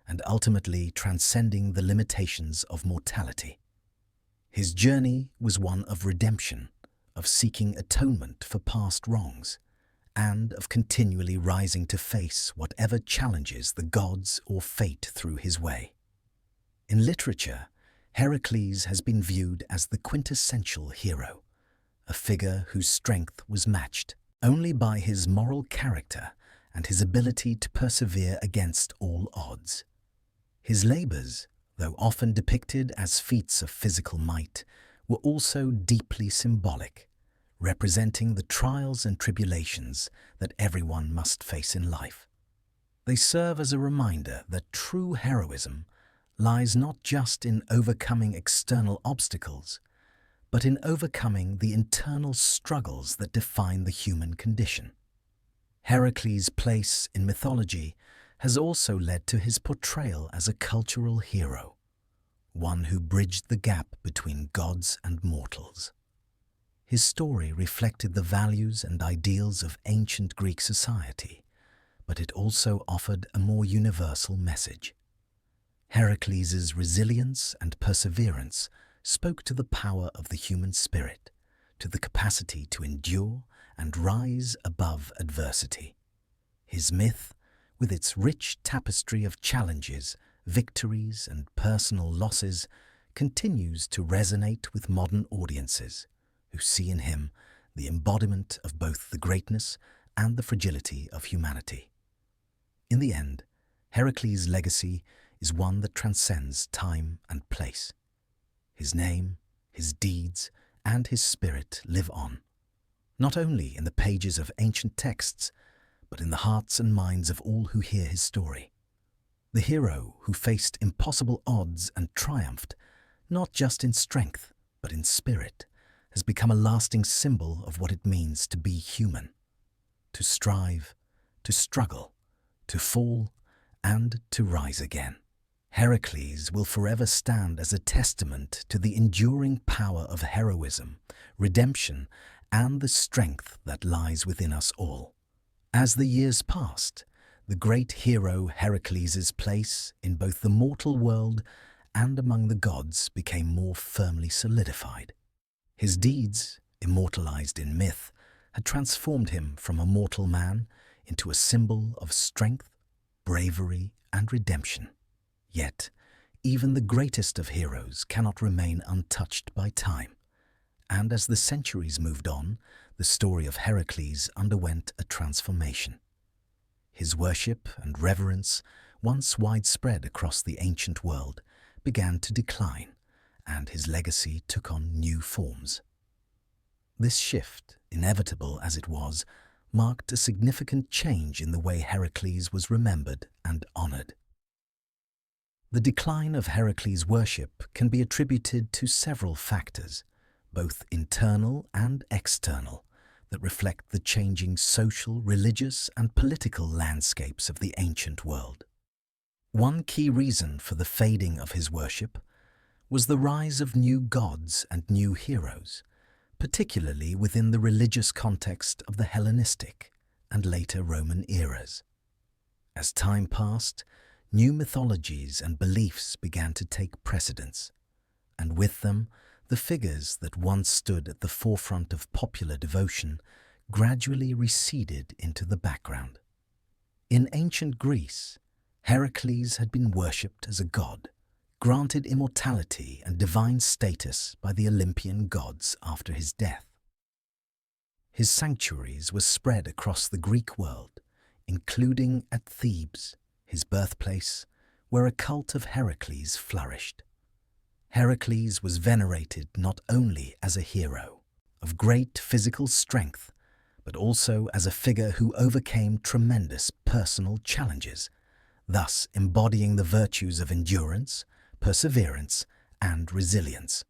and ultimately transcending the limitations of mortality. His journey was one of redemption, of seeking atonement for past wrongs, and of continually rising to face whatever challenges the gods or fate threw his way. In literature, Heracles has been viewed as the quintessential hero, a figure whose strength was matched only by his moral character and his ability to persevere against all odds. His labors, though often depicted as feats of physical might, were also deeply symbolic, representing the trials and tribulations that everyone must face in life. They serve as a reminder that true heroism lies not just in overcoming external obstacles, but in overcoming the internal struggles that define the human condition. Heracles' place in mythology has also led to his portrayal as a cultural hero, one who bridged the gap between gods and mortals. His story reflected the values and ideals of ancient Greek society, but it also offered a more universal message. Heracles' resilience and perseverance spoke to the power of the human spirit, to the capacity to endure and rise above adversity. His myth, with its rich tapestry of challenges, victories, and personal losses, continues to resonate with modern audiences, who see in him the embodiment of both the greatness and the fragility of humanity. In the end, Heracles' legacy is one that transcends time and place. His name, his deeds, and his spirit live on, not only in the pages of ancient texts, but in the hearts and minds of all who hear his story. The hero who faced impossible odds and triumphed, not just in strength, but in spirit, has become a lasting symbol of what it means to be human, to strive, to struggle, to fall, and to rise again. Heracles will forever stand as a testament to the enduring power of heroism, redemption, and the strength that lies within us all. As the years passed, the great hero Heracles' place in both the mortal world and among the gods became more firmly solidified. His deeds, immortalized in myth, had transformed him from a mortal man into a symbol of strength, bravery, and redemption. Yet, even the greatest of heroes cannot remain untouched by time, and as the centuries moved on, the story of Heracles underwent a transformation. His worship and reverence, once widespread across the ancient world, began to decline, and his legacy took on new forms. This shift, inevitable as it was, marked a significant change in the way Heracles was remembered and honored. The decline of Heracles' worship can be attributed to several factors, both internal and external, that reflect the changing social, religious, and political landscapes of the ancient world. One key reason for the fading of his worship was the rise of new gods and new heroes, particularly within the religious context of the Hellenistic and later Roman eras. As time passed, new mythologies and beliefs began to take precedence, and with them, the figures that once stood at the forefront of popular devotion gradually receded into the background. In ancient Greece, Heracles had been worshipped as a god, granted immortality and divine status by the Olympian gods after his death. His sanctuaries were spread across the Greek world, including at Thebes, his birthplace, where a cult of Heracles flourished. Heracles was venerated not only as a hero of great physical strength, but also as a figure who overcame tremendous personal challenges, thus embodying the virtues of endurance, perseverance, and resilience.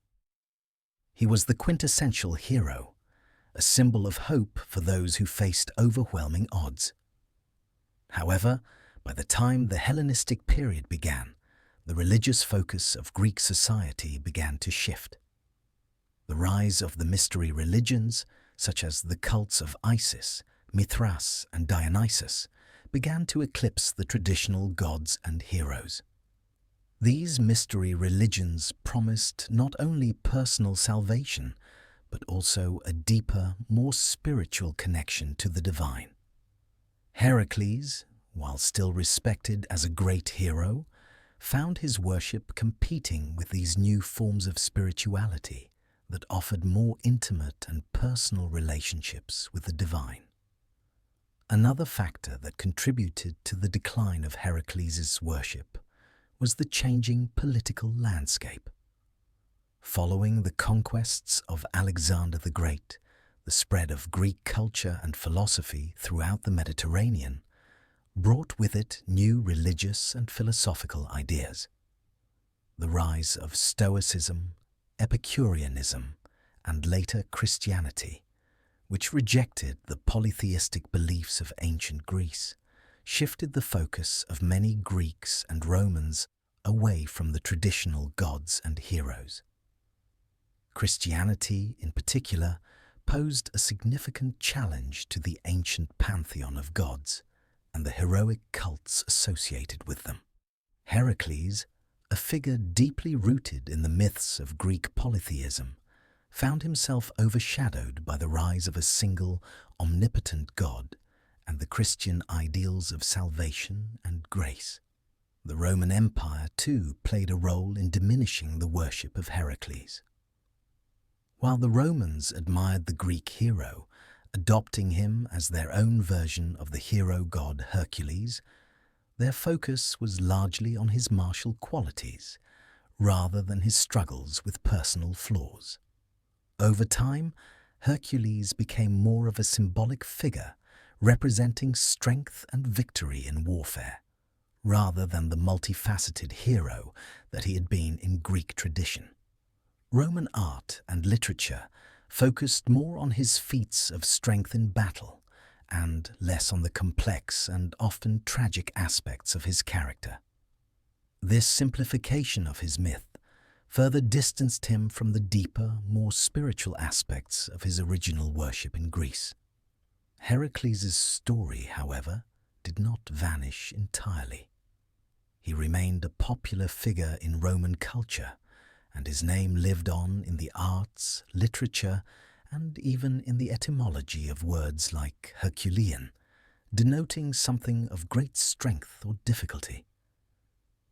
He was the quintessential hero, a symbol of hope for those who faced overwhelming odds. However, by the time the Hellenistic period began, the religious focus of Greek society began to shift. The rise of the mystery religions, such as the cults of Isis, Mithras, and Dionysus, began to eclipse the traditional gods and heroes. These mystery religions promised not only personal salvation, but also a deeper, more spiritual connection to the divine. Heracles, while still respected as a great hero, found his worship competing with these new forms of spirituality that offered more intimate and personal relationships with the divine. Another factor that contributed to the decline of Heracles' worship was the changing political landscape. Following the conquests of Alexander the Great, the spread of Greek culture and philosophy throughout the Mediterranean brought with it new religious and philosophical ideas. The rise of Stoicism, Epicureanism, and later Christianity, which rejected the polytheistic beliefs of ancient Greece, shifted the focus of many Greeks and Romans away from the traditional gods and heroes. Christianity, in particular, posed a significant challenge to the ancient pantheon of gods and the heroic cults associated with them. Heracles, a figure deeply rooted in the myths of Greek polytheism, found himself overshadowed by the rise of a single, omnipotent god and the Christian ideals of salvation and grace. The Roman Empire, too, played a role in diminishing the worship of Heracles. While the Romans admired the Greek hero, adopting him as their own version of the hero god Hercules, their focus was largely on his martial qualities, rather than his struggles with personal flaws. Over time, Hercules became more of a symbolic figure, representing strength and victory in warfare, rather than the multifaceted hero that he had been in Greek tradition. Roman art and literature focused more on his feats of strength in battle and less on the complex and often tragic aspects of his character. This simplification of his myth further distanced him from the deeper, more spiritual aspects of his original worship in Greece. Heracles' story, however, did not vanish entirely. He remained a popular figure in Roman culture, and his name lived on in the arts, literature, and even in the etymology of words like Herculean, denoting something of great strength or difficulty.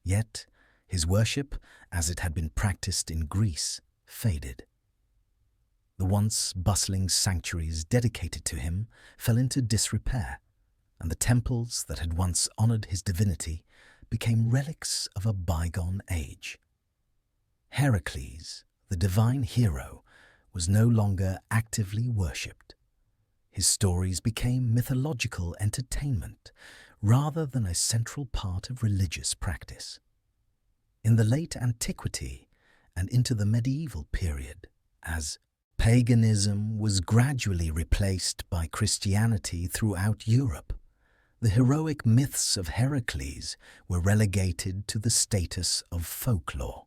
Yet, his worship, as it had been practiced in Greece, faded. The once bustling sanctuaries dedicated to him fell into disrepair, and the temples that had once honored his divinity became relics of a bygone age. Heracles, the divine hero, was no longer actively worshipped. His stories became mythological entertainment rather than a central part of religious practice. In the late antiquity and into the medieval period, as paganism was gradually replaced by Christianity throughout Europe, the heroic myths of Heracles were relegated to the status of folklore.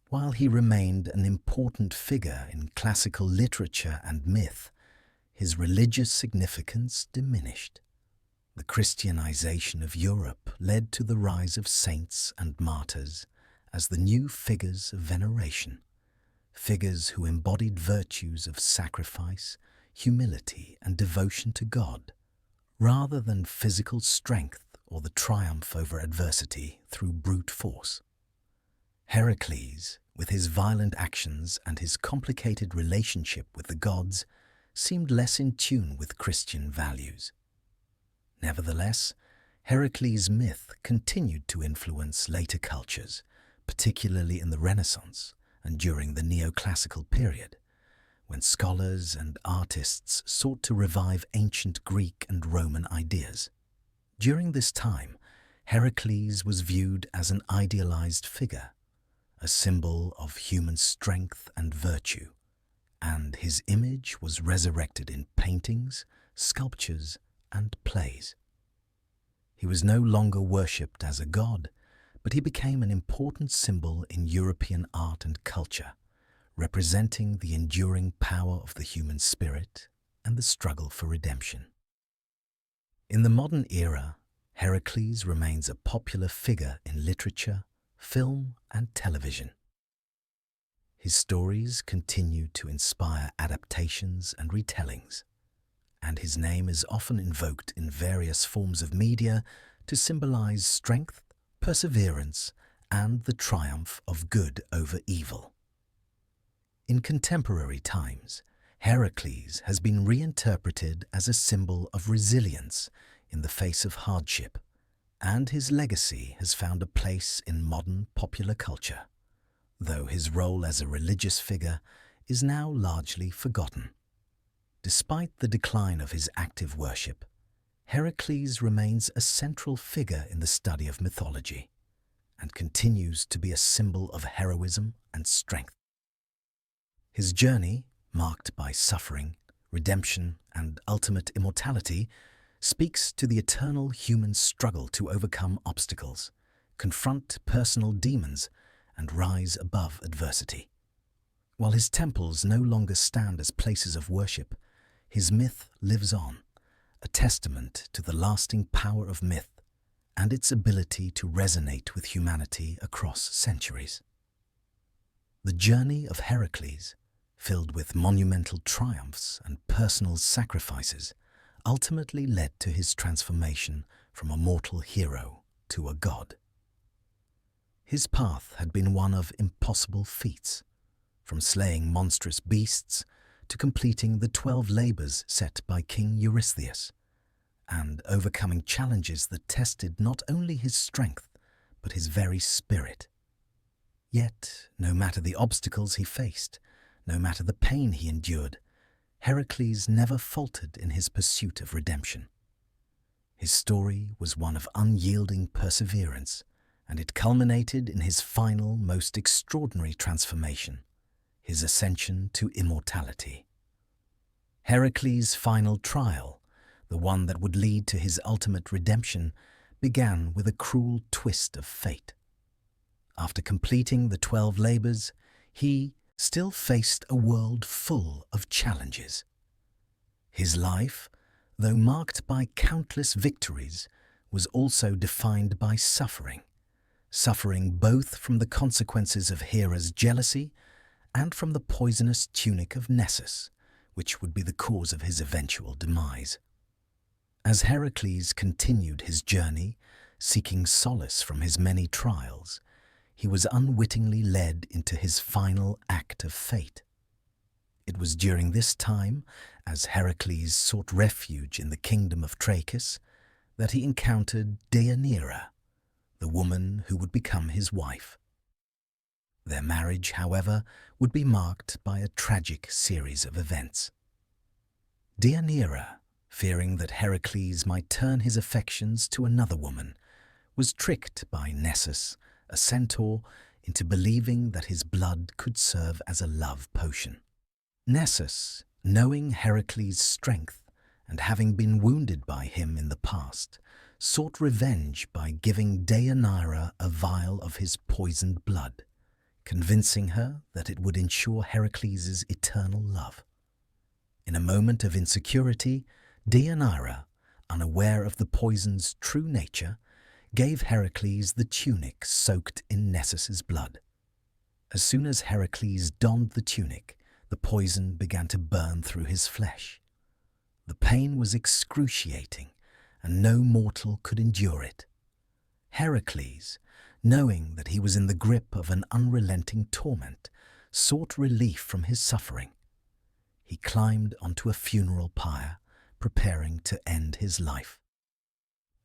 While he remained an important figure in classical literature and myth, his religious significance diminished. The Christianization of Europe led to the rise of saints and martyrs as the new figures of veneration, figures who embodied virtues of sacrifice, humility, and devotion to God, rather than physical strength or the triumph over adversity through brute force. Heracles, with his violent actions and his complicated relationship with the gods, seemed less in tune with Christian values. Nevertheless, Heracles' myth continued to influence later cultures, particularly in the Renaissance and during the neoclassical period, when scholars and artists sought to revive ancient Greek and Roman ideas. During this time, Heracles was viewed as an idealized figure, a symbol of human strength and virtue, and his image was resurrected in paintings, sculptures, and plays. He was no longer worshipped as a god, but he became an important symbol in European art and culture, representing the enduring power of the human spirit and the struggle for redemption. In the modern era, Heracles remains a popular figure in literature, film, and television. His stories continue to inspire adaptations and retellings, and his name is often invoked in various forms of media to symbolize strength, perseverance, and the triumph of good over evil. In contemporary times, Heracles has been reinterpreted as a symbol of resilience in the face of hardship, and his legacy has found a place in modern popular culture, though his role as a religious figure is now largely forgotten. Despite the decline of his active worship, Heracles remains a central figure in the study of mythology and continues to be a symbol of heroism and strength. His journey, marked by suffering, redemption, and ultimate immortality, speaks to the eternal human struggle to overcome obstacles, confront personal demons, and rise above adversity. While his temples no longer stand as places of worship, his myth lives on, a testament to the lasting power of myth and its ability to resonate with humanity across centuries. The journey of Heracles, filled with monumental triumphs and personal sacrifices, ultimately led to his transformation from a mortal hero to a god. His path had been one of impossible feats, from slaying monstrous beasts to completing the 12 labors set by King Eurystheus, and overcoming challenges that tested not only his strength, but his very spirit. Yet, no matter the obstacles he faced, no matter the pain he endured, Heracles never faltered in his pursuit of redemption. His story was one of unyielding perseverance, and it culminated in his final, most extraordinary transformation, his ascension to immortality. Heracles' final trial, the one that would lead to his ultimate redemption, began with a cruel twist of fate. After completing the 12 labors, he still faced a world full of challenges. His life, though marked by countless victories, was also defined by suffering both from the consequences of Hera's jealousy and from the poisonous tunic of Nessus, which would be the cause of his eventual demise. As Heracles continued his journey, seeking solace from his many trials, he was unwittingly led into his final act of fate. It was during this time, as Heracles sought refuge in the kingdom of Trachis, that he encountered Deianira, the woman who would become his wife. Their marriage, however, would be marked by a tragic series of events. Deianira, fearing that Heracles might turn his affections to another woman, was tricked by Nessus, a centaur, into believing that his blood could serve as a love potion. Nessus, knowing Heracles' strength and having been wounded by him in the past, sought revenge by giving Deianira a vial of his poisoned blood, convincing her that it would ensure Heracles' eternal love. In a moment of insecurity, Deianira, unaware of the poison's true nature, gave Heracles the tunic soaked in Nessus's blood. As soon as Heracles donned the tunic, the poison began to burn through his flesh. The pain was excruciating, and no mortal could endure it. Heracles, knowing that he was in the grip of an unrelenting torment, sought relief from his suffering. He climbed onto a funeral pyre, preparing to end his life.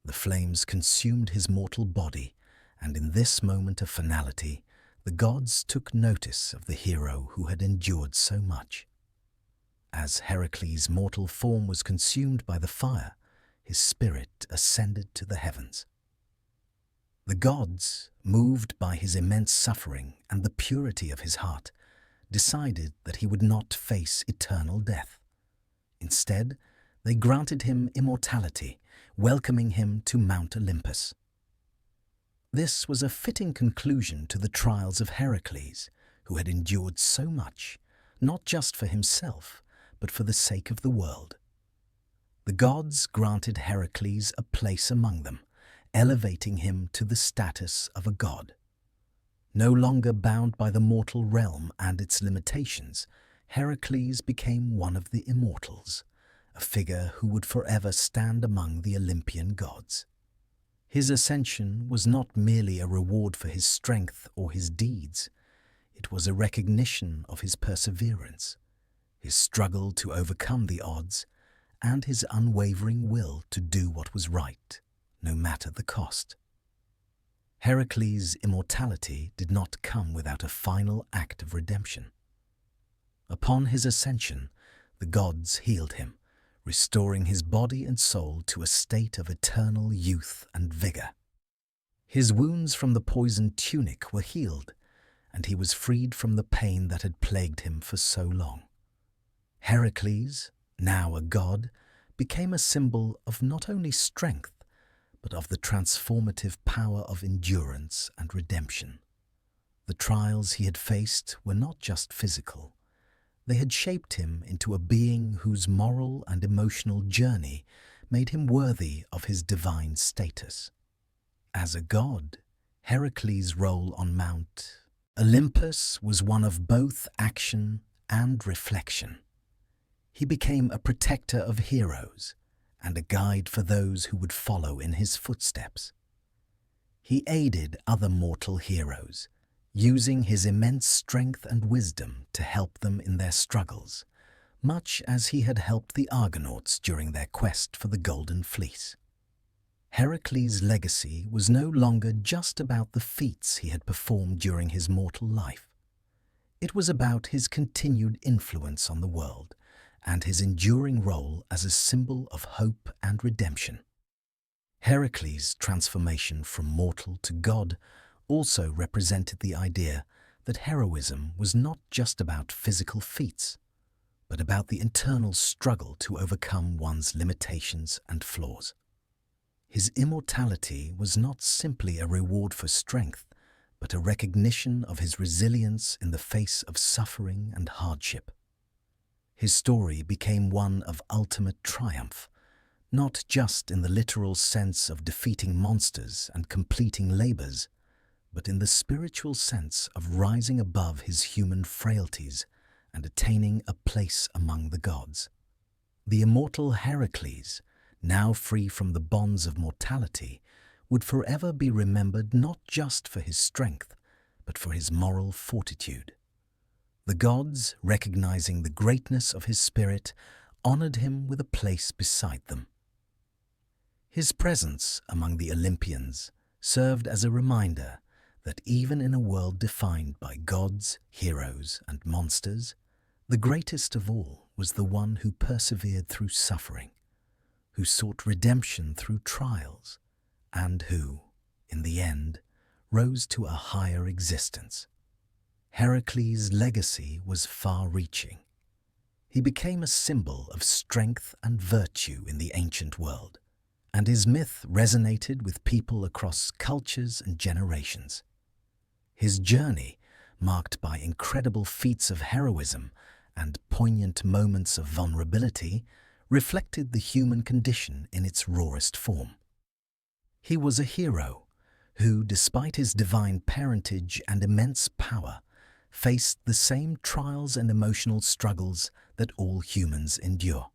The flames consumed his mortal body, and in this moment of finality, the gods took notice of the hero who had endured so much. As Heracles' mortal form was consumed by the fire, his spirit ascended to the heavens. The gods, moved by his immense suffering and the purity of his heart, decided that he would not face eternal death. Instead, they granted him immortality, welcoming him to Mount Olympus. This was a fitting conclusion to the trials of Heracles, who had endured so much, not just for himself, but for the sake of the world. The gods granted Heracles a place among them, elevating him to the status of a god. No longer bound by the mortal realm and its limitations, Heracles became one of the immortals, a figure who would forever stand among the Olympian gods. His ascension was not merely a reward for his strength or his deeds. It was a recognition of his perseverance, his struggle to overcome the odds, and his unwavering will to do what was right, no matter the cost. Heracles' immortality did not come without a final act of redemption. Upon his ascension, the gods healed him, restoring his body and soul to a state of eternal youth and vigor. His wounds from the poisoned tunic were healed, and he was freed from the pain that had plagued him for so long. Heracles, now a god, became a symbol of not only strength, but of the transformative power of endurance and redemption. The trials he had faced were not just physical. They had shaped him into a being whose moral and emotional journey made him worthy of his divine status. As a god, Heracles' role on Mount Olympus was one of both action and reflection. He became a protector of heroes and a guide for those who would follow in his footsteps. He aided other mortal heroes, using his immense strength and wisdom to help them in their struggles, much as he had helped the Argonauts during their quest for the Golden Fleece. Heracles' legacy was no longer just about the feats he had performed during his mortal life. It was about his continued influence on the world and his enduring role as a symbol of hope and redemption. Heracles' transformation from mortal to god also represented the idea that heroism was not just about physical feats, but about the internal struggle to overcome one's limitations and flaws. His immortality was not simply a reward for strength, but a recognition of his resilience in the face of suffering and hardship. His story became one of ultimate triumph, not just in the literal sense of defeating monsters and completing labors, but in the spiritual sense of rising above his human frailties and attaining a place among the gods. The immortal Heracles, now free from the bonds of mortality, would forever be remembered not just for his strength, but for his moral fortitude. The gods, recognizing the greatness of his spirit, honored him with a place beside them. His presence among the Olympians served as a reminder that even in a world defined by gods, heroes, and monsters, the greatest of all was the one who persevered through suffering, who sought redemption through trials, and who, in the end, rose to a higher existence. Heracles' legacy was far-reaching. He became a symbol of strength and virtue in the ancient world, and his myth resonated with people across cultures and generations. His journey, marked by incredible feats of heroism and poignant moments of vulnerability, reflected the human condition in its rawest form. He was a hero who, despite his divine parentage and immense power, faced the same trials and emotional struggles that all humans endure.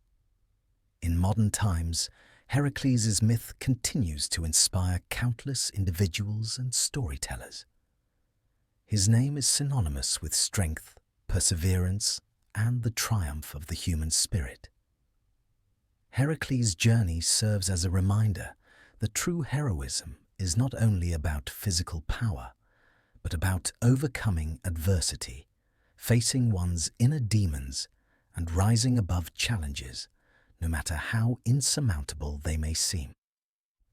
In modern times, Heracles' myth continues to inspire countless individuals and storytellers. His name is synonymous with strength, perseverance, and the triumph of the human spirit. Heracles' journey serves as a reminder that true heroism is not only about physical power, but about overcoming adversity, facing one's inner demons, and rising above challenges, no matter how insurmountable they may seem.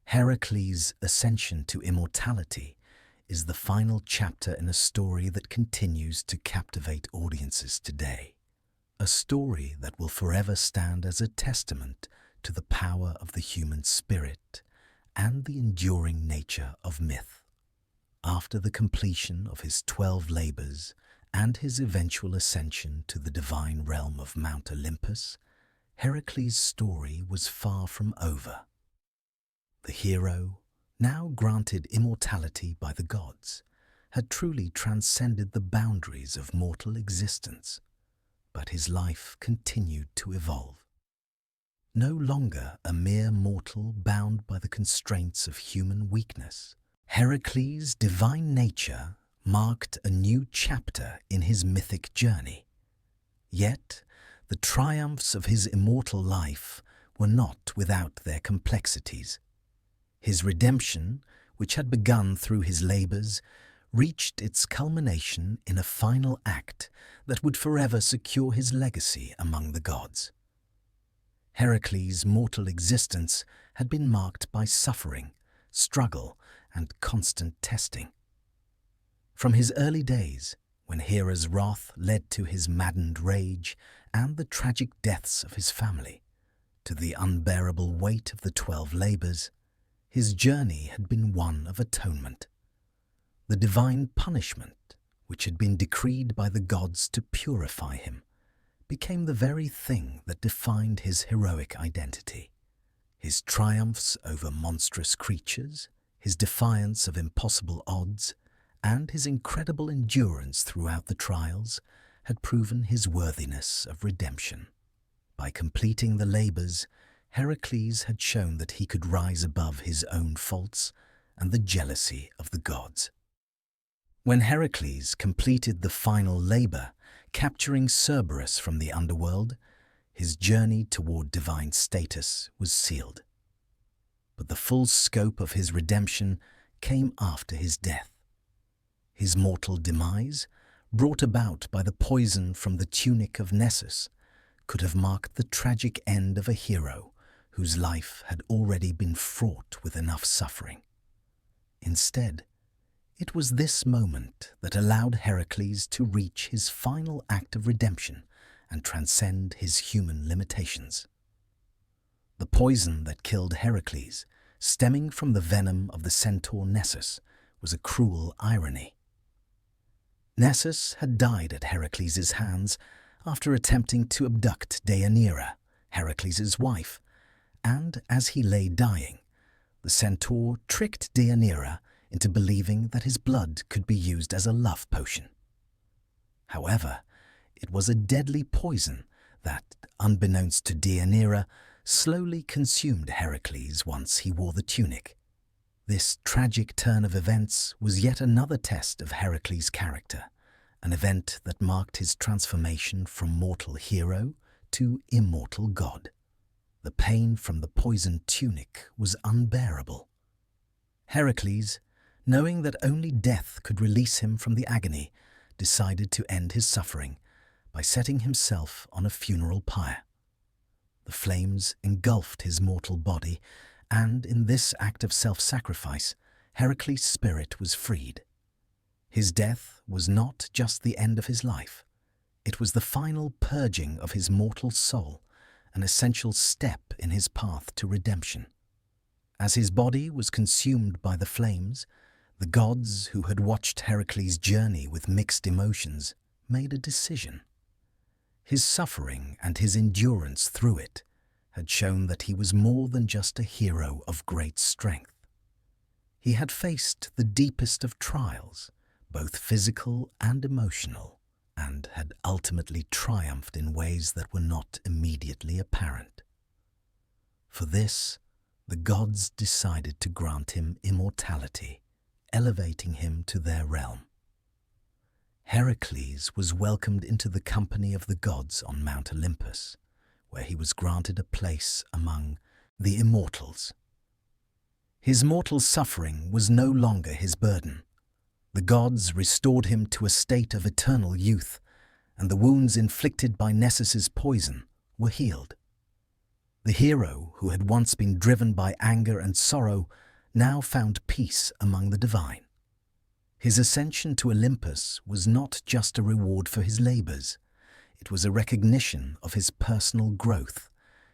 Heracles' ascension to immortality is the final chapter in a story that continues to captivate audiences today. A story that will forever stand as a testament to the power of the human spirit and the enduring nature of myth. After the completion of his 12 labors and his eventual ascension to the divine realm of Mount Olympus, Heracles' story was far from over. The hero, now granted immortality by the gods, had truly transcended the boundaries of mortal existence, but his life continued to evolve. No longer a mere mortal bound by the constraints of human weakness, Heracles' divine nature marked a new chapter in his mythic journey. Yet, the triumphs of his immortal life were not without their complexities. His redemption, which had begun through his labors, reached its culmination in a final act that would forever secure his legacy among the gods. Heracles' mortal existence had been marked by suffering, struggle, and constant testing. From his early days, when Hera's wrath led to his maddened rage and the tragic deaths of his family, to the unbearable weight of the 12 labors, his journey had been one of atonement. The divine punishment, which had been decreed by the gods to purify him, became the very thing that defined his heroic identity. His triumphs over monstrous creatures, his defiance of impossible odds, and his incredible endurance throughout the trials had proven his worthiness of redemption. By completing the labors, Heracles had shown that he could rise above his own faults and the jealousy of the gods. When Heracles completed the final labor, capturing Cerberus from the underworld, his journey toward divine status was sealed. But the full scope of his redemption came after his death. His mortal demise, brought about by the poison from the tunic of Nessus, could have marked the tragic end of a hero whose life had already been fraught with enough suffering. Instead, it was this moment that allowed Heracles to reach his final act of redemption and transcend his human limitations. The poison that killed Heracles, stemming from the venom of the centaur Nessus, was a cruel irony. Nessus had died at Heracles' hands after attempting to abduct Deianira, Heracles' wife, and as he lay dying, the centaur tricked Deianira into believing that his blood could be used as a love potion. However, it was a deadly poison that, unbeknownst to Deianira, slowly consumed Heracles once he wore the tunic. This tragic turn of events was yet another test of Heracles' character, an event that marked his transformation from mortal hero to immortal god. The pain from the poisoned tunic was unbearable. Heracles, knowing that only death could release him from the agony, decided to end his suffering by setting himself on a funeral pyre. The flames engulfed his mortal body, and in this act of self-sacrifice, Heracles' spirit was freed. His death was not just the end of his life. It was the final purging of his mortal soul, an essential step in his path to redemption. As his body was consumed by the flames, the gods who had watched Heracles' journey with mixed emotions made a decision. His suffering and his endurance through it had shown that he was more than just a hero of great strength. He had faced the deepest of trials, both physical and emotional, and had ultimately triumphed in ways that were not immediately apparent. For this, the gods decided to grant him immortality, elevating him to their realm. Heracles was welcomed into the company of the gods on Mount Olympus, where he was granted a place among the immortals. His mortal suffering was no longer his burden. The gods restored him to a state of eternal youth, and the wounds inflicted by Nessus's poison were healed. The hero who had once been driven by anger and sorrow now found peace among the divine. His ascension to Olympus was not just a reward for his labors. It was a recognition of his personal growth,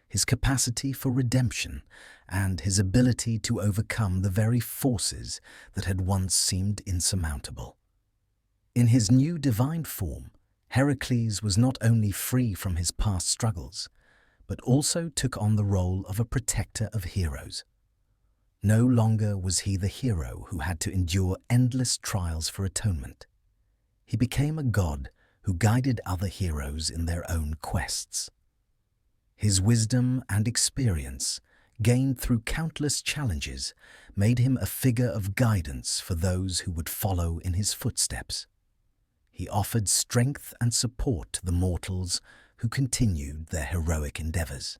his capacity for redemption, and his ability to overcome the very forces that had once seemed insurmountable. In his new divine form, Heracles was not only free from his past struggles, but also took on the role of a protector of heroes. No longer was he the hero who had to endure endless trials for atonement. He became a god who guided other heroes in their own quests. His wisdom and experience, gained through countless challenges, made him a figure of guidance for those who would follow in his footsteps. He offered strength and support to the mortals who continued their heroic endeavors,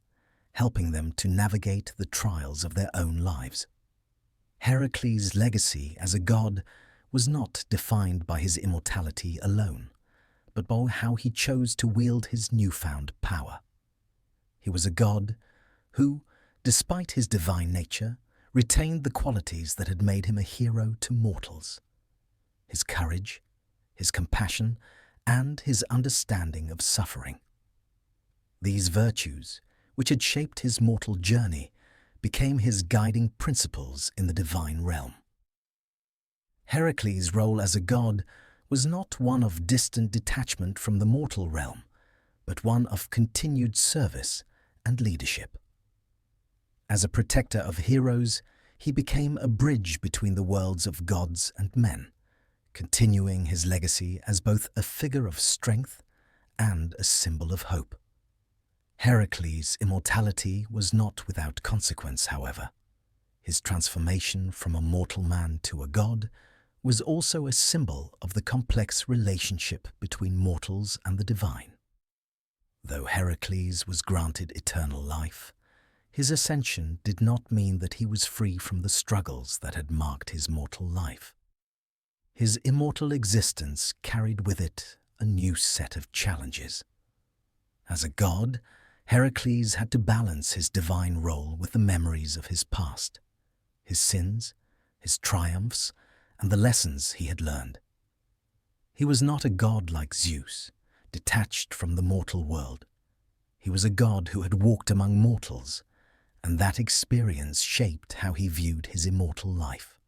helping them to navigate the trials of their own lives. Heracles' legacy as a god was not defined by his immortality alone, but by how he chose to wield his newfound power. He was a god who, despite his divine nature, retained the qualities that had made him a hero to mortals: his courage, his compassion, and his understanding of suffering. These virtues, which had shaped his mortal journey, became his guiding principles in the divine realm. Heracles' role as a god was not one of distant detachment from the mortal realm, but one of continued service and leadership. As a protector of heroes, he became a bridge between the worlds of gods and men, continuing his legacy as both a figure of strength and a symbol of hope. Heracles' immortality was not without consequence, however. His transformation from a mortal man to a god was also a symbol of the complex relationship between mortals and the divine. Though Heracles was granted eternal life, his ascension did not mean that he was free from the struggles that had marked his mortal life. His immortal existence carried with it a new set of challenges. As a god, Heracles had to balance his divine role with the memories of his past, his sins, his triumphs, and the lessons he had learned. He was not a god like Zeus, detached from the mortal world. He was a god who had walked among mortals, and that experience shaped how he viewed his immortal life.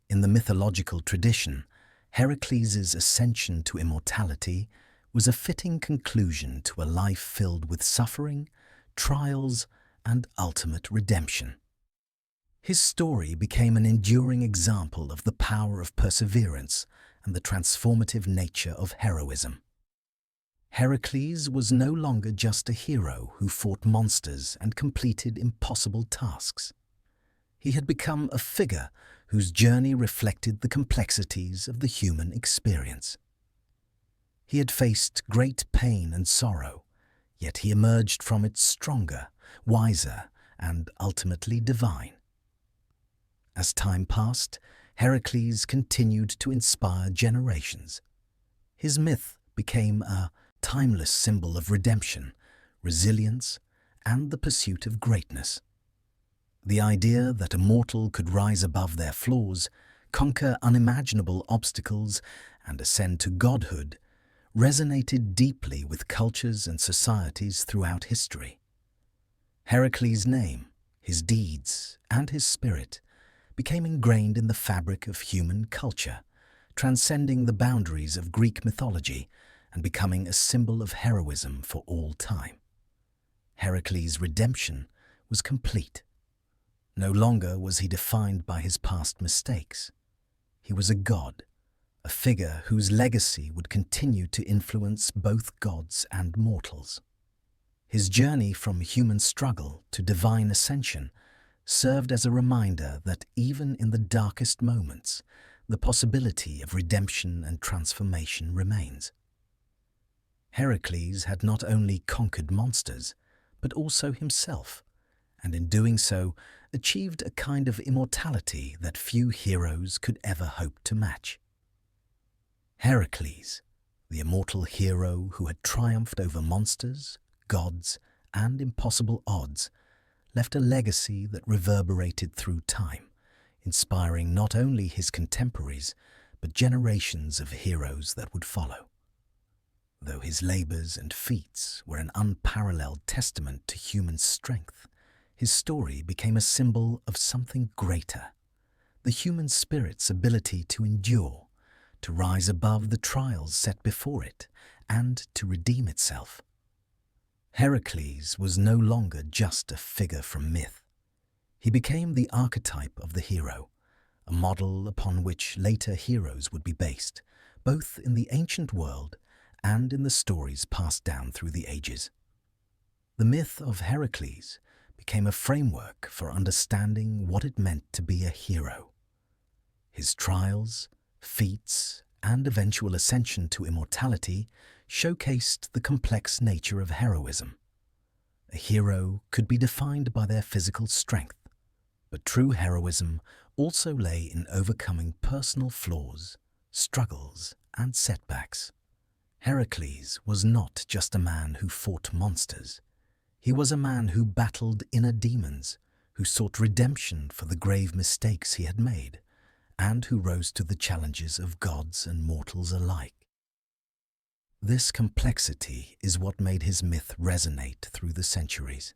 In the mythological tradition, Heracles' ascension to immortality was a fitting conclusion to a life filled with suffering, trials, and ultimate redemption. His story became an enduring example of the power of perseverance and the transformative nature of heroism. Heracles was no longer just a hero who fought monsters and completed impossible tasks. He had become a figure whose journey reflected the complexities of the human experience. He had faced great pain and sorrow, yet he emerged from it stronger, wiser, and ultimately divine. As time passed, Heracles continued to inspire generations. His myth became a timeless symbol of redemption, resilience, and the pursuit of greatness. The idea that a mortal could rise above their flaws, conquer unimaginable obstacles, and ascend to godhood resonated deeply with cultures and societies throughout history. Heracles' name, his deeds, and his spirit became ingrained in the fabric of human culture, transcending the boundaries of Greek mythology and becoming a symbol of heroism for all time. Heracles' redemption was complete. No longer was he defined by his past mistakes. He was a god, a figure whose legacy would continue to influence both gods and mortals. His journey from human struggle to divine ascension served as a reminder that even in the darkest moments, the possibility of redemption and transformation remains. Heracles had not only conquered monsters, but also himself, and in doing so, achieved a kind of immortality that few heroes could ever hope to match. Heracles, the immortal hero who had triumphed over monsters, gods, and impossible odds, left a legacy that reverberated through time, inspiring not only his contemporaries, but generations of heroes that would follow. Though his labors and feats were an unparalleled testament to human strength, his story became a symbol of something greater, the human spirit's ability to endure, to rise above the trials set before it, and to redeem itself. Heracles was no longer just a figure from myth. He became the archetype of the hero, a model upon which later heroes would be based, both in the ancient world and in the stories passed down through the ages. The myth of Heracles became a framework for understanding what it meant to be a hero. His trials, feats, and eventual ascension to immortality showcased the complex nature of heroism. A hero could be defined by their physical strength, but true heroism also lay in overcoming personal flaws, struggles, and setbacks. Heracles was not just a man who fought monsters. He was a man who battled inner demons, who sought redemption for the grave mistakes he had made, and who rose to the challenges of gods and mortals alike. This complexity is what made his myth resonate through the centuries.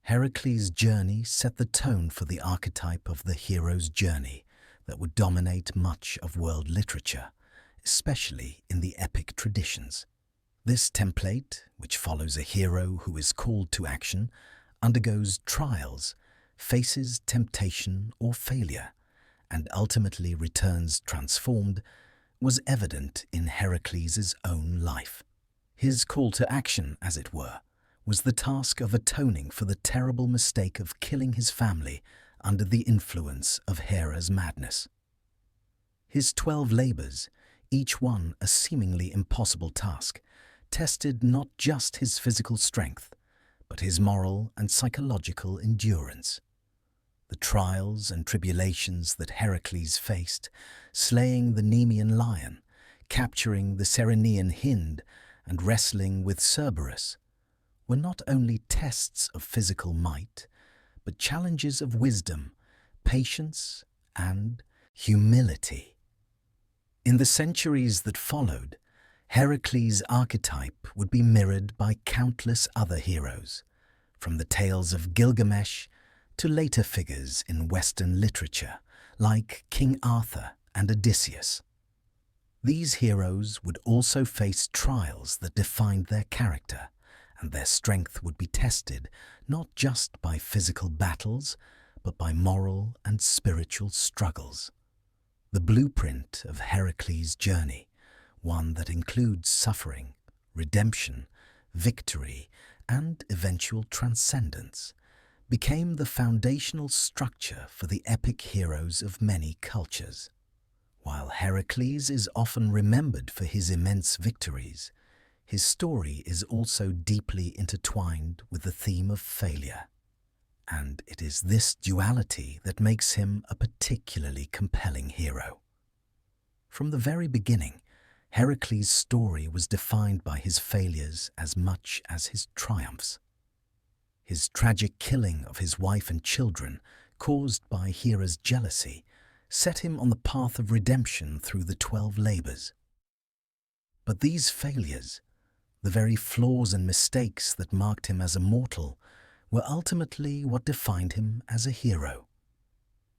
Heracles' journey set the tone for the archetype of the hero's journey that would dominate much of world literature, especially in the epic traditions. This template, which follows a hero who is called to action, undergoes trials, faces temptation or failure, and ultimately returns transformed, was evident in Heracles' own life. His call to action, as it were, was the task of atoning for the terrible mistake of killing his family under the influence of Hera's madness. His 12 labors, each one a seemingly impossible task, tested not just his physical strength, but his moral and psychological endurance. The trials and tribulations that Heracles faced, slaying the Nemean lion, capturing the Ceryneian hind, and wrestling with Cerberus, were not only tests of physical might, but challenges of wisdom, patience, and humility. In the centuries that followed, Heracles' archetype would be mirrored by countless other heroes, from the tales of Gilgamesh to later figures in Western literature like King Arthur and Odysseus. These heroes would also face trials that defined their character, and their strength would be tested not just by physical battles, but by moral and spiritual struggles. The blueprint of Heracles' journey, one that includes suffering, redemption, victory, and eventual transcendence, became the foundational structure for the epic heroes of many cultures. While Heracles is often remembered for his immense victories, his story is also deeply intertwined with the theme of failure. And it is this duality that makes him a particularly compelling hero. From the very beginning, Heracles' story was defined by his failures as much as his triumphs. His tragic killing of his wife and children, caused by Hera's jealousy, set him on the path of redemption through the 12 labors. But these failures, the very flaws and mistakes that marked him as a mortal, were ultimately what defined him as a hero.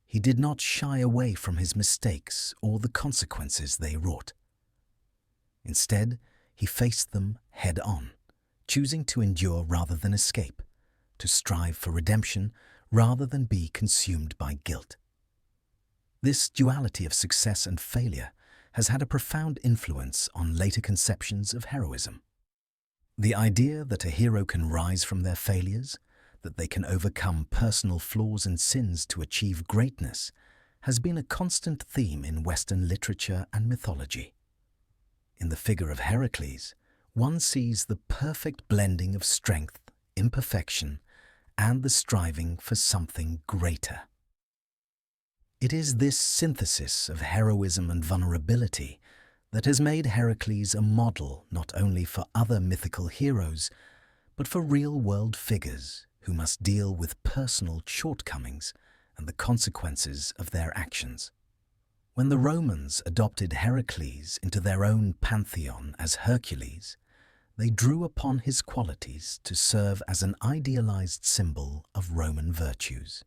He did not shy away from his mistakes or the consequences they wrought. Instead, he faced them head-on, choosing to endure rather than escape, to strive for redemption rather than be consumed by guilt. This duality of success and failure has had a profound influence on later conceptions of heroism. The idea that a hero can rise from their failures, that they can overcome personal flaws and sins to achieve greatness, has been a constant theme in Western literature and mythology. In the figure of Heracles, one sees the perfect blending of strength, imperfection, and the striving for something greater. It is this synthesis of heroism and vulnerability that has made Heracles a model not only for other mythical heroes, but for real-world figures who must deal with personal shortcomings and the consequences of their actions. When the Romans adopted Heracles into their own pantheon as Hercules, they drew upon his qualities to serve as an idealized symbol of Roman virtues.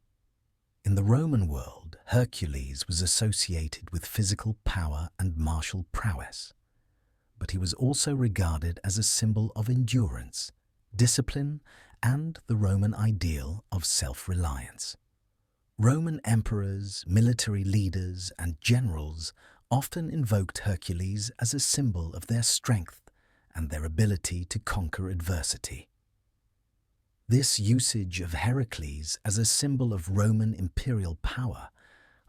In the Roman world, Hercules was associated with physical power and martial prowess, but he was also regarded as a symbol of endurance, discipline, and the Roman ideal of self-reliance. Roman emperors, military leaders, and generals often invoked Hercules as a symbol of their strength and their ability to conquer adversity. This usage of Heracles as a symbol of Roman imperial power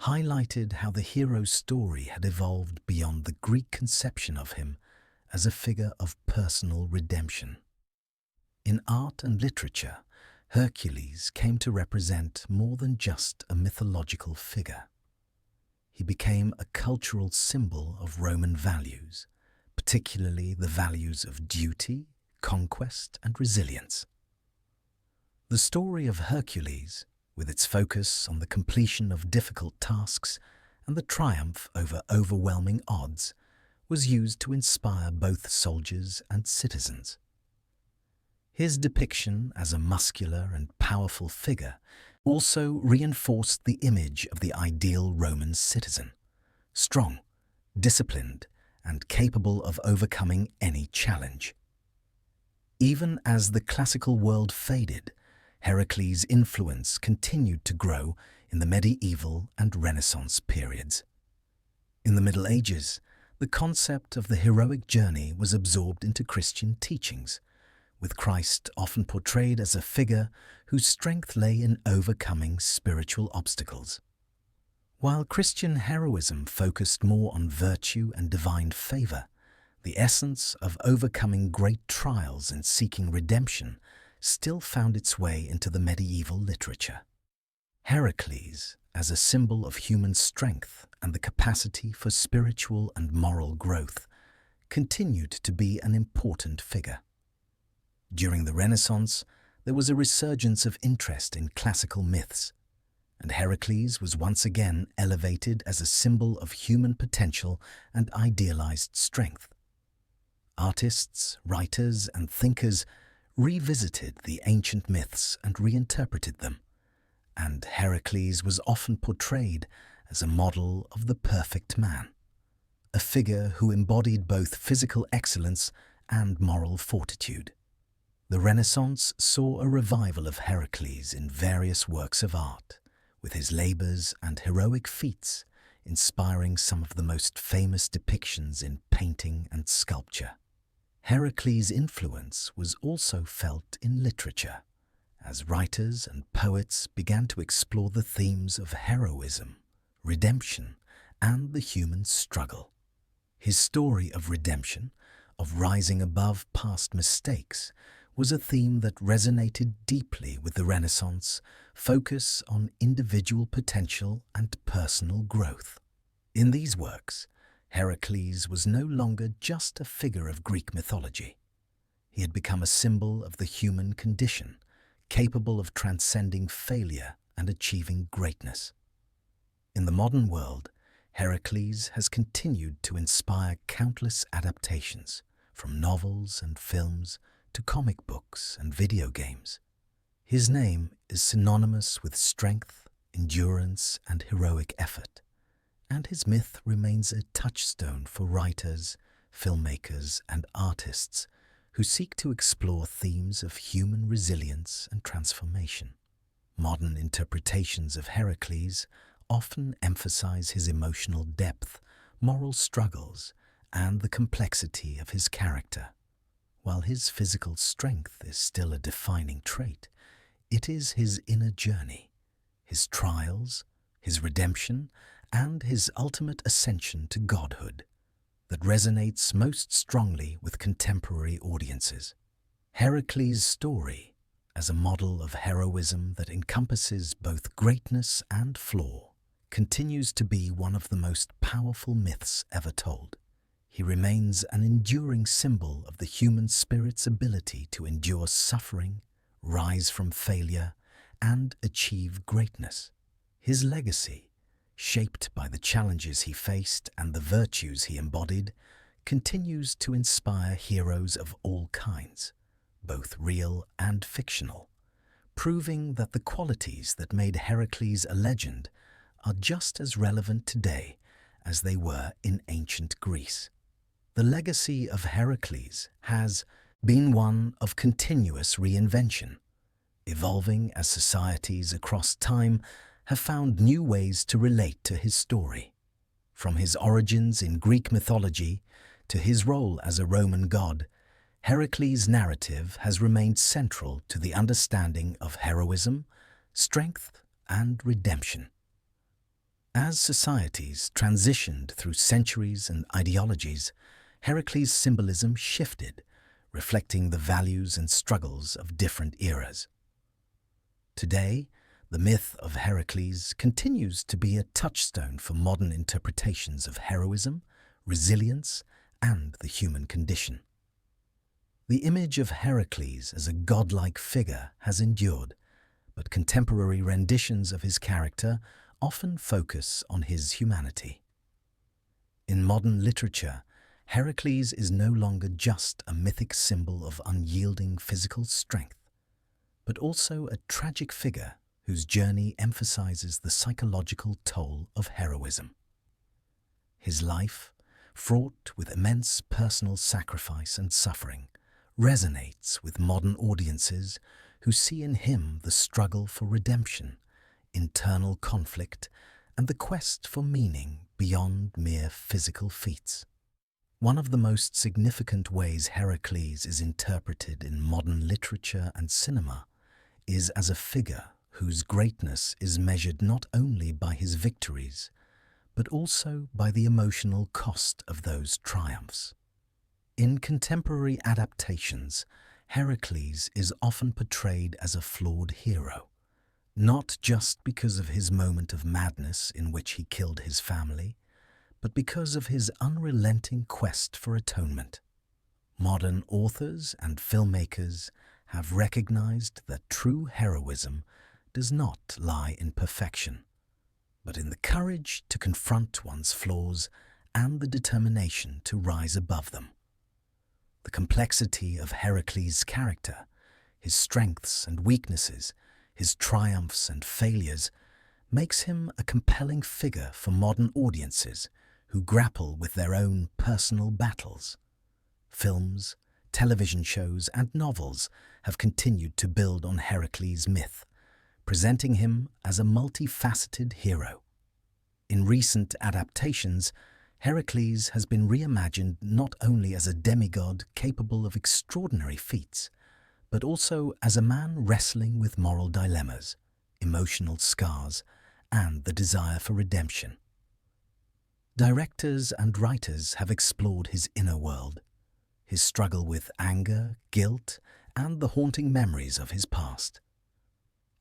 highlighted how the hero's story had evolved beyond the Greek conception of him as a figure of personal redemption. In art and literature, Hercules came to represent more than just a mythological figure. He became a cultural symbol of Roman values, particularly the values of duty, conquest, and resilience. The story of Hercules, with its focus on the completion of difficult tasks and the triumph over overwhelming odds, was used to inspire both soldiers and citizens. His depiction as a muscular and powerful figure also reinforced the image of the ideal Roman citizen, strong, disciplined, and capable of overcoming any challenge. Even as the classical world faded, Heracles' influence continued to grow in the medieval and Renaissance periods. In the Middle Ages, the concept of the heroic journey was absorbed into Christian teachings, with Christ often portrayed as a figure whose strength lay in overcoming spiritual obstacles. While Christian heroism focused more on virtue and divine favor, the essence of overcoming great trials and seeking redemption still found its way into the medieval literature. Heracles, as a symbol of human strength and the capacity for spiritual and moral growth, continued to be an important figure. During the Renaissance, there was a resurgence of interest in classical myths, and Heracles was once again elevated as a symbol of human potential and idealized strength. Artists, writers, and thinkers revisited the ancient myths and reinterpreted them, and Heracles was often portrayed as a model of the perfect man, a figure who embodied both physical excellence and moral fortitude. The Renaissance saw a revival of Heracles in various works of art, with his labors and heroic feats inspiring some of the most famous depictions in painting and sculpture. Heracles' influence was also felt in literature, as writers and poets began to explore the themes of heroism, redemption, and the human struggle. His story of redemption, of rising above past mistakes, was a theme that resonated deeply with the Renaissance focus on individual potential and personal growth. In these works, Heracles was no longer just a figure of Greek mythology. He had become a symbol of the human condition, capable of transcending failure and achieving greatness. In the modern world, Heracles has continued to inspire countless adaptations, from novels and films to comic books and video games. His name is synonymous with strength, endurance, and heroic effort, and his myth remains a touchstone for writers, filmmakers, and artists who seek to explore themes of human resilience and transformation. Modern interpretations of Heracles often emphasize his emotional depth, moral struggles, and the complexity of his character. While his physical strength is still a defining trait, it is his inner journey, his trials, his redemption, and his ultimate ascension to godhood that resonates most strongly with contemporary audiences. Heracles' story, as a model of heroism that encompasses both greatness and flaw, continues to be one of the most powerful myths ever told. He remains an enduring symbol of the human spirit's ability to endure suffering, rise from failure, and achieve greatness. His legacy, shaped by the challenges he faced and the virtues he embodied, continues to inspire heroes of all kinds, both real and fictional, proving that the qualities that made Heracles a legend are just as relevant today as they were in ancient Greece. The legacy of Heracles has been one of continuous reinvention, evolving as societies across time have found new ways to relate to his story. From his origins in Greek mythology to his role as a Roman god, Heracles' narrative has remained central to the understanding of heroism, strength, and redemption. As societies transitioned through centuries and ideologies, Heracles' symbolism shifted, reflecting the values and struggles of different eras. Today, the myth of Heracles continues to be a touchstone for modern interpretations of heroism, resilience, and the human condition. The image of Heracles as a godlike figure has endured, but contemporary renditions of his character often focus on his humanity. In modern literature, Heracles is no longer just a mythic symbol of unyielding physical strength, but also a tragic figure whose journey emphasizes the psychological toll of heroism. His life, fraught with immense personal sacrifice and suffering, resonates with modern audiences who see in him the struggle for redemption, internal conflict, and the quest for meaning beyond mere physical feats. One of the most significant ways Heracles is interpreted in modern literature and cinema is as a figure whose greatness is measured not only by his victories, but also by the emotional cost of those triumphs. In contemporary adaptations, Heracles is often portrayed as a flawed hero, not just because of his moment of madness in which he killed his family, but because of his unrelenting quest for atonement. Modern authors and filmmakers have recognized that true heroism does not lie in perfection, but in the courage to confront one's flaws and the determination to rise above them. The complexity of Heracles' character, his strengths and weaknesses, his triumphs and failures, makes him a compelling figure for modern audiences who grapple with their own personal battles. Films, television shows, and novels have continued to build on Heracles' myth, presenting him as a multifaceted hero. In recent adaptations, Heracles has been reimagined not only as a demigod capable of extraordinary feats, but also as a man wrestling with moral dilemmas, emotional scars, and the desire for redemption. Directors and writers have explored his inner world, his struggle with anger, guilt, and the haunting memories of his past.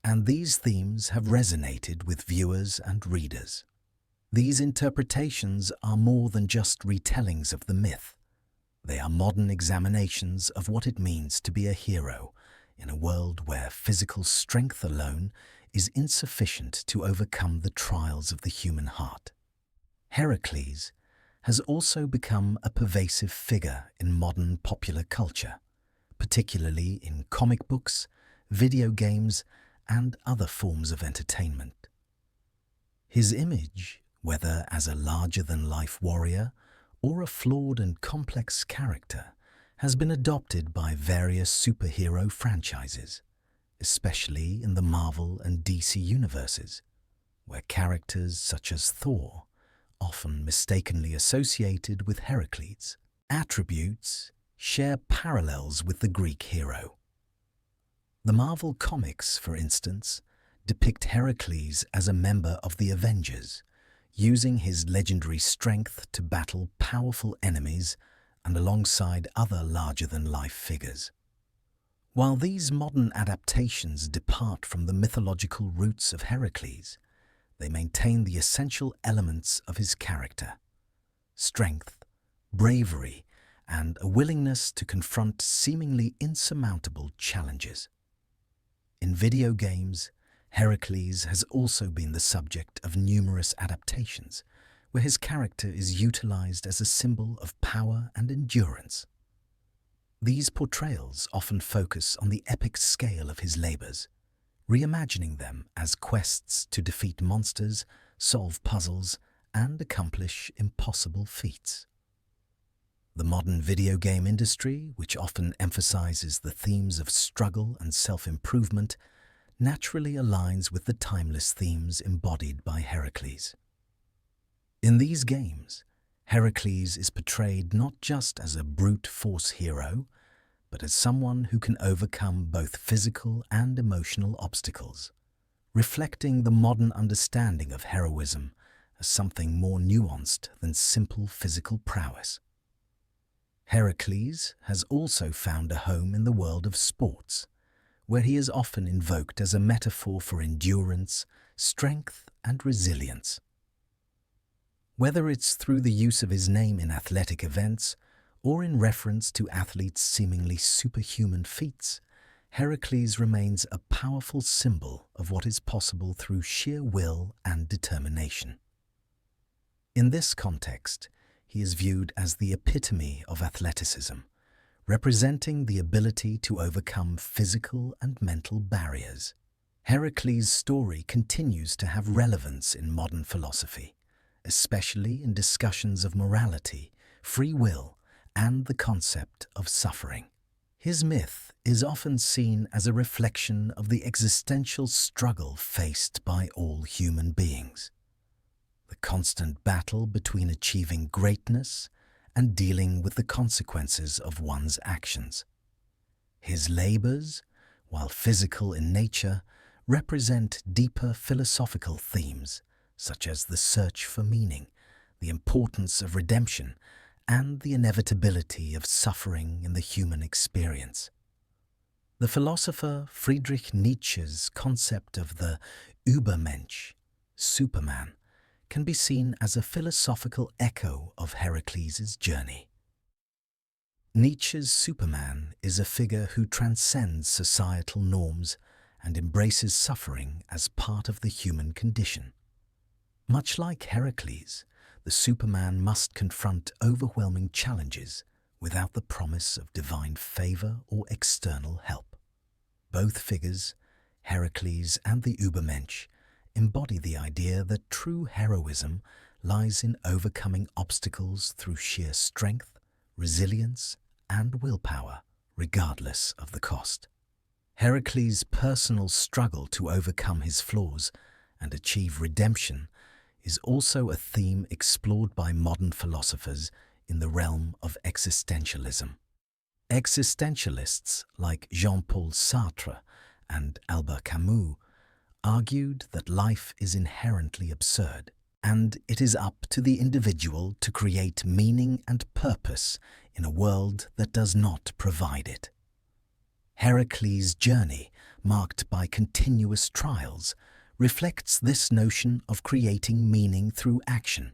And these themes have resonated with viewers and readers. These interpretations are more than just retellings of the myth. They are modern examinations of what it means to be a hero in a world where physical strength alone is insufficient to overcome the trials of the human heart. Heracles has also become a pervasive figure in modern popular culture, particularly in comic books, video games, and other forms of entertainment. His image, whether as a larger-than-life warrior or a flawed and complex character, has been adopted by various superhero franchises, especially in the Marvel and DC universes, where characters such as Thor, often mistakenly associated with Heracles' attributes, share parallels with the Greek hero. The Marvel comics, for instance, depict Heracles as a member of the Avengers, using his legendary strength to battle powerful enemies and alongside other larger-than-life figures. While these modern adaptations depart from the mythological roots of Heracles, they maintain the essential elements of his character: strength, bravery, and a willingness to confront seemingly insurmountable challenges. In video games, Heracles has also been the subject of numerous adaptations, where his character is utilized as a symbol of power and endurance. These portrayals often focus on the epic scale of his labors, reimagining them as quests to defeat monsters, solve puzzles, and accomplish impossible feats. The modern video game industry, which often emphasizes the themes of struggle and self-improvement, naturally aligns with the timeless themes embodied by Heracles. In these games, Heracles is portrayed not just as a brute force hero, but as someone who can overcome both physical and emotional obstacles, reflecting the modern understanding of heroism as something more nuanced than simple physical prowess. Heracles has also found a home in the world of sports, where he is often invoked as a metaphor for endurance, strength, and resilience. Whether it's through the use of his name in athletic events or in reference to athletes' seemingly superhuman feats, Heracles remains a powerful symbol of what is possible through sheer will and determination. In this context, he is viewed as the epitome of athleticism, representing the ability to overcome physical and mental barriers. Heracles' story continues to have relevance in modern philosophy, especially in discussions of morality, free will, and the concept of suffering. His myth is often seen as a reflection of the existential struggle faced by all human beings. The constant battle between achieving greatness and dealing with the consequences of one's actions. His labors, while physical in nature, represent deeper philosophical themes such as the search for meaning, the importance of redemption, and the inevitability of suffering in the human experience. The philosopher Friedrich Nietzsche's concept of the Übermensch, Superman, can be seen as a philosophical echo of Heracles' journey. Nietzsche's Superman is a figure who transcends societal norms and embraces suffering as part of the human condition. Much like Heracles, the Superman must confront overwhelming challenges without the promise of divine favor or external help. Both figures, Heracles and the Übermensch, embody the idea that true heroism lies in overcoming obstacles through sheer strength, resilience, and willpower, regardless of the cost. Heracles' personal struggle to overcome his flaws and achieve redemption is also a theme explored by modern philosophers in the realm of existentialism. Existentialists like Jean-Paul Sartre and Albert Camus argued that life is inherently absurd, and it is up to the individual to create meaning and purpose in a world that does not provide it. Heracles' journey, marked by continuous trials, reflects this notion of creating meaning through action.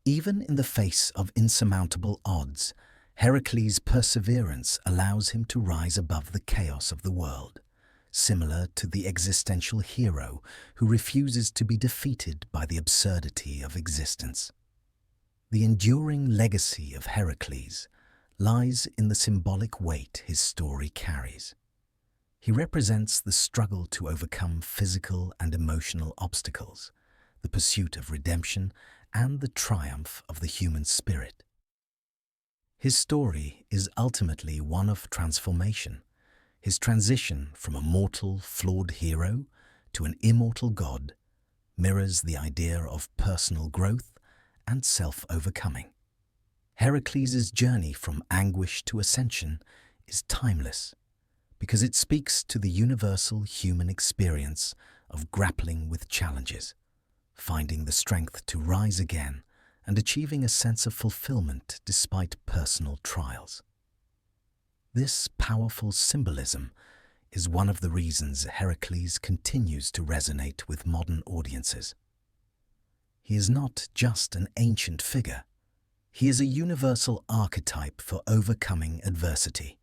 Even in the face of insurmountable odds, Heracles' perseverance allows him to rise above the chaos of the world, similar to the existential hero who refuses to be defeated by the absurdity of existence. The enduring legacy of Heracles lies in the symbolic weight his story carries. He represents the struggle to overcome physical and emotional obstacles, the pursuit of redemption, and the triumph of the human spirit. His story is ultimately one of transformation. His transition from a mortal, flawed hero to an immortal god mirrors the idea of personal growth and self-overcoming. Heracles' journey from anguish to ascension is timeless because it speaks to the universal human experience of grappling with challenges, finding the strength to rise again, and achieving a sense of fulfillment despite personal trials. This powerful symbolism is one of the reasons Heracles continues to resonate with modern audiences. He is not just an ancient figure. He is a universal archetype for overcoming adversity.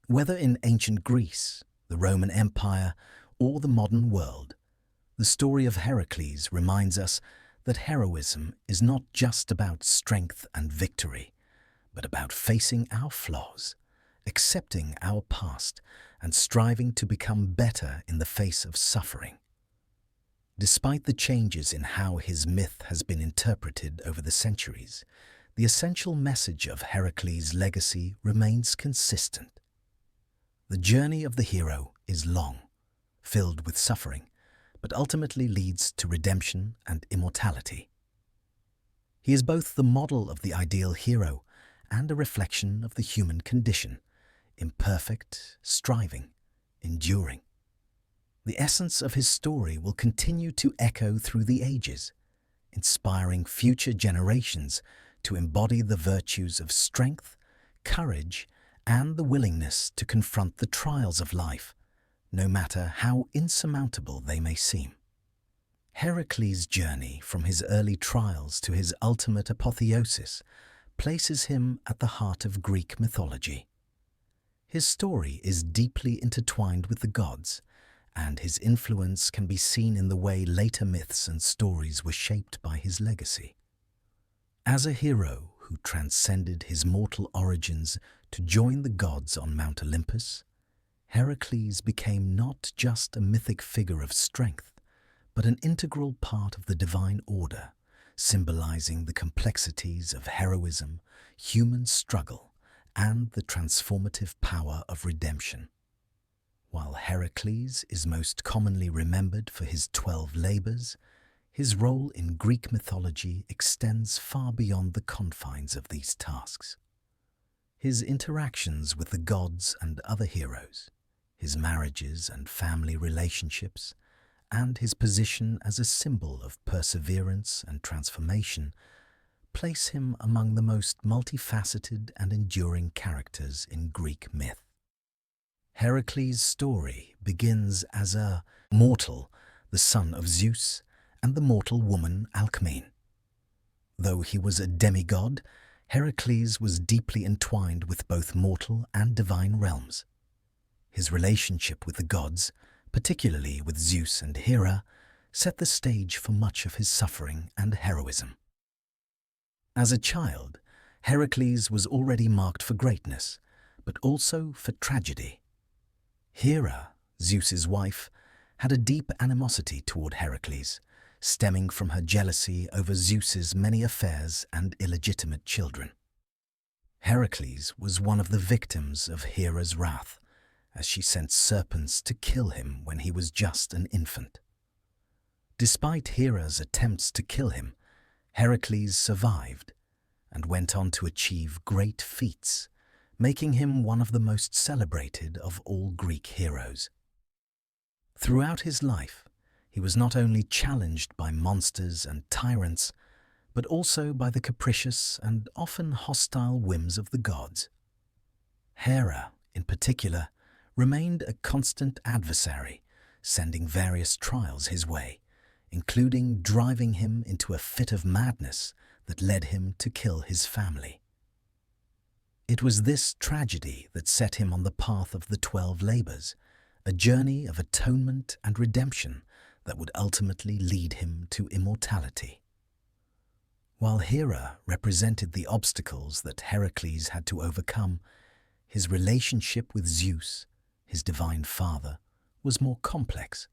Whether in ancient Greece, the Roman Empire, or the modern world, the story of Heracles reminds us that heroism is not just about strength and victory, but about facing our flaws, accepting our past, and striving to become better in the face of suffering. Despite the changes in how his myth has been interpreted over the centuries, the essential message of Heracles' legacy remains consistent. The journey of the hero is long, filled with suffering, but ultimately leads to redemption and immortality. He is both the model of the ideal hero and a reflection of the human condition, imperfect, striving, enduring. The essence of his story will continue to echo through the ages, inspiring future generations to embody the virtues of strength, courage, and the willingness to confront the trials of life, no matter how insurmountable they may seem. Heracles' journey from his early trials to his ultimate apotheosis places him at the heart of Greek mythology. His story is deeply intertwined with the gods, and his influence can be seen in the way later myths and stories were shaped by his legacy. As a hero who transcended his mortal origins to join the gods on Mount Olympus, Heracles became not just a mythic figure of strength, but an integral part of the divine order, symbolizing the complexities of heroism, human struggle, and the transformative power of redemption. While Heracles is most commonly remembered for his 12 labors, his role in Greek mythology extends far beyond the confines of these tasks. His interactions with the gods and other heroes, his marriages and family relationships, and his position as a symbol of perseverance and transformation place him among the most multifaceted and enduring characters in Greek myth. Heracles' story begins as a mortal, the son of Zeus, and the mortal woman Alcmene. Though he was a demigod, Heracles was deeply entwined with both mortal and divine realms. His relationship with the gods, particularly with Zeus and Hera, set the stage for much of his suffering and heroism. As a child, Heracles was already marked for greatness, but also for tragedy. Hera, Zeus's wife, had a deep animosity toward Heracles, stemming from her jealousy over Zeus's many affairs and illegitimate children. Heracles was one of the victims of Hera's wrath, as she sent serpents to kill him when he was just an infant. Despite Hera's attempts to kill him, Heracles survived and went on to achieve great feats, making him one of the most celebrated of all Greek heroes. Throughout his life, he was not only challenged by monsters and tyrants, but also by the capricious and often hostile whims of the gods. Hera, in particular, remained a constant adversary, sending various trials his way, including driving him into a fit of madness that led him to kill his family. It was this tragedy that set him on the path of the 12 labors, a journey of atonement and redemption that would ultimately lead him to immortality. While Hera represented the obstacles that Heracles had to overcome, his relationship with Zeus, his divine father, was more complex.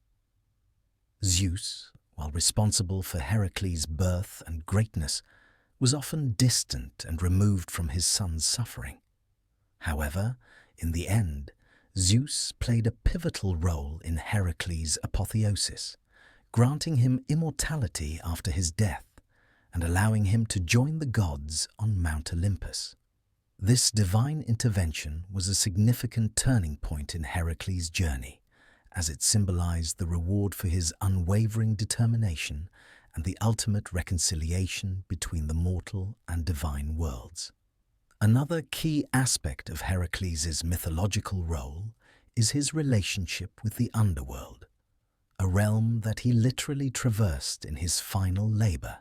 Zeus, while responsible for Heracles' birth and greatness, was often distant and removed from his son's suffering. However, in the end, Zeus played a pivotal role in Heracles' apotheosis, granting him immortality after his death and allowing him to join the gods on Mount Olympus. This divine intervention was a significant turning point in Heracles' journey, as it symbolized the reward for his unwavering determination and the ultimate reconciliation between the mortal and divine worlds. Another key aspect of Heracles' mythological role is his relationship with the underworld, a realm that he literally traversed in his final labor,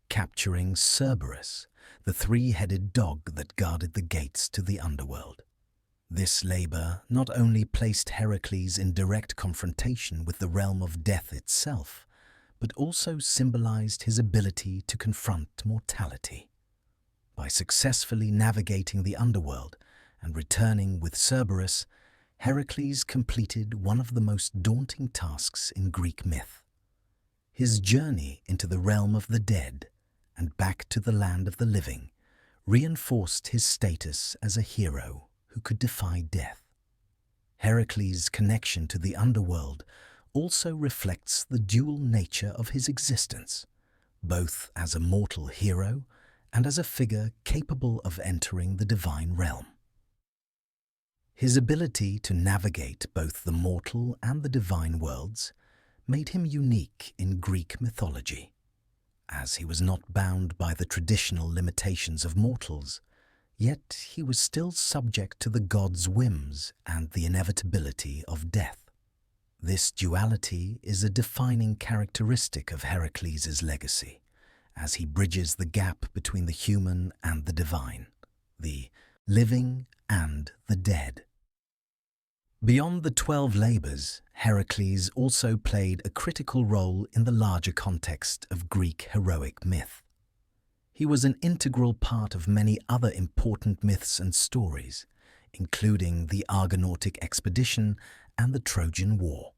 capturing Cerberus, the three-headed dog that guarded the gates to the underworld. This labor not only placed Heracles in direct confrontation with the realm of death itself, but also symbolized his ability to confront mortality. By successfully navigating the underworld and returning with Cerberus, Heracles completed one of the most daunting tasks in Greek myth. His journey into the realm of the dead and back to the land of the living reinforced his status as a hero who could defy death. Heracles' connection to the underworld also reflects the dual nature of his existence, both as a mortal hero and as a figure capable of entering the divine realm. His ability to navigate both the mortal and the divine worlds made him unique in Greek mythology, as he was not bound by the traditional limitations of mortals, yet he was still subject to the gods' whims and the inevitability of death. This duality is a defining characteristic of Heracles' legacy, as he bridges the gap between the human and the divine, the living and the dead. Beyond the 12 labors, Heracles also played a critical role in the larger context of Greek heroic myth. He was an integral part of many other important myths and stories, including the Argonautic expedition and the Trojan War.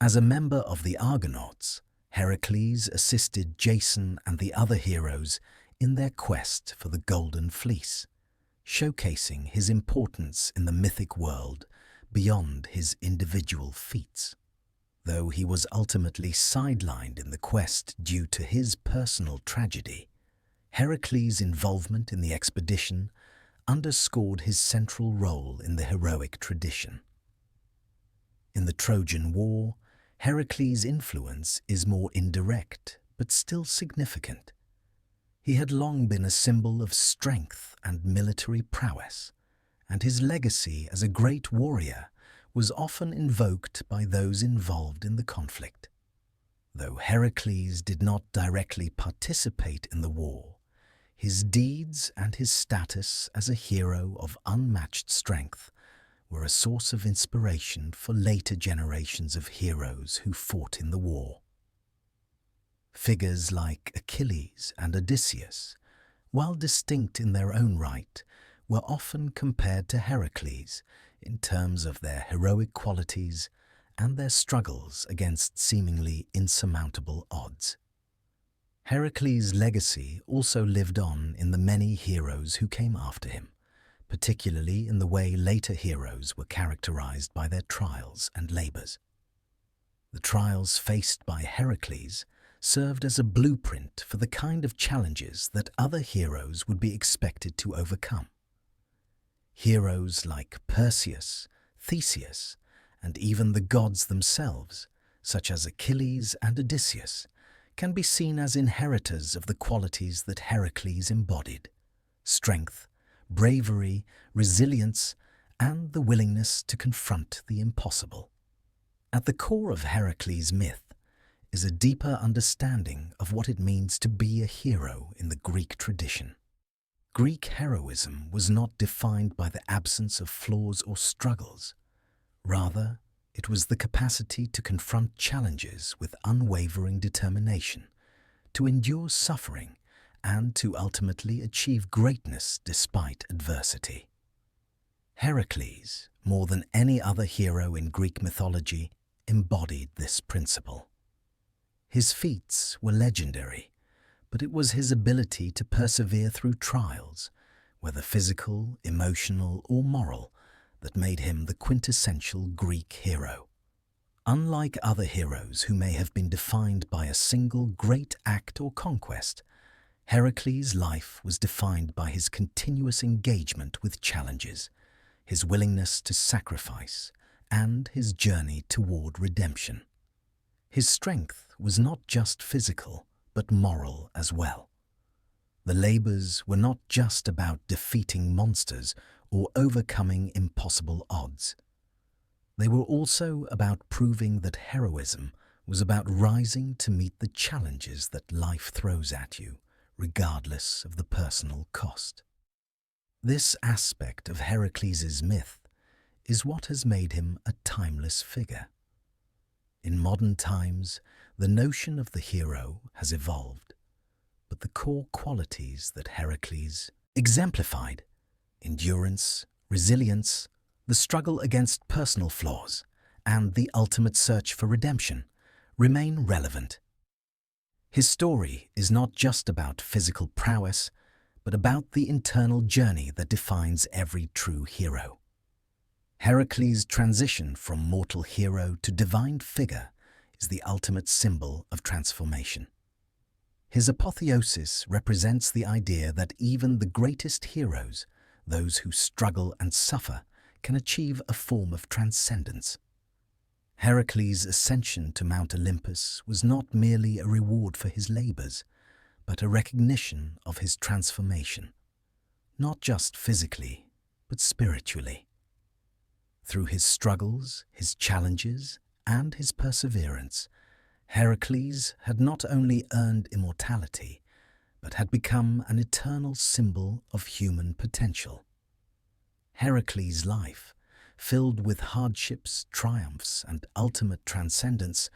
As a member of the Argonauts, Heracles assisted Jason and the other heroes in their quest for the Golden Fleece, showcasing his importance in the mythic world beyond his individual feats. Though he was ultimately sidelined in the quest due to his personal tragedy, Heracles' involvement in the expedition underscored his central role in the heroic tradition. In the Trojan War, Heracles' influence is more indirect but still significant. He had long been a symbol of strength and military prowess, and his legacy as a great warrior was often invoked by those involved in the conflict. Though Heracles did not directly participate in the war, his deeds and his status as a hero of unmatched strength were a source of inspiration for later generations of heroes who fought in the war. Figures like Achilles and Odysseus, while distinct in their own right, were often compared to Heracles in terms of their heroic qualities and their struggles against seemingly insurmountable odds. Heracles' legacy also lived on in the many heroes who came after him, particularly in the way later heroes were characterized by their trials and labors. The trials faced by Heracles served as a blueprint for the kind of challenges that other heroes would be expected to overcome. Heroes like Perseus, Theseus, and even the gods themselves, such as Achilles and Odysseus, can be seen as inheritors of the qualities that Heracles embodied: strength, bravery, resilience, and the willingness to confront the impossible. At the core of Heracles' myth is a deeper understanding of what it means to be a hero in the Greek tradition. Greek heroism was not defined by the absence of flaws or struggles. Rather, it was the capacity to confront challenges with unwavering determination, to endure suffering, and to ultimately achieve greatness despite adversity. Heracles, more than any other hero in Greek mythology, embodied this principle. His feats were legendary, but it was his ability to persevere through trials, whether physical, emotional, or moral, that made him the quintessential Greek hero. Unlike other heroes who may have been defined by a single great act or conquest, Heracles' life was defined by his continuous engagement with challenges, his willingness to sacrifice, and his journey toward redemption. His strength was not just physical, but moral as well. The labors were not just about defeating monsters or overcoming impossible odds. They were also about proving that heroism was about rising to meet the challenges that life throws at you, regardless of the personal cost. This aspect of Heracles' myth is what has made him a timeless figure. In modern times, the notion of the hero has evolved, but the core qualities that Heracles exemplified, endurance, resilience, the struggle against personal flaws, and the ultimate search for redemption, remain relevant. His story is not just about physical prowess, but about the internal journey that defines every true hero. Heracles' transition from mortal hero to divine figure is the ultimate symbol of transformation. His apotheosis represents the idea that even the greatest heroes, those who struggle and suffer, can achieve a form of transcendence. Heracles' ascension to Mount Olympus was not merely a reward for his labors, but a recognition of his transformation, not just physically, but spiritually. Through his struggles, his challenges, and his perseverance, Heracles had not only earned immortality, but had become an eternal symbol of human potential. Heracles' life, filled with hardships, triumphs, and ultimate transcendence,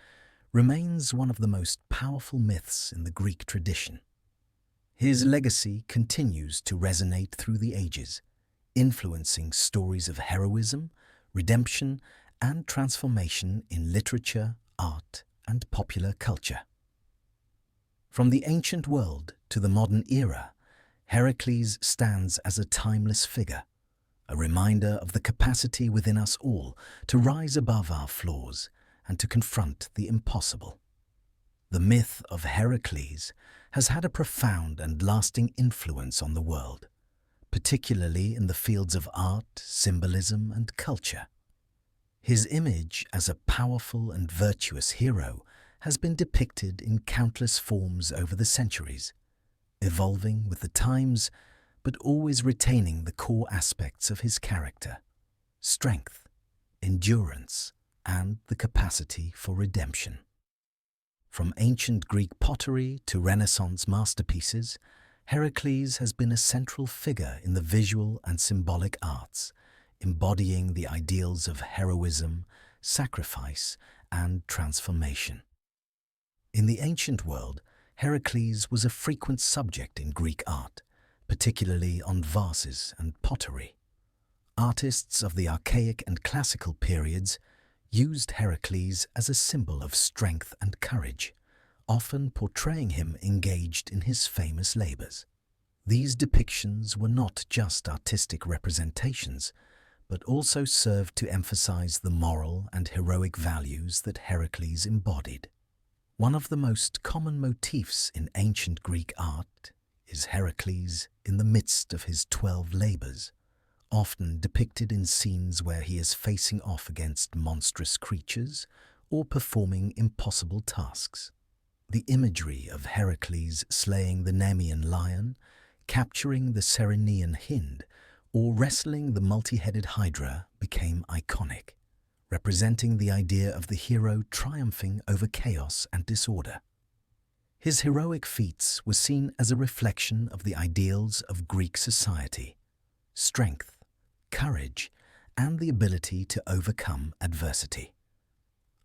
remains one of the most powerful myths in the Greek tradition. His legacy continues to resonate through the ages, influencing stories of heroism, redemption, and transformation in literature, art, and popular culture. From the ancient world to the modern era, Heracles stands as a timeless figure, a reminder of the capacity within us all to rise above our flaws and to confront the impossible. The myth of Heracles has had a profound and lasting influence on the world, particularly in the fields of art, symbolism, and culture. His image as a powerful and virtuous hero has been depicted in countless forms over the centuries, evolving with the times but always retaining the core aspects of his character: strength, endurance, and the capacity for redemption. From ancient Greek pottery to Renaissance masterpieces, Heracles has been a central figure in the visual and symbolic arts, embodying the ideals of heroism, sacrifice, and transformation. In the ancient world, Heracles was a frequent subject in Greek art, particularly on vases and pottery. Artists of the archaic and classical periods used Heracles as a symbol of strength and courage, often portraying him engaged in his famous labors. These depictions were not just artistic representations, but also served to emphasize the moral and heroic values that Heracles embodied. One of the most common motifs in ancient Greek art is Heracles in the midst of his 12 labors, often depicted in scenes where he is facing off against monstrous creatures or performing impossible tasks. The imagery of Heracles slaying the Nemean lion, capturing the Ceryneian hind, or wrestling the multi-headed Hydra became iconic, representing the idea of the hero triumphing over chaos and disorder. His heroic feats were seen as a reflection of the ideals of Greek society: strength, courage, and the ability to overcome adversity.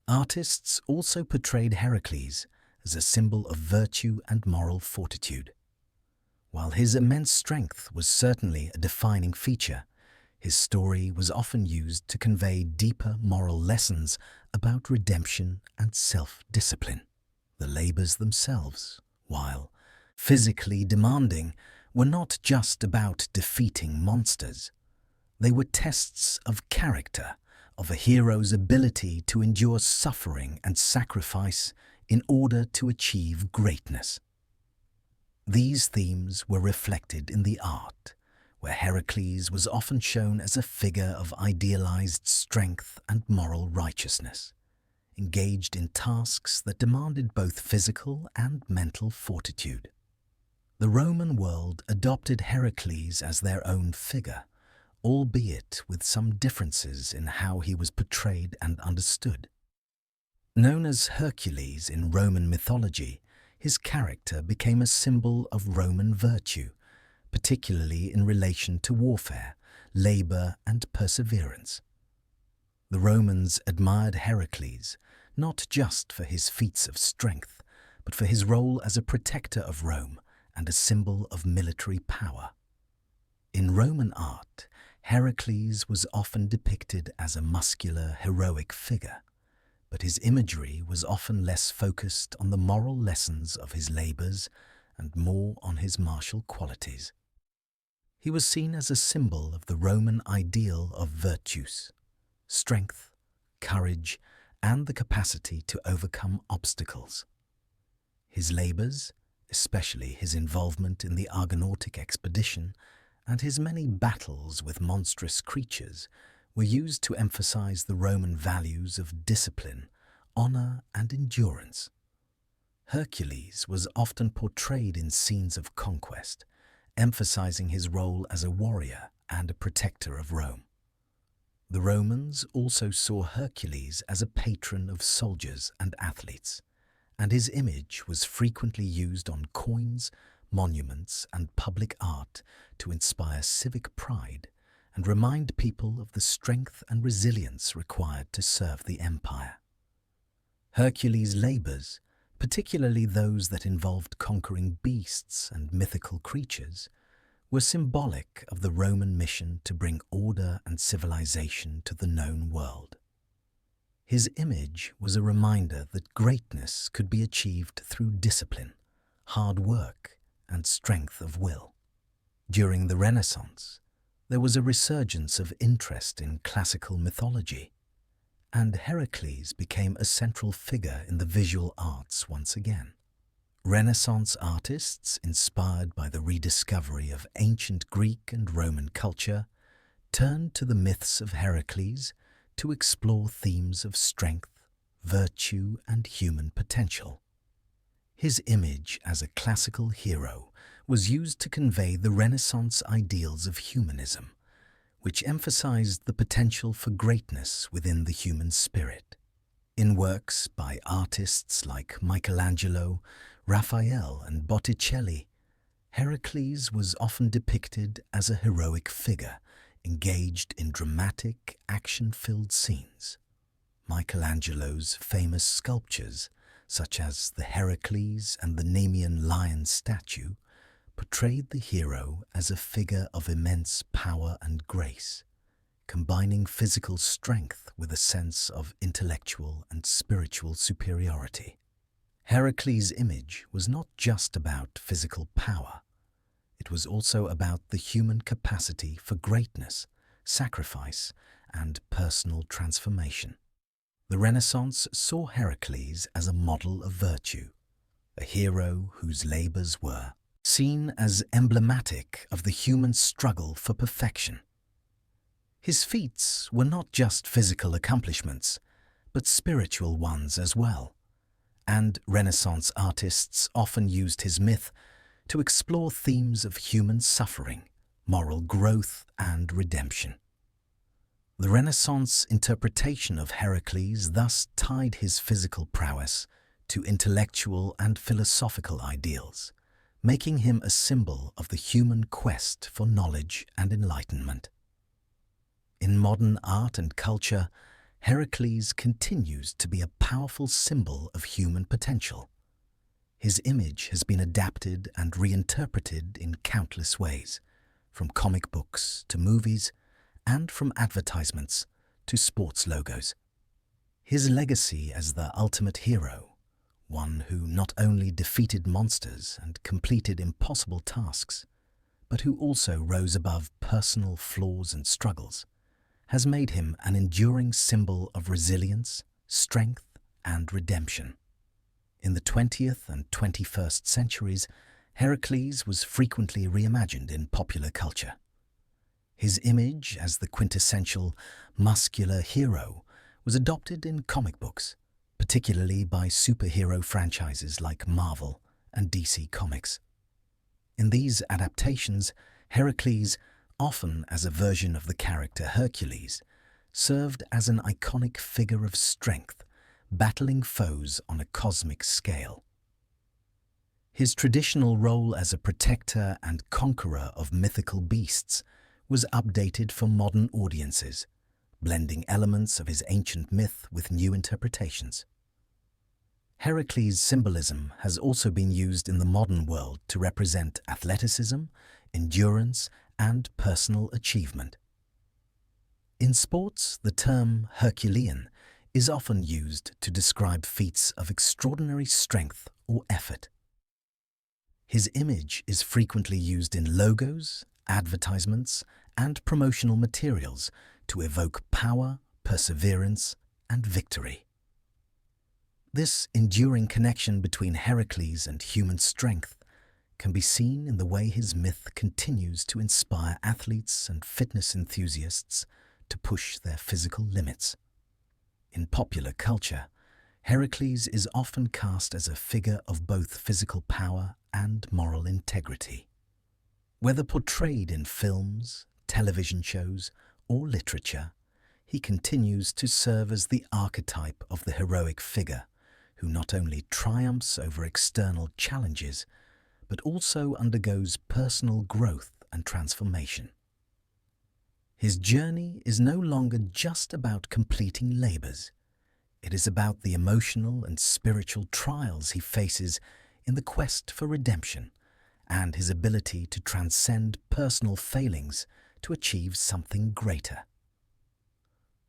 Artists also portrayed Heracles as a symbol of virtue and moral fortitude. While his immense strength was certainly a defining feature, his story was often used to convey deeper moral lessons about redemption and self-discipline. The labors themselves, while physically demanding, were not just about defeating monsters. They were tests of character, of a hero's ability to endure suffering and sacrifice in order to achieve greatness. These themes were reflected in the art, where Heracles was often shown as a figure of idealized strength and moral righteousness, engaged in tasks that demanded both physical and mental fortitude. The Roman world adopted Heracles as their own figure, albeit with some differences in how he was portrayed and understood. Known as Hercules in Roman mythology, his character became a symbol of Roman virtue, particularly in relation to warfare, labor, and perseverance. The Romans admired Heracles not just for his feats of strength, but for his role as a protector of Rome and a symbol of military power. In Roman art, Heracles was often depicted as a muscular, heroic figure, but his imagery was often less focused on the moral lessons of his labors and more on his martial qualities. He was seen as a symbol of the Roman ideal of virtus, strength, courage, and the capacity to overcome obstacles. His labors, especially his involvement in the Argonautic expedition and his many battles with monstrous creatures, were used to emphasize the Roman values of discipline, honor, and endurance. Hercules was often portrayed in scenes of conquest, emphasizing his role as a warrior and a protector of Rome. The Romans also saw Hercules as a patron of soldiers and athletes, and his image was frequently used on coins, monuments, and public art to inspire civic pride and remind people of the strength and resilience required to serve the empire. Hercules' labors, particularly those that involved conquering beasts and mythical creatures, were symbolic of the Roman mission to bring order and civilization to the known world. His image was a reminder that greatness could be achieved through discipline, hard work, and strength of will. During the Renaissance, there was a resurgence of interest in classical mythology, and Heracles became a central figure in the visual arts once again. Renaissance artists, inspired by the rediscovery of ancient Greek and Roman culture, turned to the myths of Heracles to explore themes of strength, virtue, and human potential. His image as a classical hero was used to convey the Renaissance ideals of humanism, which emphasized the potential for greatness within the human spirit. In works by artists like Michelangelo, Raphael, and Botticelli, Heracles was often depicted as a heroic figure engaged in dramatic, action-filled scenes. Michelangelo's famous sculptures, such as the Heracles and the Nemean lion statue, portrayed the hero as a figure of immense power and grace, combining physical strength with a sense of intellectual and spiritual superiority. Heracles' image was not just about physical power. It was also about the human capacity for greatness, sacrifice, and personal transformation. The Renaissance saw Heracles as a model of virtue, a hero whose labors were seen as emblematic of the human struggle for perfection. His feats were not just physical accomplishments, but spiritual ones as well, and Renaissance artists often used his myth to explore themes of human suffering, moral growth, and redemption. The Renaissance interpretation of Heracles thus tied his physical prowess to intellectual and philosophical ideals, making him a symbol of the human quest for knowledge and enlightenment. In modern art and culture, Heracles continues to be a powerful symbol of human potential. His image has been adapted and reinterpreted in countless ways, from comic books to movies, and from advertisements to sports logos. His legacy as the ultimate hero, one who not only defeated monsters and completed impossible tasks, but who also rose above personal flaws and struggles, has made him an enduring symbol of resilience, strength, and redemption. In the 20th and 21st centuries, Heracles was frequently reimagined in popular culture. His image as the quintessential muscular hero was adopted in comic books, particularly by superhero franchises like Marvel and DC Comics. In these adaptations, Heracles, often as a version of the character Hercules, served as an iconic figure of strength, battling foes on a cosmic scale. His traditional role as a protector and conqueror of mythical beasts was updated for modern audiences, blending elements of his ancient myth with new interpretations. Heracles' symbolism has also been used in the modern world to represent athleticism, endurance, and personal achievement. In sports, the term Herculean is often used to describe feats of extraordinary strength or effort. His image is frequently used in logos, advertisements, and promotional materials to evoke power, perseverance, and victory. This enduring connection between Heracles and human strength can be seen in the way his myth continues to inspire athletes and fitness enthusiasts to push their physical limits. In popular culture, Heracles is often cast as a figure of both physical power and moral integrity. Whether portrayed in films, television shows, or literature, he continues to serve as the archetype of the heroic figure who not only triumphs over external challenges, but also undergoes personal growth and transformation. His journey is no longer just about completing labors. It is about the emotional and spiritual trials he faces in the quest for redemption, and his ability to transcend personal failings to achieve something greater.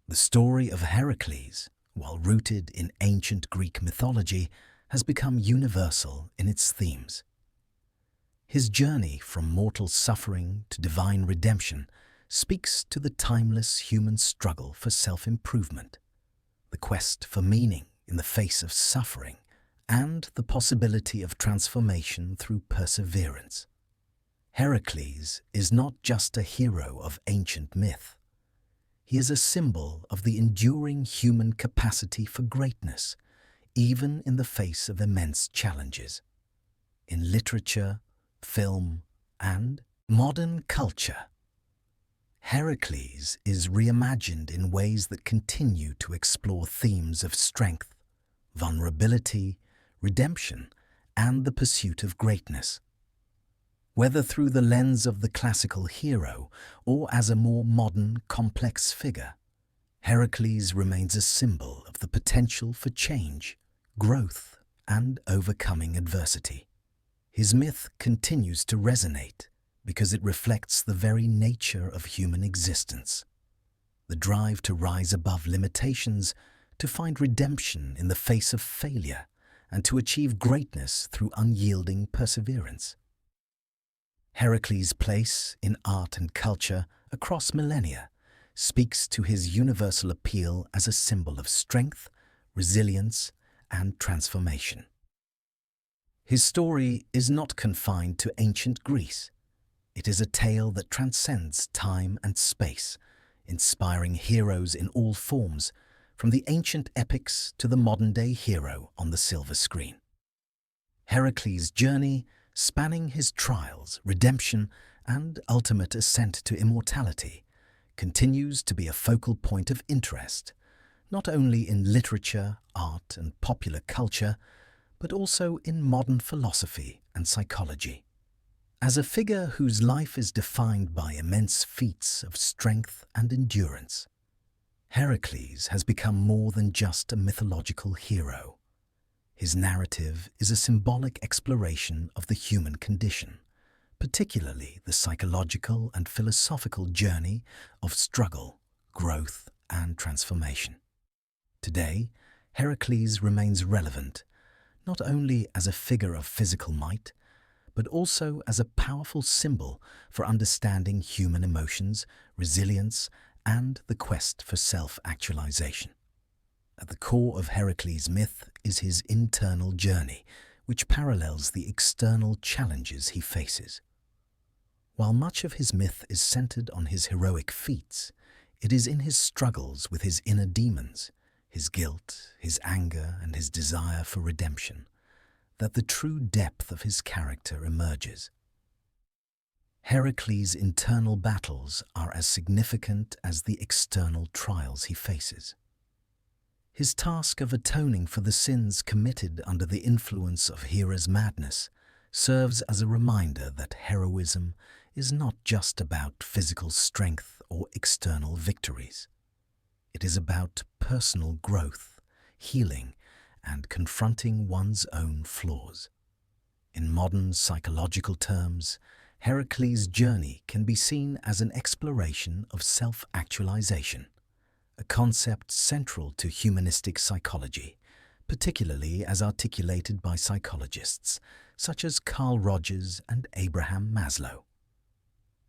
The story of Heracles, while rooted in ancient Greek mythology, has become universal in its themes. His journey from mortal suffering to divine redemption speaks to the timeless human struggle for self-improvement, the quest for meaning in the face of suffering, and the possibility of transformation through perseverance. Heracles is not just a hero of ancient myth. He is a symbol of the enduring human capacity for greatness, even in the face of immense challenges. In literature, film, and modern culture, Heracles is reimagined in ways that continue to explore themes of strength, vulnerability, redemption, and the pursuit of greatness. Whether through the lens of the classical hero or as a more modern, complex figure, Heracles remains a symbol of the potential for change, growth, and overcoming adversity. His myth continues to resonate because it reflects the very nature of human existence, the drive to rise above limitations, to find redemption in the face of failure, and to achieve greatness through unyielding perseverance. Heracles' place in art and culture across millennia speaks to his universal appeal as a symbol of strength, resilience, and transformation. His story is not confined to ancient Greece. It is a tale that transcends time and space, inspiring heroes in all forms, from the ancient epics to the modern-day hero on the silver screen. Heracles' journey, spanning his trials, redemption, and ultimate ascent to immortality, continues to be a focal point of interest, not only in literature, art, and popular culture, but also in modern philosophy and psychology. As a figure whose life is defined by immense feats of strength and endurance, Heracles has become more than just a mythological hero. His narrative is a symbolic exploration of the human condition, particularly the psychological and philosophical journey of struggle, growth, and transformation. Today, Heracles remains relevant, not only as a figure of physical might, but also as a powerful symbol for understanding human emotions, resilience, and the quest for self-actualization. At the core of Heracles' myth is his internal journey, which parallels the external challenges he faces. While much of his myth is centered on his heroic feats, it is in his struggles with his inner demons, his guilt, his anger, and his desire for redemption, that the true depth of his character emerges. Heracles' internal battles are as significant as the external trials he faces. His task of atoning for the sins committed under the influence of Hera's madness serves as a reminder that heroism is not just about physical strength or external victories. It is about personal growth, healing, and confronting one's own flaws. In modern psychological terms, Heracles' journey can be seen as an exploration of self-actualization, a concept central to humanistic psychology, particularly as articulated by psychologists such as Carl Rogers and Abraham Maslow.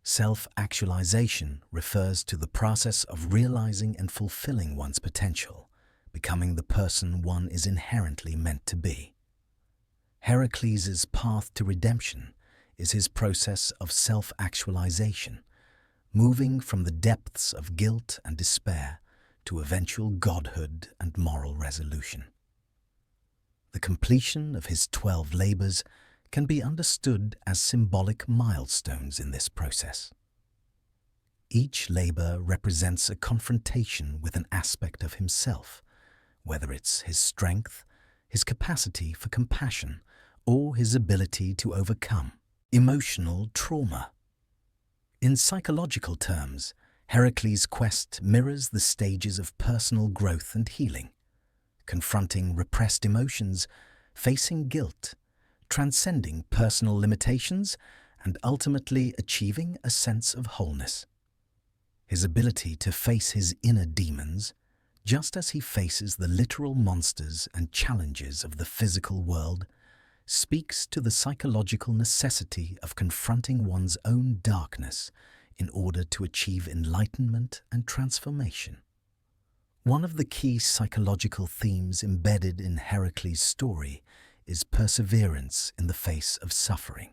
Self-actualization refers to the process of realizing and fulfilling one's potential, becoming the person one is inherently meant to be. Heracles' path to redemption is his process of self-actualization, moving from the depths of guilt and despair to eventual godhood and moral resolution. The completion of his 12 labors can be understood as symbolic milestones in this process. Each labor represents a confrontation with an aspect of himself, whether it's his strength, his capacity for compassion, or his ability to overcome emotional trauma. In psychological terms, Heracles' quest mirrors the stages of personal growth and healing, confronting repressed emotions, facing guilt, transcending personal limitations, and ultimately achieving a sense of wholeness. His ability to face his inner demons, Just as he faces the literal monsters and challenges of the physical world, speaks to the psychological necessity of confronting one's own darkness in order to achieve enlightenment and transformation. One of the key psychological themes embedded in Heracles' story is perseverance in the face of suffering,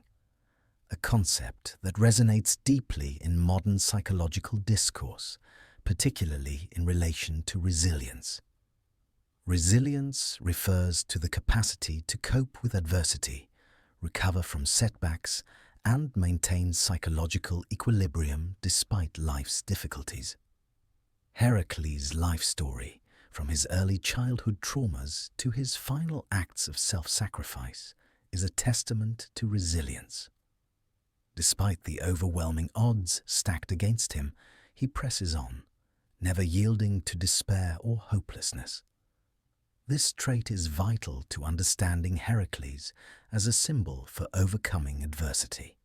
a concept that resonates deeply in modern psychological discourse, particularly in relation to resilience. Resilience refers to the capacity to cope with adversity, recover from setbacks, and maintain psychological equilibrium despite life's difficulties. Heracles' life story, from his early childhood traumas to his final acts of self-sacrifice, is a testament to resilience. Despite the overwhelming odds stacked against him, he presses on, never yielding to despair or hopelessness. This trait is vital to understanding Heracles as a symbol for overcoming adversity.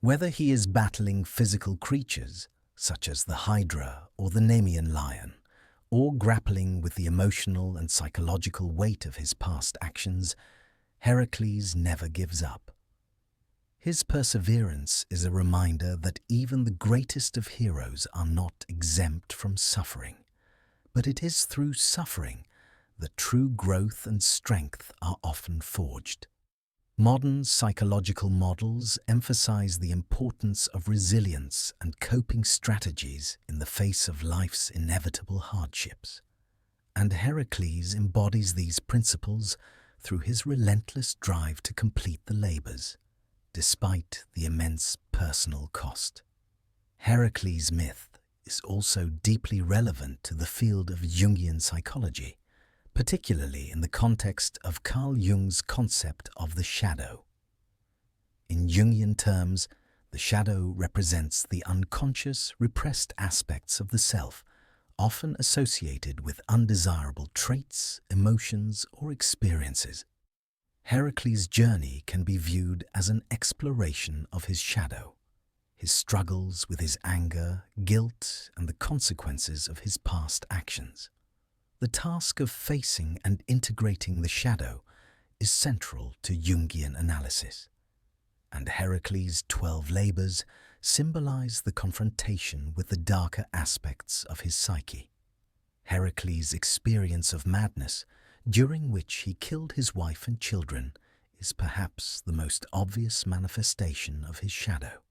Whether he is battling physical creatures, such as the Hydra or the Nemean lion, or grappling with the emotional and psychological weight of his past actions, Heracles never gives up. His perseverance is a reminder that even the greatest of heroes are not exempt from suffering. But it is through suffering that true growth and strength are often forged. Modern psychological models emphasize the importance of resilience and coping strategies in the face of life's inevitable hardships. And Heracles embodies these principles through his relentless drive to complete the labors, despite the immense personal cost. Heracles' myth is also deeply relevant to the field of Jungian psychology, particularly in the context of Carl Jung's concept of the shadow. In Jungian terms, the shadow represents the unconscious, repressed aspects of the self, often associated with undesirable traits, emotions, or experiences. Heracles' journey can be viewed as an exploration of his shadow, his struggles with his anger, guilt, and the consequences of his past actions. The task of facing and integrating the shadow is central to Jungian analysis, and Heracles' 12 labors symbolize the confrontation with the darker aspects of his psyche. Heracles' experience of madness, during which he killed his wife and children, is perhaps the most obvious manifestation of his shadow.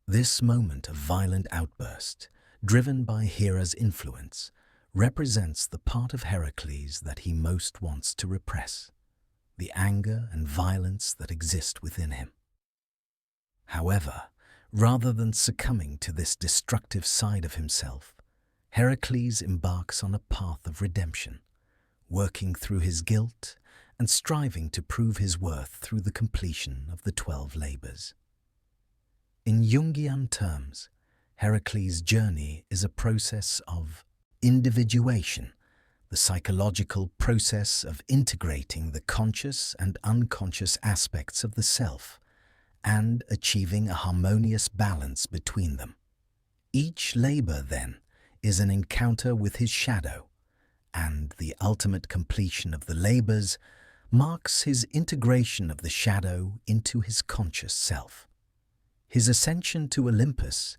This moment of violent outburst, driven by Hera's influence, represents the part of Heracles that he most wants to repress, the anger and violence that exist within him. However, rather than succumbing to this destructive side of himself, Heracles embarks on a path of redemption, working through his guilt and striving to prove his worth through the completion of the 12 labors. In Jungian terms, Heracles' journey is a process of individuation, the psychological process of integrating the conscious and unconscious aspects of the self and achieving a harmonious balance between them. Each labor, then, is an encounter with his shadow, and the ultimate completion of the labors marks his integration of the shadow into his conscious self. His ascension to Olympus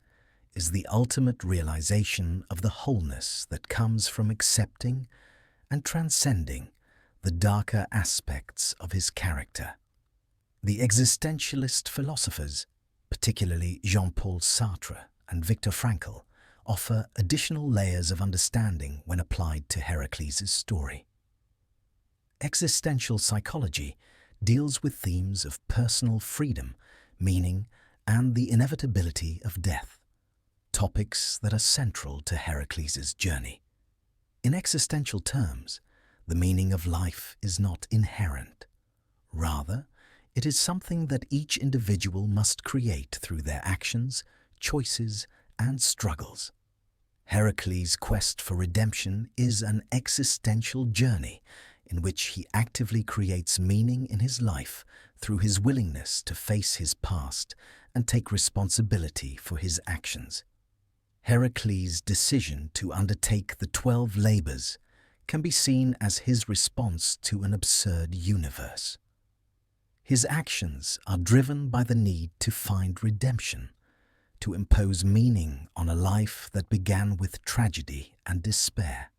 is the ultimate realization of the wholeness that comes from accepting and transcending the darker aspects of his character. The existentialist philosophers, particularly Jean-Paul Sartre and Viktor Frankl, offer additional layers of understanding when applied to Heracles' story. Existential psychology deals with themes of personal freedom, meaning, and the inevitability of death, topics that are central to Heracles' journey. In existential terms, the meaning of life is not inherent. Rather, it is something that each individual must create through their actions, choices, and struggles. Heracles' quest for redemption is an existential journey in which he actively creates meaning in his life through his willingness to face his past and take responsibility for his actions. Heracles' decision to undertake the 12 labors can be seen as his response to an absurd universe. His actions are driven by the need to find redemption, to impose meaning on a life that began with tragedy and despair.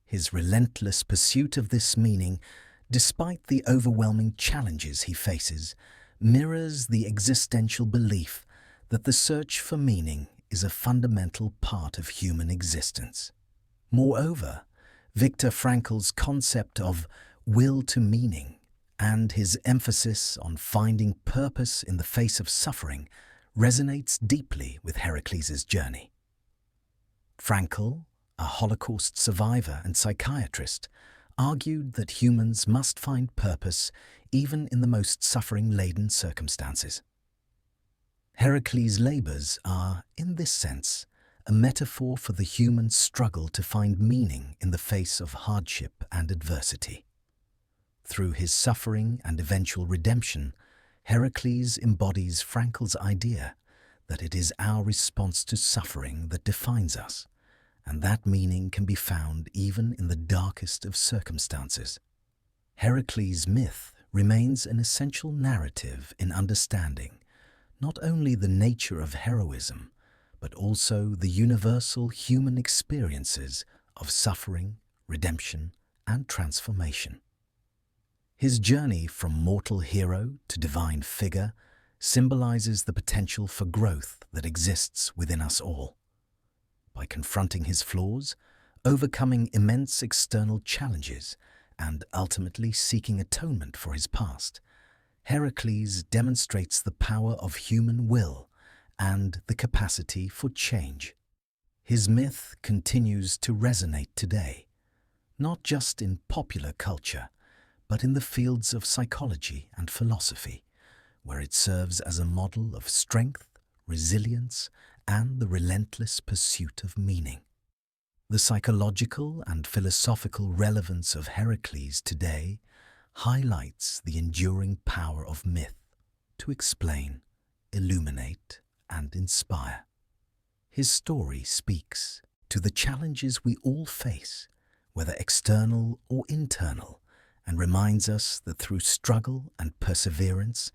His relentless pursuit of this meaning, despite the overwhelming challenges he faces, mirrors the existential belief that the search for meaning is a fundamental part of human existence. Moreover, Viktor Frankl's concept of will to meaning and his emphasis on finding purpose in the face of suffering resonates deeply with Heracles' journey. Frankl, a Holocaust survivor and psychiatrist, argued that humans must find purpose even in the most suffering-laden circumstances. Heracles' labors are, in this sense, a metaphor for the human struggle to find meaning in the face of hardship and adversity. Through his suffering and eventual redemption, Heracles embodies Frankl's idea that it is our response to suffering that defines us, and that meaning can be found even in the darkest of circumstances. Heracles' myth remains an essential narrative in understanding not only the nature of heroism, but also the universal human experiences of suffering, redemption, and transformation. His journey from mortal hero to divine figure symbolizes the potential for growth that exists within us all. By confronting his flaws, overcoming immense external challenges, and ultimately seeking atonement for his past, Heracles demonstrates the power of human will and the capacity for change. His myth continues to resonate today, not just in popular culture, but in the fields of psychology and philosophy, where it serves as a model of strength, resilience, and the relentless pursuit of meaning. The psychological and philosophical relevance of Heracles today highlights the enduring power of myth to explain, illuminate, and inspire. His story speaks to the challenges we all face, whether external or internal, and reminds us that through struggle and perseverance,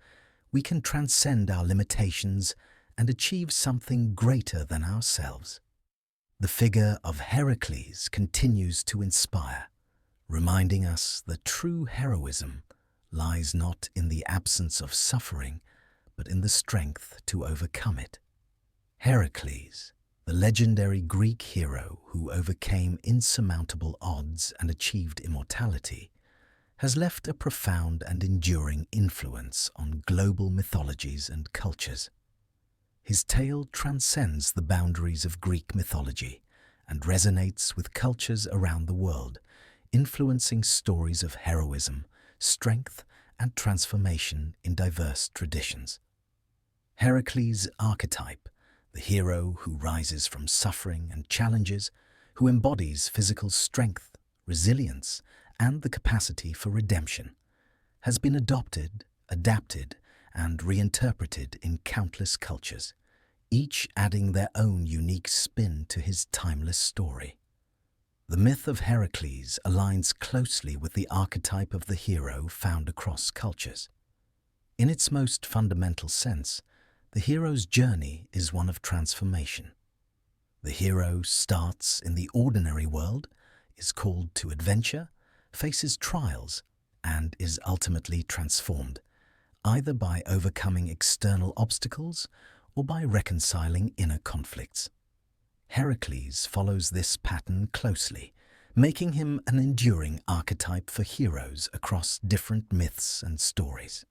we can transcend our limitations and achieve something greater than ourselves. The figure of Heracles continues to inspire, reminding us that true heroism lies not in the absence of suffering, but in the strength to overcome it. Heracles, the legendary Greek hero who overcame insurmountable odds and achieved immortality, has left a profound and enduring influence on global mythologies and cultures. His tale transcends the boundaries of Greek mythology and resonates with cultures around the world, influencing stories of heroism, strength, and transformation in diverse traditions. Heracles' archetype, the hero who rises from suffering and challenges, who embodies physical strength, resilience, and the capacity for redemption, has been adopted, adapted, and reinterpreted in countless cultures, each adding their own unique spin to his timeless story. The myth of Heracles aligns closely with the archetype of the hero found across cultures. In its most fundamental sense, the hero's journey is one of transformation. The hero starts in the ordinary world, is called to adventure, faces trials, and is ultimately transformed, either by overcoming external obstacles or by reconciling inner conflicts. Heracles follows this pattern closely, making him an enduring archetype for heroes across different myths and stories.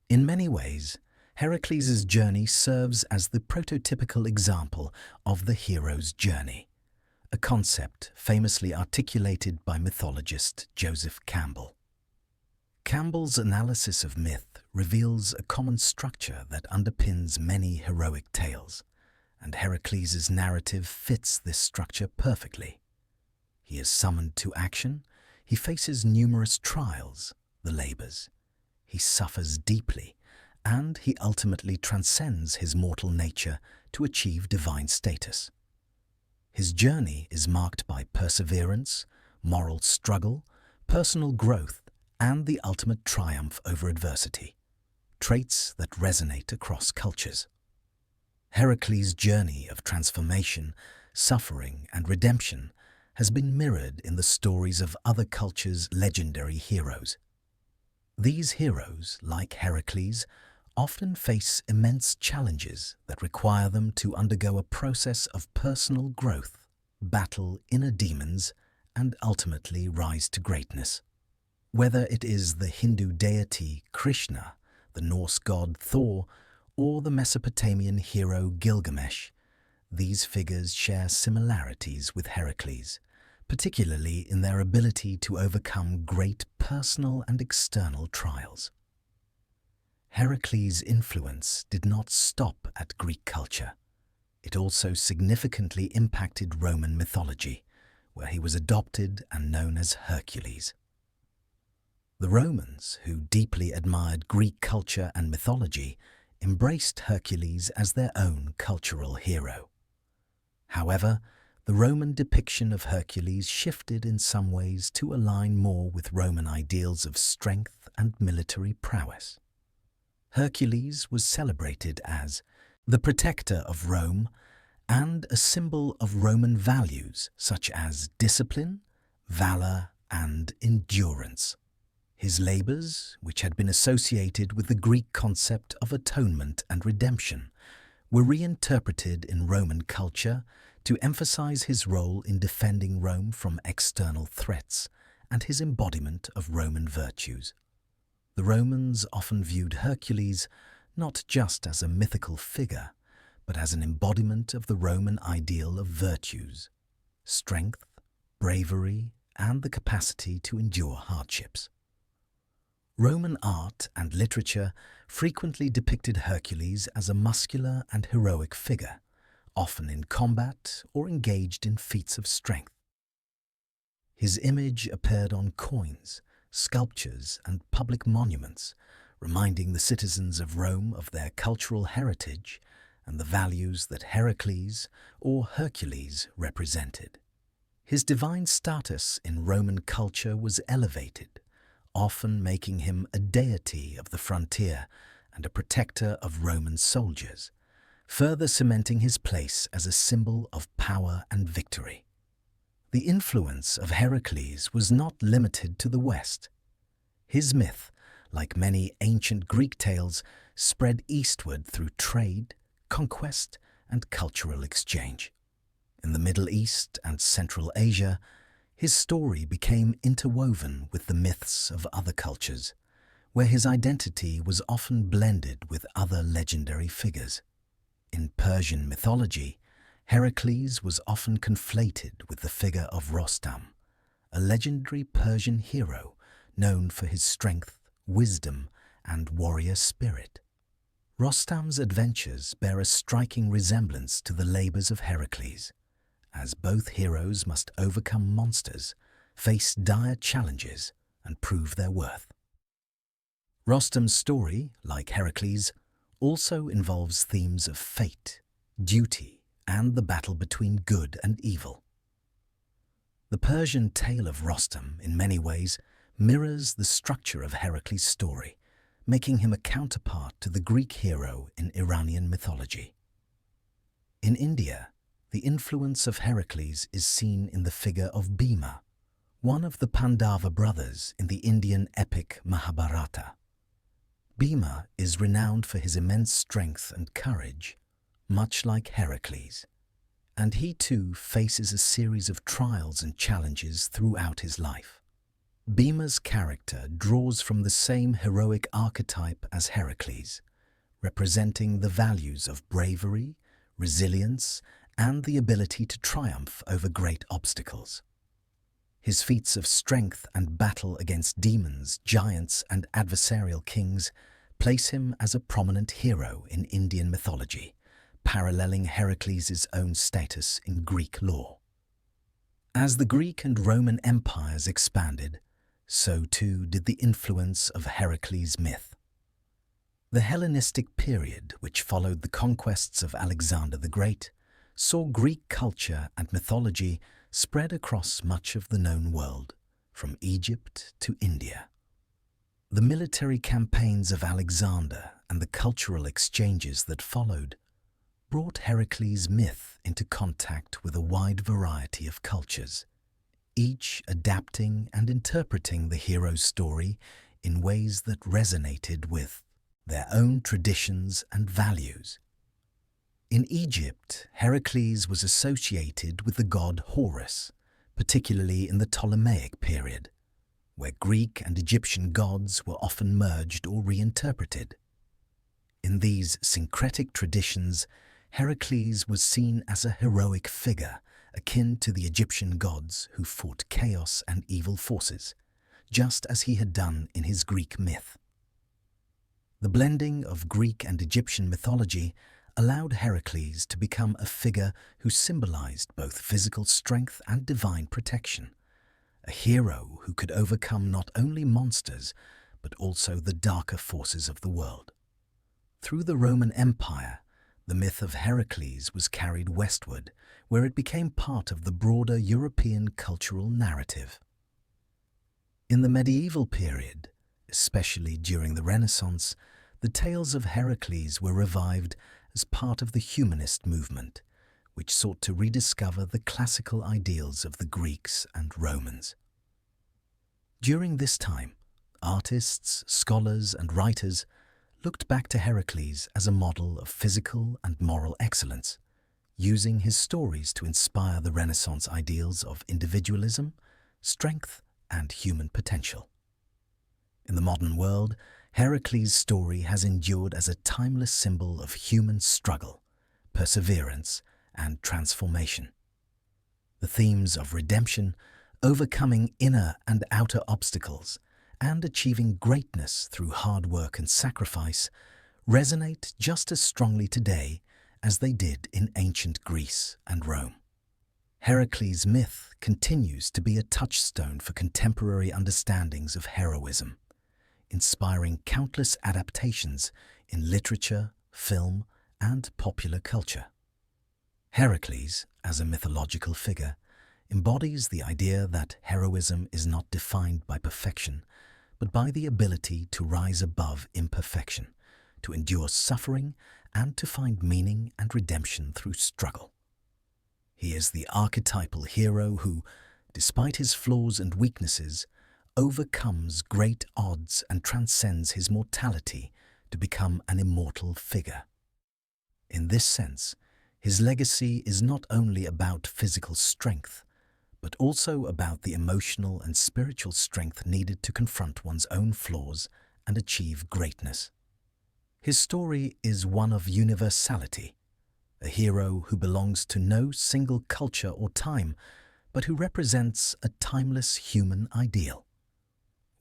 In many ways, Heracles' journey serves as the prototypical example of the hero's journey, a concept famously articulated by mythologist Joseph Campbell. Campbell's analysis of myth reveals a common structure that underpins many heroic tales, and Heracles' narrative fits this structure perfectly. He is summoned to action, he faces numerous trials, the labors. He suffers deeply, and he ultimately transcends his mortal nature to achieve divine status. His journey is marked by perseverance, moral struggle, personal growth, and the ultimate triumph over adversity, traits that resonate across cultures. Heracles' journey of transformation, suffering, and redemption has been mirrored in the stories of other cultures' legendary heroes. These heroes, like Heracles, often face immense challenges that require them to undergo a process of personal growth, battle inner demons, and ultimately rise to greatness. Whether it is the Hindu deity Krishna, the Norse god Thor, or the Mesopotamian hero Gilgamesh, these figures share similarities with Heracles, particularly in their ability to overcome great personal and external trials. Heracles' influence did not stop at Greek culture. It also significantly impacted Roman mythology, where he was adopted and known as Hercules. The Romans, who deeply admired Greek culture and mythology, embraced Hercules as their own cultural hero. However, the Roman depiction of Hercules shifted in some ways to align more with Roman ideals of strength and military prowess. Hercules was celebrated as the protector of Rome and a symbol of Roman values such as discipline, valor, and endurance. His labors, which had been associated with the Greek concept of atonement and redemption, were reinterpreted in Roman culture to emphasize his role in defending Rome from external threats and his embodiment of Roman virtues. The Romans often viewed Hercules not just as a mythical figure, but as an embodiment of the Roman ideal of virtues, strength, bravery, and the capacity to endure hardships. Roman art and literature frequently depicted Hercules as a muscular and heroic figure, often in combat or engaged in feats of strength. His image appeared on coins, sculptures, and public monuments, reminding the citizens of Rome of their cultural heritage and the values that Heracles or Hercules represented. His divine status in Roman culture was elevated, often making him a deity of the frontier and a protector of Roman soldiers, further cementing his place as a symbol of power and victory. The influence of Heracles was not limited to the West. His myth, like many ancient Greek tales, spread eastward through trade, conquest, and cultural exchange. In the Middle East and Central Asia, his story became interwoven with the myths of other cultures, where his identity was often blended with other legendary figures. In Persian mythology, Heracles was often conflated with the figure of Rostam, a legendary Persian hero known for his strength, wisdom, and warrior spirit. Rostam's adventures bear a striking resemblance to the labors of Heracles, as both heroes must overcome monsters, face dire challenges, and prove their worth. Rostam's story, like Heracles, also involves themes of fate, duty, and the battle between good and evil. The Persian tale of Rostam, in many ways, mirrors the structure of Heracles' story, making him a counterpart to the Greek hero in Iranian mythology. In India, the influence of Heracles is seen in the figure of Bhima, one of the Pandava brothers in the Indian epic Mahabharata. Bhima is renowned for his immense strength and courage, much like Heracles, and he too faces a series of trials and challenges throughout his life. Bhima's character draws from the same heroic archetype as Heracles, representing the values of bravery, resilience, and the ability to triumph over great obstacles. His feats of strength and battle against demons, giants, and adversarial kings place him as a prominent hero in Indian mythology, paralleling Heracles' own status in Greek lore. As the Greek and Roman empires expanded, so too did the influence of Heracles' myth. The Hellenistic period, which followed the conquests of Alexander the Great, saw Greek culture and mythology spread across much of the known world, from Egypt to India. The military campaigns of Alexander and the cultural exchanges that followed brought Heracles' myth into contact with a wide variety of cultures, each adapting and interpreting the hero's story in ways that resonated with their own traditions and values. In Egypt, Heracles was associated with the god Horus, particularly in the Ptolemaic period, where Greek and Egyptian gods were often merged or reinterpreted. In these syncretic traditions, Heracles was seen as a heroic figure akin to the Egyptian gods who fought chaos and evil forces, just as he had done in his Greek myth. The blending of Greek and Egyptian mythology allowed Heracles to become a figure who symbolized both physical strength and divine protection, a hero who could overcome not only monsters but also the darker forces of the world. Through the Roman Empire, the myth of Heracles was carried westward, where it became part of the broader European cultural narrative. In the medieval period, especially during the Renaissance, the tales of Heracles were revived as part of the humanist movement, which sought to rediscover the classical ideals of the Greeks and Romans. During this time, artists, scholars, and writers looked back to Heracles as a model of physical and moral excellence, using his stories to inspire the Renaissance ideals of individualism, strength, and human potential. In the modern world, Heracles' story has endured as a timeless symbol of human struggle, perseverance, and transformation. The themes of redemption, overcoming inner and outer obstacles, and achieving greatness through hard work and sacrifice resonate just as strongly today as they did in ancient Greece and Rome. Heracles' myth continues to be a touchstone for contemporary understandings of heroism, inspiring countless adaptations in literature, film, and popular culture. Heracles, as a mythological figure, embodies the idea that heroism is not defined by perfection, but by the ability to rise above imperfection, to endure suffering, and to find meaning and redemption through struggle. He is the archetypal hero who, despite his flaws and weaknesses, overcomes great odds and transcends his mortality to become an immortal figure. In this sense, his legacy is not only about physical strength, but also about the emotional and spiritual strength needed to confront one's own flaws and achieve greatness. His story is one of universality, a hero who belongs to no single culture or time, but who represents a timeless human ideal.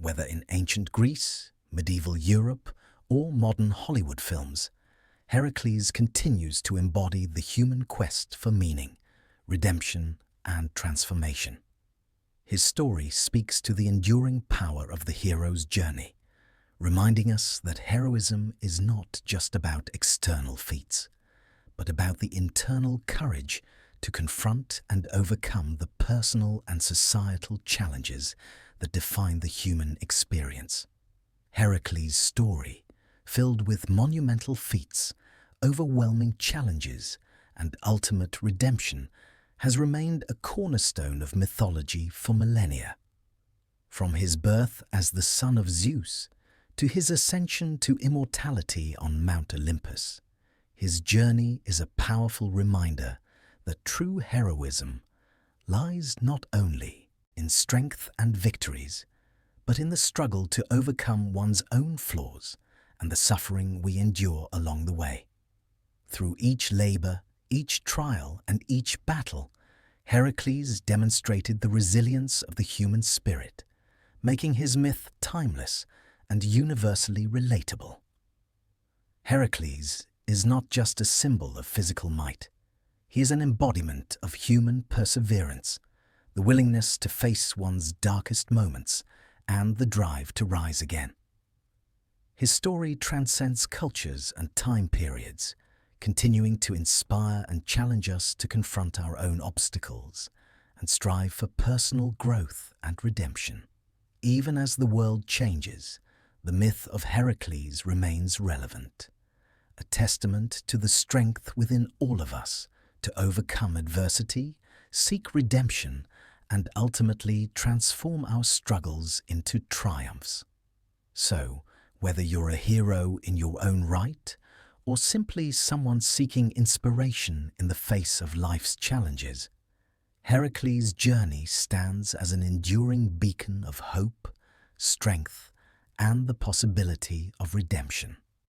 Whether in ancient Greece, medieval Europe, or modern Hollywood films, Heracles continues to embody the human quest for meaning, redemption, and transformation. His story speaks to the enduring power of the hero's journey, reminding us that heroism is not just about external feats, but about the internal courage to confront and overcome the personal and societal challenges that define the human experience. Heracles' story, filled with monumental feats, overwhelming challenges, and ultimate redemption, has remained a cornerstone of mythology for millennia. From his birth as the son of Zeus to his ascension to immortality on Mount Olympus, his journey is a powerful reminder that true heroism lies not only in strength and victories, but in the struggle to overcome one's own flaws and the suffering we endure along the way. Through each labor, each trial, and each battle, Heracles demonstrated the resilience of the human spirit, making his myth timeless and universally relatable. Heracles is not just a symbol of physical might. He is an embodiment of human perseverance, the willingness to face one's darkest moments, and the drive to rise again. His story transcends cultures and time periods, continuing to inspire and challenge us to confront our own obstacles and strive for personal growth and redemption. Even as the world changes, the myth of Heracles remains relevant, a testament to the strength within all of us to overcome adversity, seek redemption, and ultimately transform our struggles into triumphs. So, whether you're a hero in your own right, or simply someone seeking inspiration in the face of life's challenges, Heracles' journey stands as an enduring beacon of hope, strength, and the possibility of redemption.